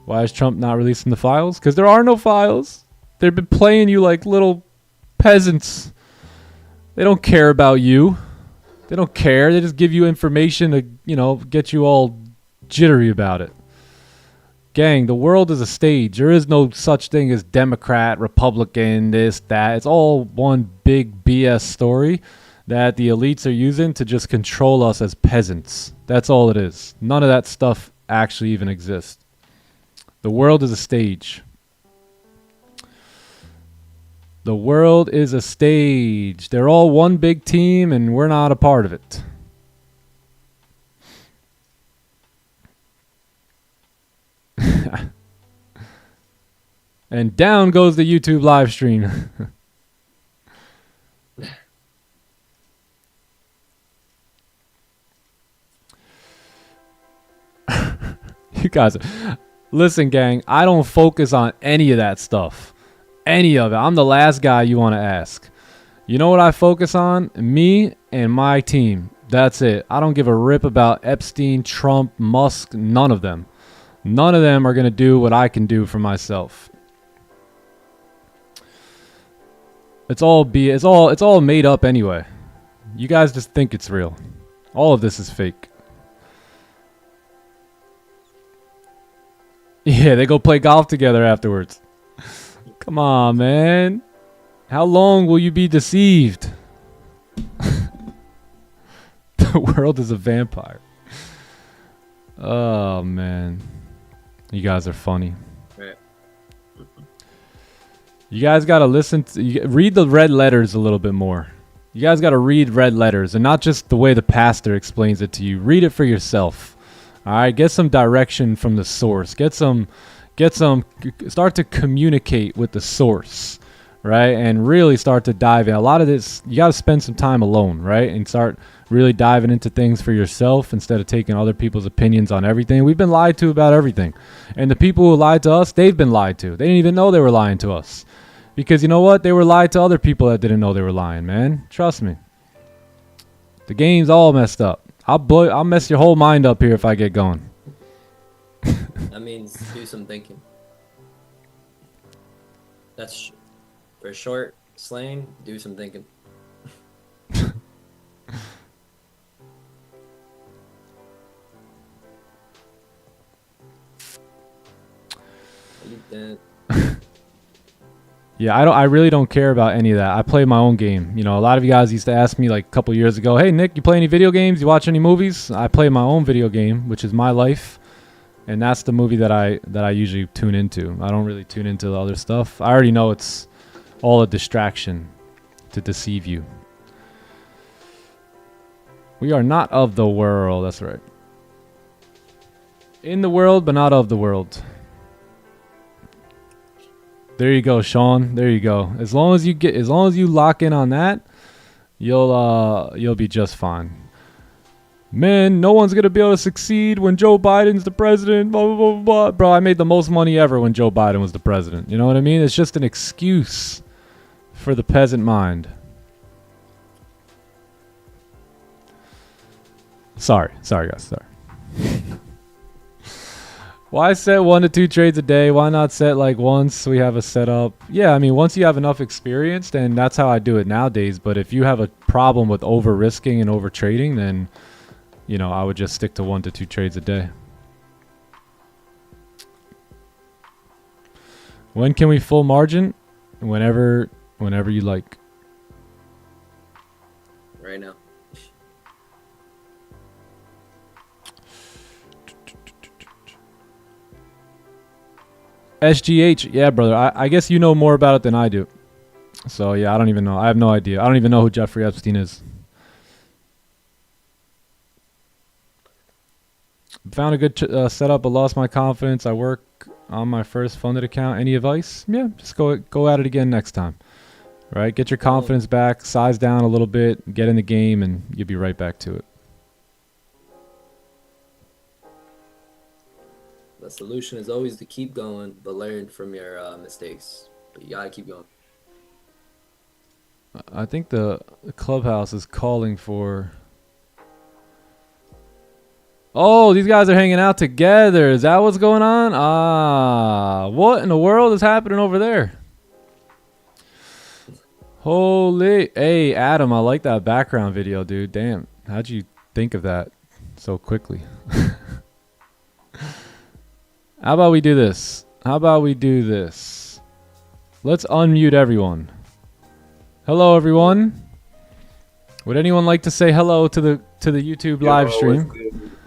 Why is Trump not releasing the files? Because there are no files. They've been playing you like little peasants. They don't care about you. They don't care. They just give you information to, you know, get you all jittery about it. Gang, the world is a stage. There is no such thing as Democrat, Republican, this, that. It's all one big BS story that the elites are using to just control us as peasants. That's all it is. None of that stuff actually even exists. The world is a stage. The world is a stage. They're all one big team, and we're not a part of it. And down goes the YouTube live stream. You guys, listen, gang, I don't focus on any of that stuff. Any of it. I'm the last guy you want to ask. You know what I focus on? Me and my team. That's it. I don't give a rip about Epstein, Trump, Musk, none of them. None of them are going to do what I can do for myself. It's all made up anyway. You guys just think it's real. All of this is fake. Yeah, they go play golf together afterwards. Come on, man. How long will you be deceived? The world is a vampire. Oh, man. You guys are funny. Right. You guys got to read the red letters a little bit more. You guys got to read red letters and not just the way the pastor explains it to you. Read it for yourself. All right, get some direction from the source. Start to communicate with the source, right? And really start to dive in. A lot of this, you got to spend some time alone, right? And start really diving into things for yourself instead of taking other people's opinions on everything. We've been lied to about everything. And the people who lied to us, they've been lied to. They didn't even know they were lying to us. Because you know what? They were lied to other people that didn't know they were lying, man. Trust me. The game's all messed up. I'll mess your whole mind up here if I get going. That means do some thinking. That's for short slang. Do some thinking. Yeah, I really don't care about any of that. I play my own game. You know, a lot of you guys used to ask me like a couple years ago, "Hey Nick, you play any video games? You watch any movies?" I play my own video game, which is my life, and that's the movie that I usually tune into. I don't really tune into the other stuff. I already know it's all a distraction to deceive you. We are not of the world. That's right. In the world, but not of the world. There you go, Sean. There you go. As long as you lock in on that, you'll be just fine. Man, no one's gonna be able to succeed when Joe Biden's the president. Blah blah blah blah. Bro, I made the most money ever when Joe Biden was the president. You know what I mean? It's just an excuse for the peasant mind. Sorry guys. Sorry. Why set 1 to 2 trades a day? Why not set like once we have a setup? Yeah, I mean, once you have enough experience, then that's how I do it nowadays. But if you have a problem with over risking and over trading, then, you know, I would just stick to 1 to 2 trades a day. When can we full margin? Whenever you like. Right now. SGH, yeah, brother. I guess you know more about it than I do. So, yeah, I don't even know. I have no idea. I don't even know who Jeffrey Epstein is. Found a good setup, but lost my confidence. I work on my first funded account. Any advice? Yeah, just go at it again next time. Right? Get your confidence back, size down a little bit, get in the game, and you'll be right back to it. The solution is always to keep going, but learn from your mistakes. But you gotta keep going. I think the Clubhouse is calling for... Oh, these guys are hanging out together. Is that what's going on? Ah, what in the world is happening over there? Holy... Hey, Adam, I like that background video, dude. Damn, how'd you think of that so quickly? How about we do this? Let's unmute everyone. Hello, everyone. Would anyone like to say hello to the YouTube live stream?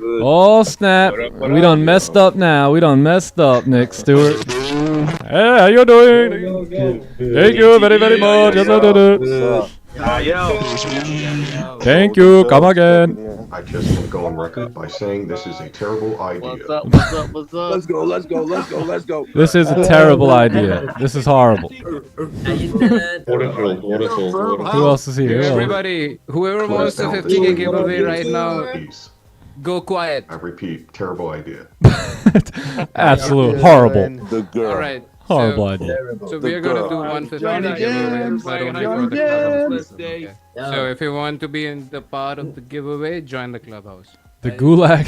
Oh, snap. We done messed up now. Nick Stewart. Hey, how you doing? Thank you very, very much. Thank you. Come again. I just want to go on record by saying this is a terrible idea. What's up? Let's go. This is a terrible idea. This is horrible. Who else is here? Everybody, whoever wants to 50K giveaway right now, go quiet. I repeat, terrible idea. Absolute horrible. All right. Horrible idea. So we are going to do 150K giveaway. So if you want to be in the part of the giveaway, join the Clubhouse. The Gulag.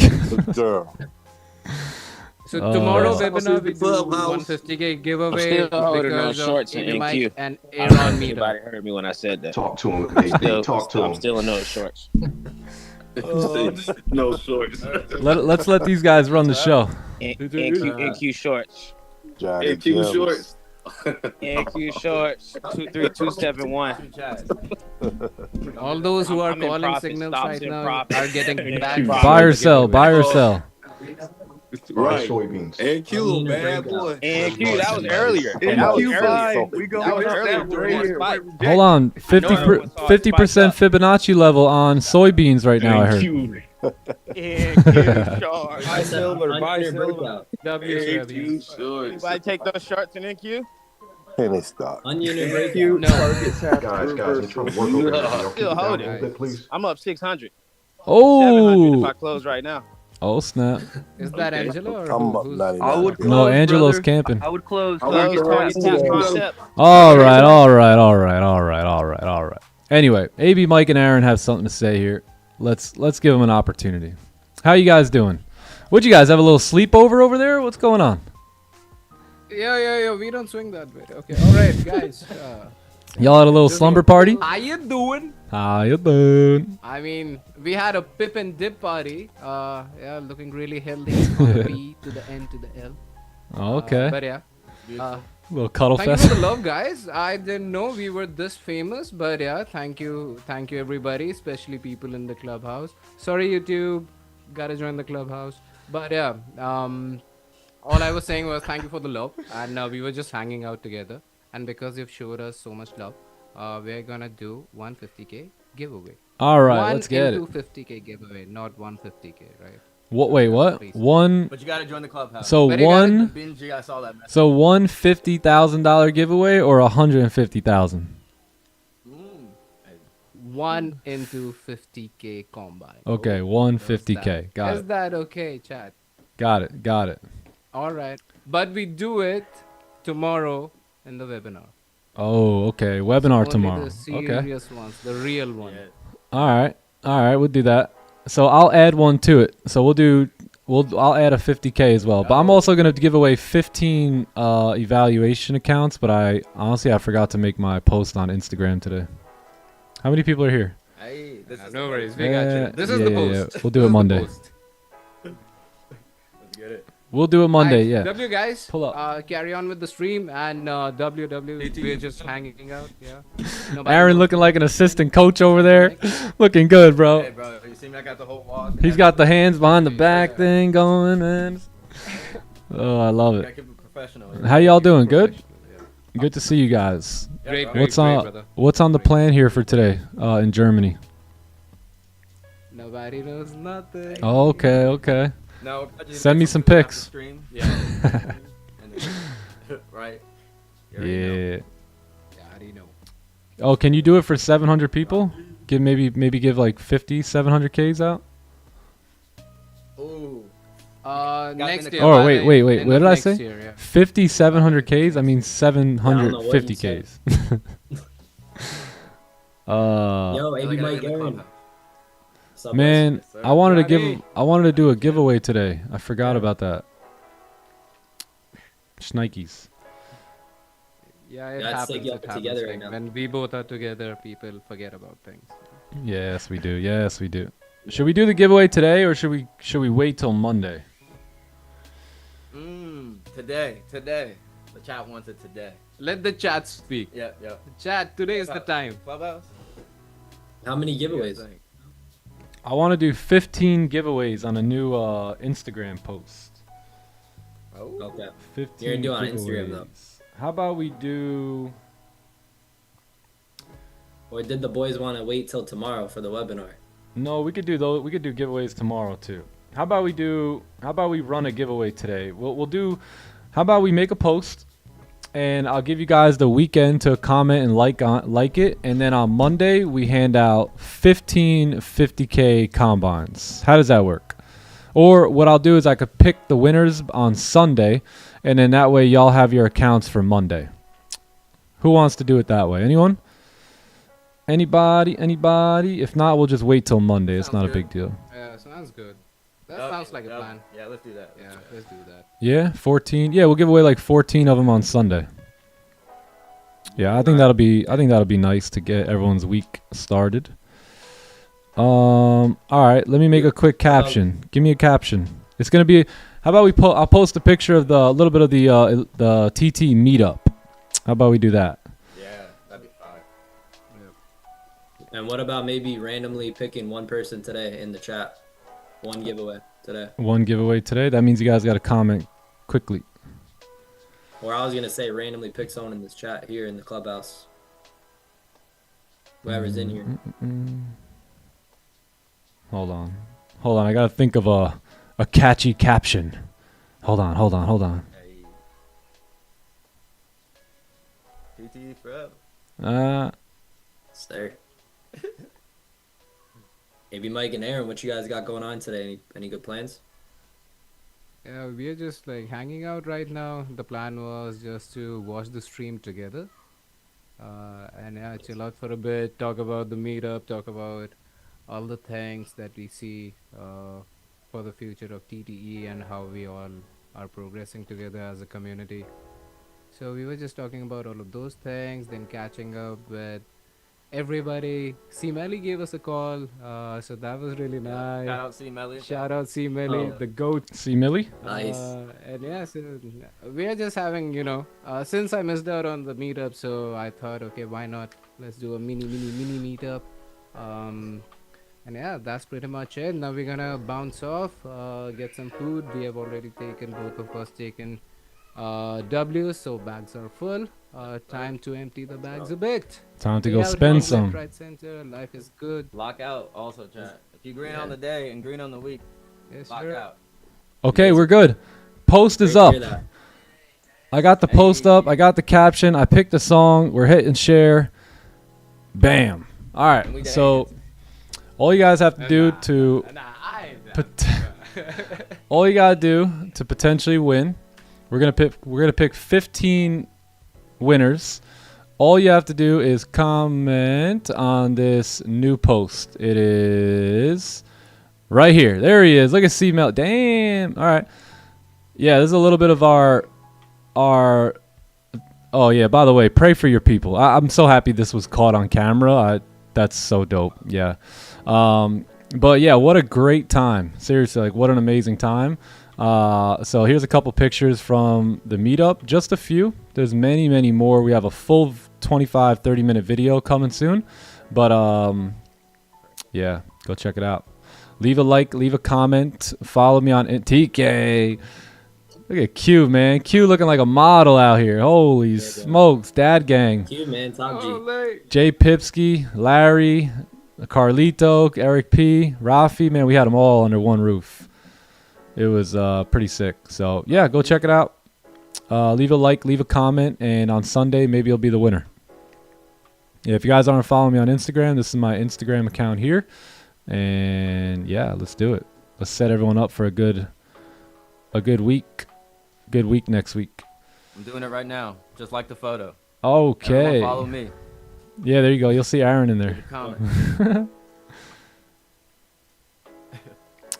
So tomorrow webinar we do 150K giveaway because of Mike and Aaron meetup. Everybody heard me when I said that. Talk to him. Hey, talk to him. I'm still in those shorts. No shorts. Let's let these guys run the show. NQ shorts. NQ shorts. NQ shorts. 23271. All those who are calling signals right now are getting back. Buy or sell. Buy or sell. Right. Soybeans. NQ, bad boy. NQ, that was earlier. NQ5. We go Hold on. 50% Fibonacci level on soybeans right now, I heard. NQ shorts. Buy silver. Buy silver. NQ shorts. Anybody take those shorts in NQ? And they stop. Onion and breakthrough. Guys, I'm trying to work over here. Y'all keep it down a little bit, please. I'm up 600. 700 Oh. if I close right now. Oh, snap. Is that Angelo or I'm up who's? 99. I would close, No, Angelo's brother. camping. I would close. Concept. All right. Anyway, AB, Mike, and Aaron have something to say here. Let's give them an opportunity. How you guys doing? What you guys have a little sleepover over there? What's going on? Yeah. We don't swing that way. Okay. All right, guys. Y'all had a little slumber party? How you doing? How you doing? I mean, we had a pip and dip party. Yeah, looking really healthy. From the P to the N to the L. Okay. But yeah. Little cuddle Thank you fest. for the love, guys. I didn't know we were this famous, but yeah, thank you everybody, especially people in the Clubhouse. Sorry, YouTube, gotta join the Clubhouse. But yeah, all I was saying was thank you for the love, and we were just hanging out together. And because you've showed us so much love, we're gonna do 150k giveaway. All right, let's get it. 50k giveaway, not 150k, right? What? Wait, what? One. But you gotta join the Clubhouse. So But you one. Binge, I saw that message. So $150,000 giveaway or 150,000. 1 into 50k combine. Okay, Oh, 150k. Got Is it. that okay, chat? Got it. All right, but we do it tomorrow in the webinar. Oh, okay. Webinar Only tomorrow. The Okay. serious ones, the real one. All right. We'll do that. So I'll add one to it. So I'll add a 50k as well. But I'm also gonna give away 15 evaluation accounts. But I forgot to make my post on Instagram today. How many people are here? Hey, this is No worries, we got you. This is the post. We'll do it Monday. Let's get it. We'll do it Monday. Alright, Yeah. W guys, Pull up. carry on with the stream, and we're just hanging out. Yeah. Aaron looking like an assistant coach over there. Looking good, bro. Hey, bro, you see me? I got the whole wall. He's got the hands behind the back thing going, man. Oh, I love Gotta it. keep it professional. How y'all doing? Good? Good to see you guys. Great, What's on the plan here for today in Germany? Nobody knows nothing. Oh, okay. No, I just Send me get some food after pics. stream. Yeah. Right. You already know. Yeah. Yeah, I already know. Oh, can you do it for 700 people? Maybe give like 50, 700Ks out? Ooh. Next year. Oh, by wait. the What end did of I next say? year, yeah. 50, 700Ks? I mean I don't know what you 750Ks. Yo, AB Mike Aaron. What's up, Man, boys? I wanted to do a giveaway today. I forgot about that. Schnikes. Yeah, it Yeah, it's like happens. y'all It put happens. together Like, right now. when we both are together, people forget about things. Yes, we do. Should we do the giveaway today or should we wait till Monday? Today. The chat wants it today. Let the chat speak. Yeah. Chat, today is the time. Clubhouse? How many giveaways? I want to do 15 giveaways on a new Instagram post. Oh. Okay. 15 You're gonna do it on giveaways. Instagram, though. How about we do... Or did the boys want to wait till tomorrow for the webinar? No, we could do those. We could do giveaways tomorrow too. How about we run a giveaway today? We'll do. How about we make a post, and I'll give you guys the weekend to comment and like it, and then on Monday we hand out 15 50K combines. How does that work? Or what I'll do is I could pick the winners on Sunday, and then that way y'all have your accounts for Monday. Who wants to do it that way? Anyone? Anybody? If not, we'll just wait till Monday. It's not a big deal. Yeah, sounds good. That sounds like a plan. Yeah, let's do that. Yeah, let's do that. Yeah, 14. Yeah, we'll give away like 14 of them on Sunday. Yeah, I think that'll be nice to get everyone's week started. All right, let me make a quick caption. Give me a caption. It's gonna be. How about we I'll post a picture of a little bit of the TT meetup. How about we do that? Yeah, that'd be fine. Yep. And what about maybe randomly picking one person today in the chat? One giveaway today. One giveaway today. That means you guys got to comment quickly. Or I was gonna say randomly pick someone in this chat here in the clubhouse. Whoever's in here. Hold on. I gotta think of a catchy caption. Hold on. TT forever. Stay. Maybe Mike and Aaron, what you guys got going on today? Any good plans? Yeah, we are just like hanging out right now. The plan was just to watch the stream together. And yeah, chill out for a bit, talk about the meetup, talk about all the things that we see for the future of TTE and how we all are progressing together as a community. So we were just talking about all of those things, then catching up with everybody. C. Melly gave us a call, so that was really nice. Shout out C. Melly. Shout out C. Melly, the GOAT. C. Millie? Nice. And yeah, so we are just having, since I missed out on the meetup, so I thought, okay, why not? Let's do a mini meetup. And yeah, that's pretty much it. Now we're gonna bounce off, get some food. We have already both of us taken W, so bags are full. Time to empty the bags a bit. Time to Stay go out spend here, some. left, right, center. Life is good. Lock out also, chat. If you green on the day and green on the week, Yes, lock sir. out. Okay, we're good. Post is Great to up. hear that. I got the post up. I got the caption. I picked the song. We're hitting share. Bam. All right. So all you guys have to do to all you gotta do to potentially win, we're gonna pick 15 winners. All you have to do is comment on this new post. It is right here. There he is. Look at C-Melt. Damn. All right. Yeah, this is a little bit of our. Oh yeah. By the way, pray for your people. I'm so happy this was caught on camera. That's so dope. Yeah. But yeah, what a great time. Seriously, like what an amazing time. So here's a couple pictures from the meetup. Just a few. There's many, many more. We have a full 25, 30-minute video coming soon. But yeah, go check it out. Leave a like, leave a comment. Follow me on TK. Look at Q, man. Q looking like a model out here. Holy smokes, Dad Gang. Q, man, top G. Jay Pipsky, Larry, Carlito, Eric P, Rafi. Man, we had them all under one roof. It was pretty sick. So yeah, go check it out. Leave a like, leave a comment, and on Sunday maybe you'll be the winner. Yeah, if you guys aren't following me on Instagram, this is my Instagram account here. And yeah, let's do it. Let's set everyone up for a good week. Good week next week. I'm doing it right now, just like the photo. Okay. Everyone follow me. Yeah, there you go. You'll see Aaron in there. Comment.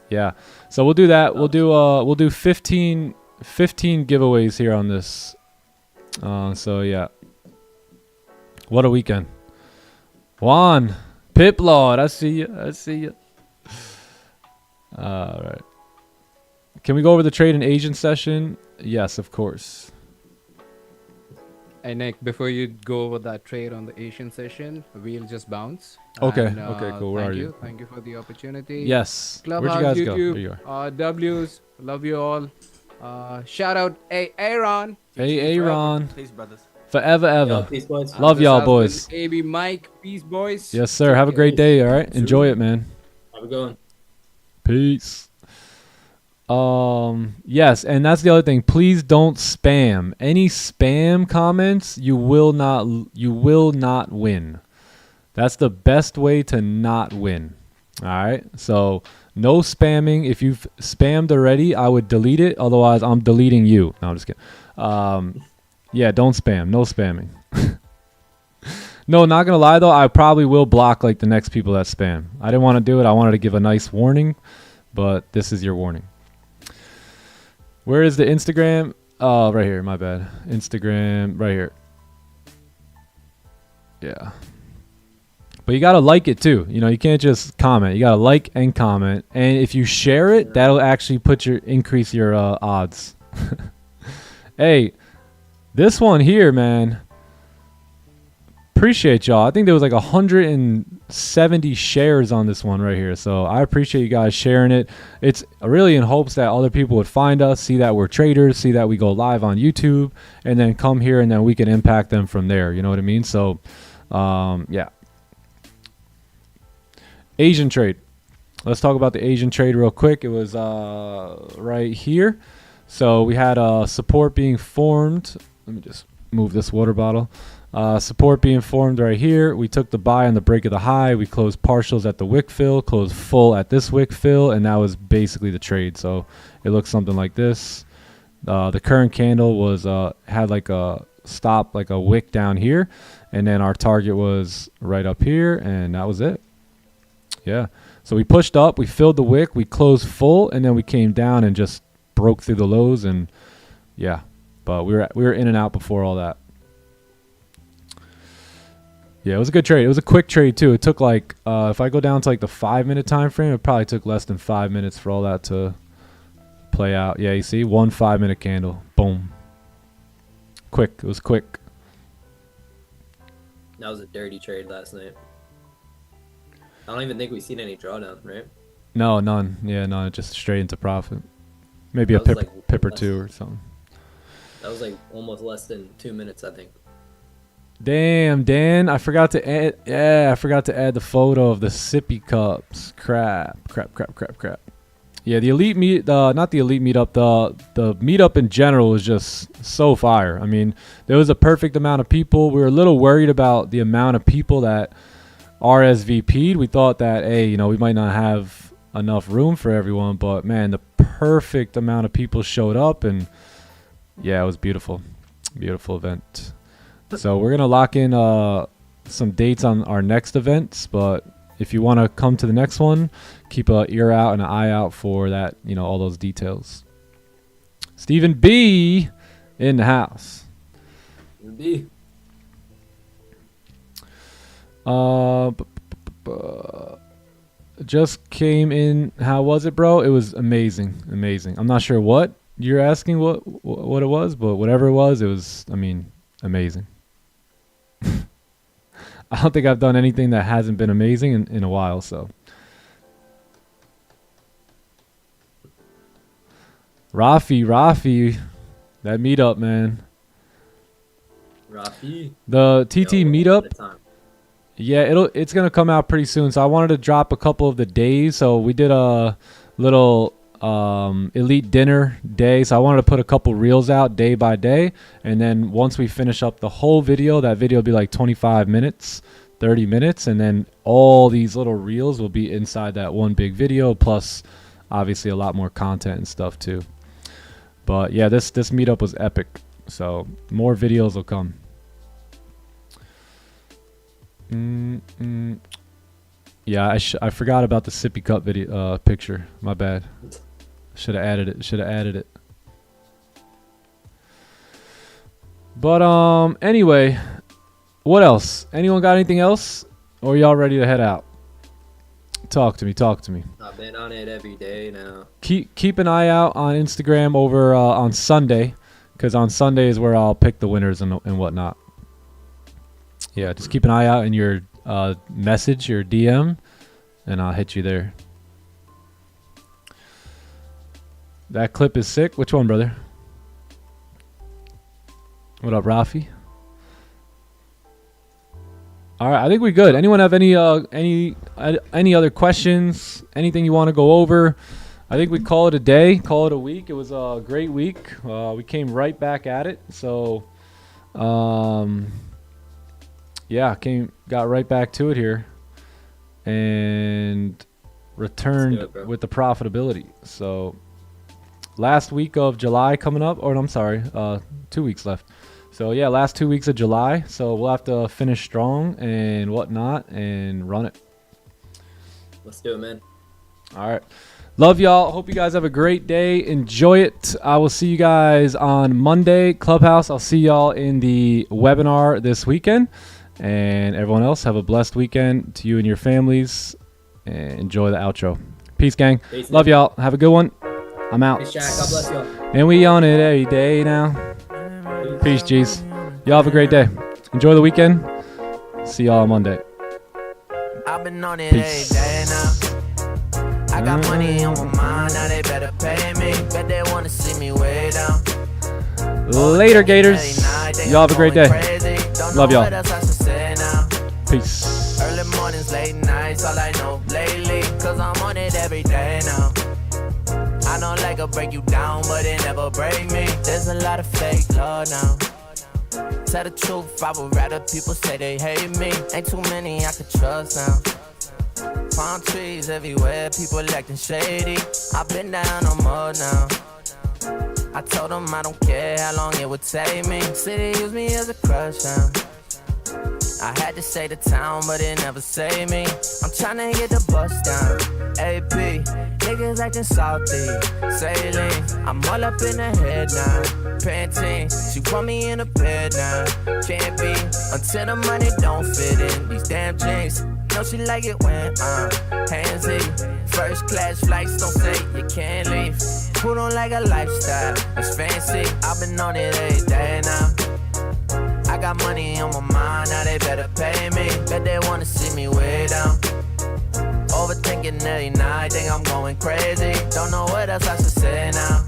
Yeah. So we'll do that. We'll do 15 giveaways here on this. So yeah. What a weekend. Juan, Pip Lord, I see you. All right. Can we go over the trade and Asian session? Yes, of course. Hey Nick, before you go over that trade on the Asian session, we'll just bounce. Okay. And, Okay. Cool. Where are you? Thank you for the opportunity. Yes. Clubhouse, Where'd you guys YouTube, go? There you are. W's, love you all. Shout out, hey Aaron. Hey, Aaron. Peace, brothers. Forever, ever. Yo, peace, boys. Love This y'all, has boys. been AB Mike, peace, boys. Yes, sir. Have a great day. All right. Enjoy it, man. How we going? Peace. Yes, and that's the other thing. Please don't spam. Any spam comments, you will not win. That's the best way to not win. All right? So, no spamming. If you've spammed already, I would delete it. Otherwise, I'm deleting you. No, I'm just kidding. Yeah, don't spam. No spamming. No, not going to lie, though. I probably will block, like, the next people that spam. I didn't want to do it. I wanted to give a nice warning, but this is your warning. Where is the Instagram? Oh, right here. My bad. Instagram, right here. Yeah. But you got to like it too. You know, you can't just comment. You got to like and comment. And if you share it, that'll actually increase your odds. Hey, this one here, man. Appreciate y'all. I think there was like 170 shares on this one right here. So I appreciate you guys sharing it. It's really in hopes that other people would find us, see that we're traders, see that we go live on YouTube, and then come here and then we can impact them from there. You know what I mean? So, yeah. Asian trade. Let's talk about the Asian trade real quick. It was right here. So we had support being formed. Let me just move this water bottle. Support being formed right here. We took the buy on the break of the high. We closed partials at the wick fill, closed full at this wick fill, and that was basically the trade. So it looks something like this. The current candle was had like a stop, like a wick down here, and then our target was right up here, and that was it. Yeah. So we pushed up, we filled the wick, we closed full, and then we came down and just broke through the lows, and yeah. But we were in and out before all that. Yeah, it was a good trade. It was a quick trade too. It took like, if I go down to like the 5-minute time frame, it probably took less than 5 minutes for all that to play out. Yeah, you see, 1 5-minute candle. Boom. Quick. It was quick. That was a dirty trade last night. I don't even think we've seen any drawdown, right? No, none. Yeah, none. Just straight into profit. Maybe a pip or two or something. That was like almost less than 2 minutes, I think. Damn, Dan, I forgot to add. Yeah, I forgot to add the photo of the sippy cups. Crap. Yeah, the elite meet, not the elite meetup, the meetup in general was just so fire. I mean, there was a perfect amount of people. We were a little worried about the amount of people that RSVP'd. We thought that, hey, you know, we might not have enough room for everyone, but man, the perfect amount of people showed up, and yeah, it was beautiful. Beautiful event. So we're going to lock in some dates on our next events, but if you want to come to the next one, keep an ear out and an eye out for that, you know, all those details. Stephen B in the house. B. Just came in. How was it, bro? It was amazing. I'm not sure what you're asking what it was, but whatever it was, I mean, amazing. I don't think I've done anything that hasn't been amazing in a while, so. Rafi, that meetup, man. Rafi. The TT meetup. Yeah, it's gonna come out pretty soon. So I wanted to drop a couple of the days. So we did a little elite dinner day. So I wanted to put a couple reels out day by day, and then once we finish up the whole video, that video will be like 25 minutes, 30 minutes, and then all these little reels will be inside that one big video, plus obviously a lot more content and stuff too. But yeah, this meetup was epic. So more videos will come. Yeah, I forgot about the sippy cup video picture. My bad. Should have added it. But anyway, what else? Anyone got anything else? Or y'all ready to head out? Talk to me. I've been on it every day now. Keep an eye out on Instagram over on Sunday, because on Sunday is where I'll pick the winners and whatnot. Yeah, just keep an eye out in your message, your DM, and I'll hit you there. That clip is sick. Which one, brother? What up, Rafi? All right, I think we're good. Anyone have any other questions? Anything you want to go over? I think we call it a day, call it a week. It was a great week. We came right back at it. So, yeah, got right back to it here, and returned with the profitability. So, last week of July coming up, or I'm sorry, 2 weeks left. So yeah, last 2 weeks of July. So we'll have to finish strong and whatnot and run it. Let's do it, man. All right. Love y'all. Hope you guys have a great day. Enjoy it. I will see you guys on Monday, Clubhouse. I'll see y'all in the webinar this weekend. And everyone else, have a blessed weekend to you and your families. And enjoy the outro. Peace, gang. Peace, Love y'all. Have a good one. I'm out. Peace, chat. God bless y'all. And we on it every day now. Peace, G's. Y'all have a great day. Enjoy the weekend. See y'all on Monday. I've been on it Peace. every day now. I got money on my mind, now they better pay me. Bet they wanna see me way down. Later, Gators. Y'all have a great day. Love y'all. Peace. Early mornings, late nights, all I know lately. Cause I'm on it every day now. I don't like to break you down, but it never break me. There's a lot of fake love now. Tell the truth, I would rather people say they hate me. Ain't too many I could trust now. Palm trees everywhere, people acting shady. I've been down on mud now. I told them I don't care how long it would take me. City used me as a crush now. I had to say the town, but it never saved me. I'm tryna get the bus down. AP, niggas acting salty. Saline, I'm all up in the head now. Pantene, she put me in a bed now. Can't be until the money don't fit in these damn jeans. Know she like it when handsy. First class flights, don't say you can't leave. Who don't like a lifestyle that's fancy? I've been on it every day now. I got money on my mind, now they better pay me. Bet they wanna see me way down. Overthinking every night, think I'm going crazy. Don't know what else I should say now.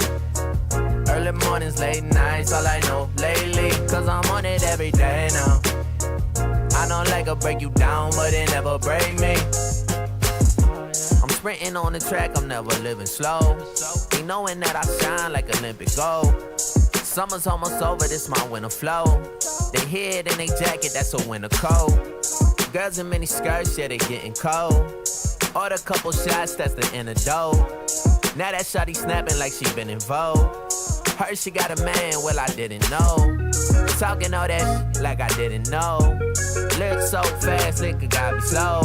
Early mornings, late nights, all I know lately. Cause I'm on it every day now. I don't like to break you down, but it never break me. I'm sprinting on the track, I'm never living slow. Ain't knowing that I shine like Olympic gold. Summer's almost over, this my winter flow. They hear it in they jacket, that's a winter coat. Girls in mini skirts, yeah, they getting cold. Order a couple shots, that's the antidote. Now that shawty snapping like she been in vogue. Heard she got a man, well I didn't know. Talking all that shit like I didn't know. Look so fast, liquor got me slow.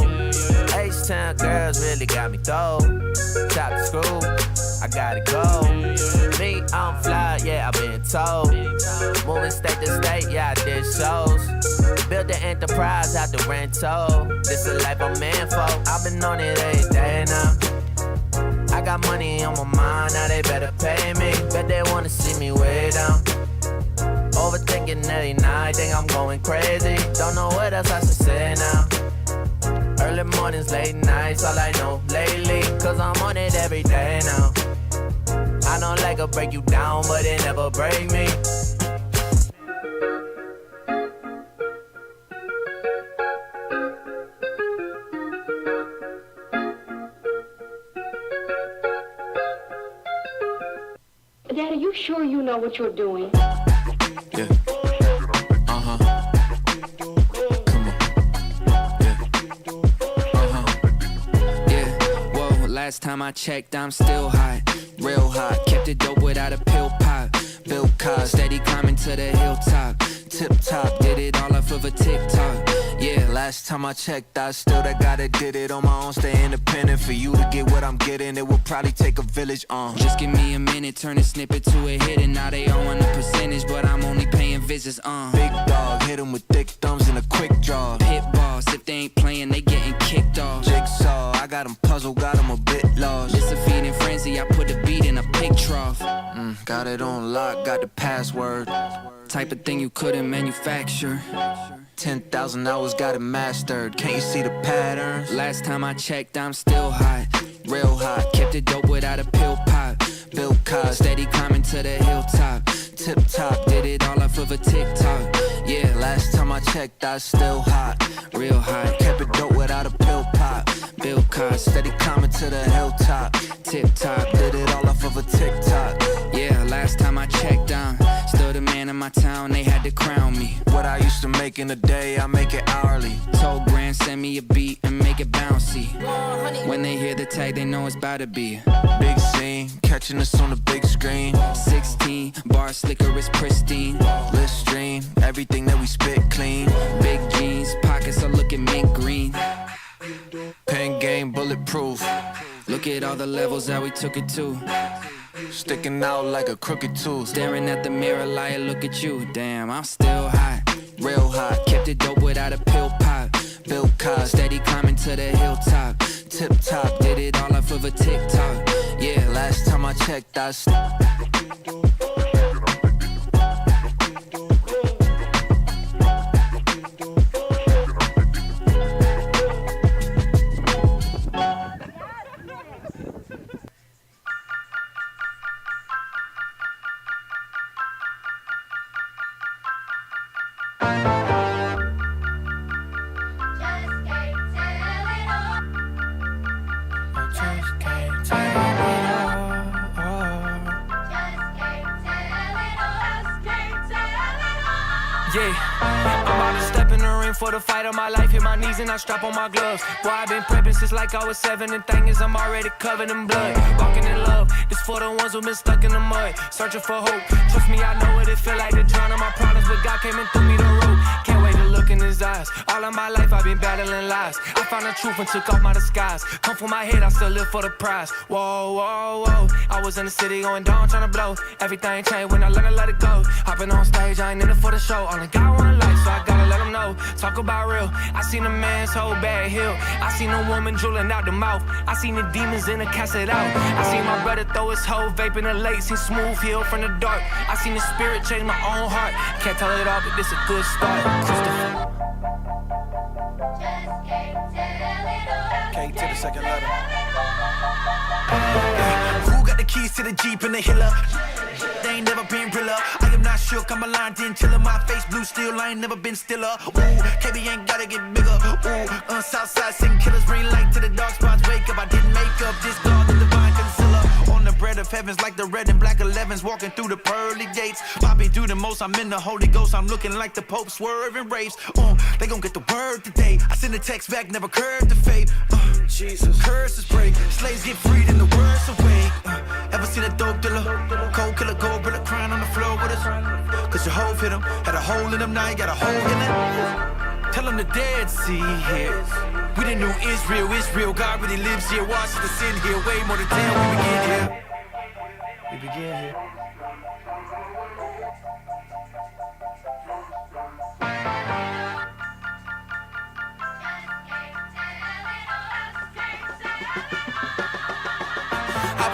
H-Town girls really got me though. Top the screw, I gotta go. Me, I'm fly, yeah, I've been told. Moving state to state, yeah, I did shows. Built the enterprise out the rental. This the life I'm in for. I've been on it every day now. I got money on my mind, now they better pay me. Bet they wanna see me way down. Overthinking every night, think I'm going crazy. Don't know what else I should say now. Early mornings, late nights, all I know lately. Cause I'm on it every day now. I don't like to break you down, but it never break me. Dad, are you sure you know what you're doing? Yeah. Uh-huh. Come on. Yeah. Uh-huh. Yeah. Whoa, last time I checked, I'm still hot. Real hot. Kept it dope without a pill pop. Bill Cos, steady climbing to the hilltop. Tip top, did it all off of a TikTok. Yeah, last time I checked, I still that guy that did it on my own. Stay independent. For you to get what I'm getting, it will probably take a village. Just give me a minute, turn a snippet to a hit, and now they all want a percentage, but I'm only paying visits. Big dog, hit 'em with thick thumbs and a quick draw. Pit boss, if they ain't playing, they getting kicked off. Jigsaw, I got 'em puzzled, got 'em a bit lost. It's a feeding frenzy, I put the beat in a pig trough. Got it on lock, got the password. Type of thing you couldn't manufacture. 10,000 hours got it mastered. Can't you see the patterns? Last time I checked, I'm still hot. Real hot. Kept it dope without a pill pop. Bill Cos, steady climbing to the hilltop. Tip top, did it all off of a TikTok. Yeah, last time I checked, I was still hot. Real hot. Kept it dope without a pill pop. Bill Cos, steady climbing to the hilltop. Tip top, did it all off of a TikTok. Yeah, last time I checked, I'm still the man in my town, they had to crown me. What I used to make in a day, I make it hourly. Told Grand, send me a beat and make it bouncy. When they hear the tag, they know it's about to be big scene, catching us on the big screen. 16, bar slicker is pristine. Let's stream, everything that we spit clean. Big jeans, pockets are looking mint green. Pen game, bulletproof. Look at all the levels that we took it to. Sticking out like a crooked tooth. Staring at the mirror like, look at you. Damn, I'm still hot, real hot. Kept the dope without a pill pop. Bill Cobb, steady climbing to the hilltop. Tip top, did it all off of a TikTok. Yeah, last time I checked, I for the fight of my life, hit my knees and I strap on my gloves. Boy, I've been prepping since like I was 7, and thing is I'm already covered in blood. Walking in love, this for the ones who been stuck in the mud, searching for hope. Trust me, I know what it feel like to drown in my problems, but God came and threw me the rope. Can't wait to look in his eyes. All of my life I've been battling lies. I found the truth and took off my disguise. Come from my head, I still live for the prize. Whoa, whoa, whoa. I was in the city going down, trying to blow. Everything changed when I learned to let it go. Hopping on stage, I ain't in it for the show. Only God want a life, so I gotta let him know. Talk about real. I seen a man's whole bad hill. I seen a woman drooling out the mouth. I seen the demons in the casket out. I seen my brother throw his whole vape in the lake. Seen smooth heal from the dark. I seen the spirit change my own heart. Can't tell it all, but this a good start. Christopher. K to the second letter. Who got the keys to the Jeep and the Hiller? They ain't never been realer. I am not shook, I'm a lion, didn't chill. My face blue still, I ain't never been stiller. Ooh, KB ain't gotta get bigger. Ooh, Southside sing killers, bring light to the dark spots. Wake up, I didn't make up this God, the divine concealer. On the bread of heavens, like the red and black 11s, walking through the pearly gates. Popping through the most, I'm in the Holy Ghost. I'm looking like the Pope swerving raves. They gon' get the word today. I send a text back, never curved the fate. Jesus, curses break, slaves get freed and the words awake. Ever seen a dope dealer? Cold killer, gold brother crying on the floor with us. Cause your hoe hit him, had a hole in him, now you got a hole in it. Tell him the Dead Sea here. We the new Israel, Israel, God really lives here. Watch the sin here, way more than 10. We begin here. We begin here.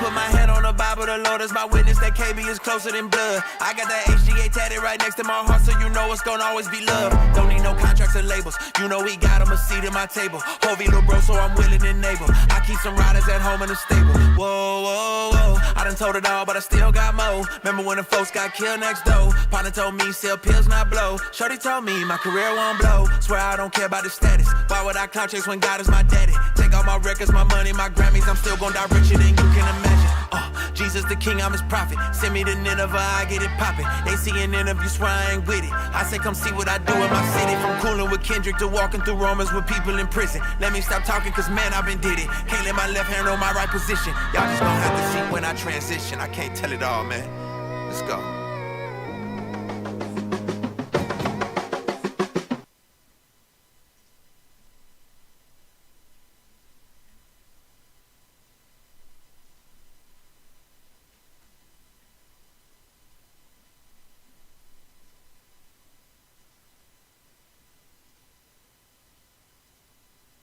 Put my hand on the Bible, the Lord is my witness that KB is closer than blood. I got that HGA tatted right next to my heart, so you know it's gonna always be love. Don't need no contracts or labels, you know we got him a seat at my table. Hovey little bro, so I'm willing and able. I keep some riders at home in the stable. Whoa, whoa, whoa, I done told it all, but I still got more. Remember when the folks got killed next door? Partner told me, sell pills, not blow. Shorty told me, my career won't blow. Swear I don't care about the status. Why would I clout chase when God is my daddy? Take all my records, my money, my Grammys, I'm still gonna die richer than you can imagine. Jesus the king, I'm his prophet. Send me to Nineveh, I get it poppin'. They see an interview, swear I ain't with it. I say come see what I do in my city. From cooling with Kendrick to walking through Romans with people in prison. Let me stop talking, cause man, I've been did it. Can't let my left hand on my right position. Y'all just gonna have to see when I transition. I can't tell it all, man. Let's go.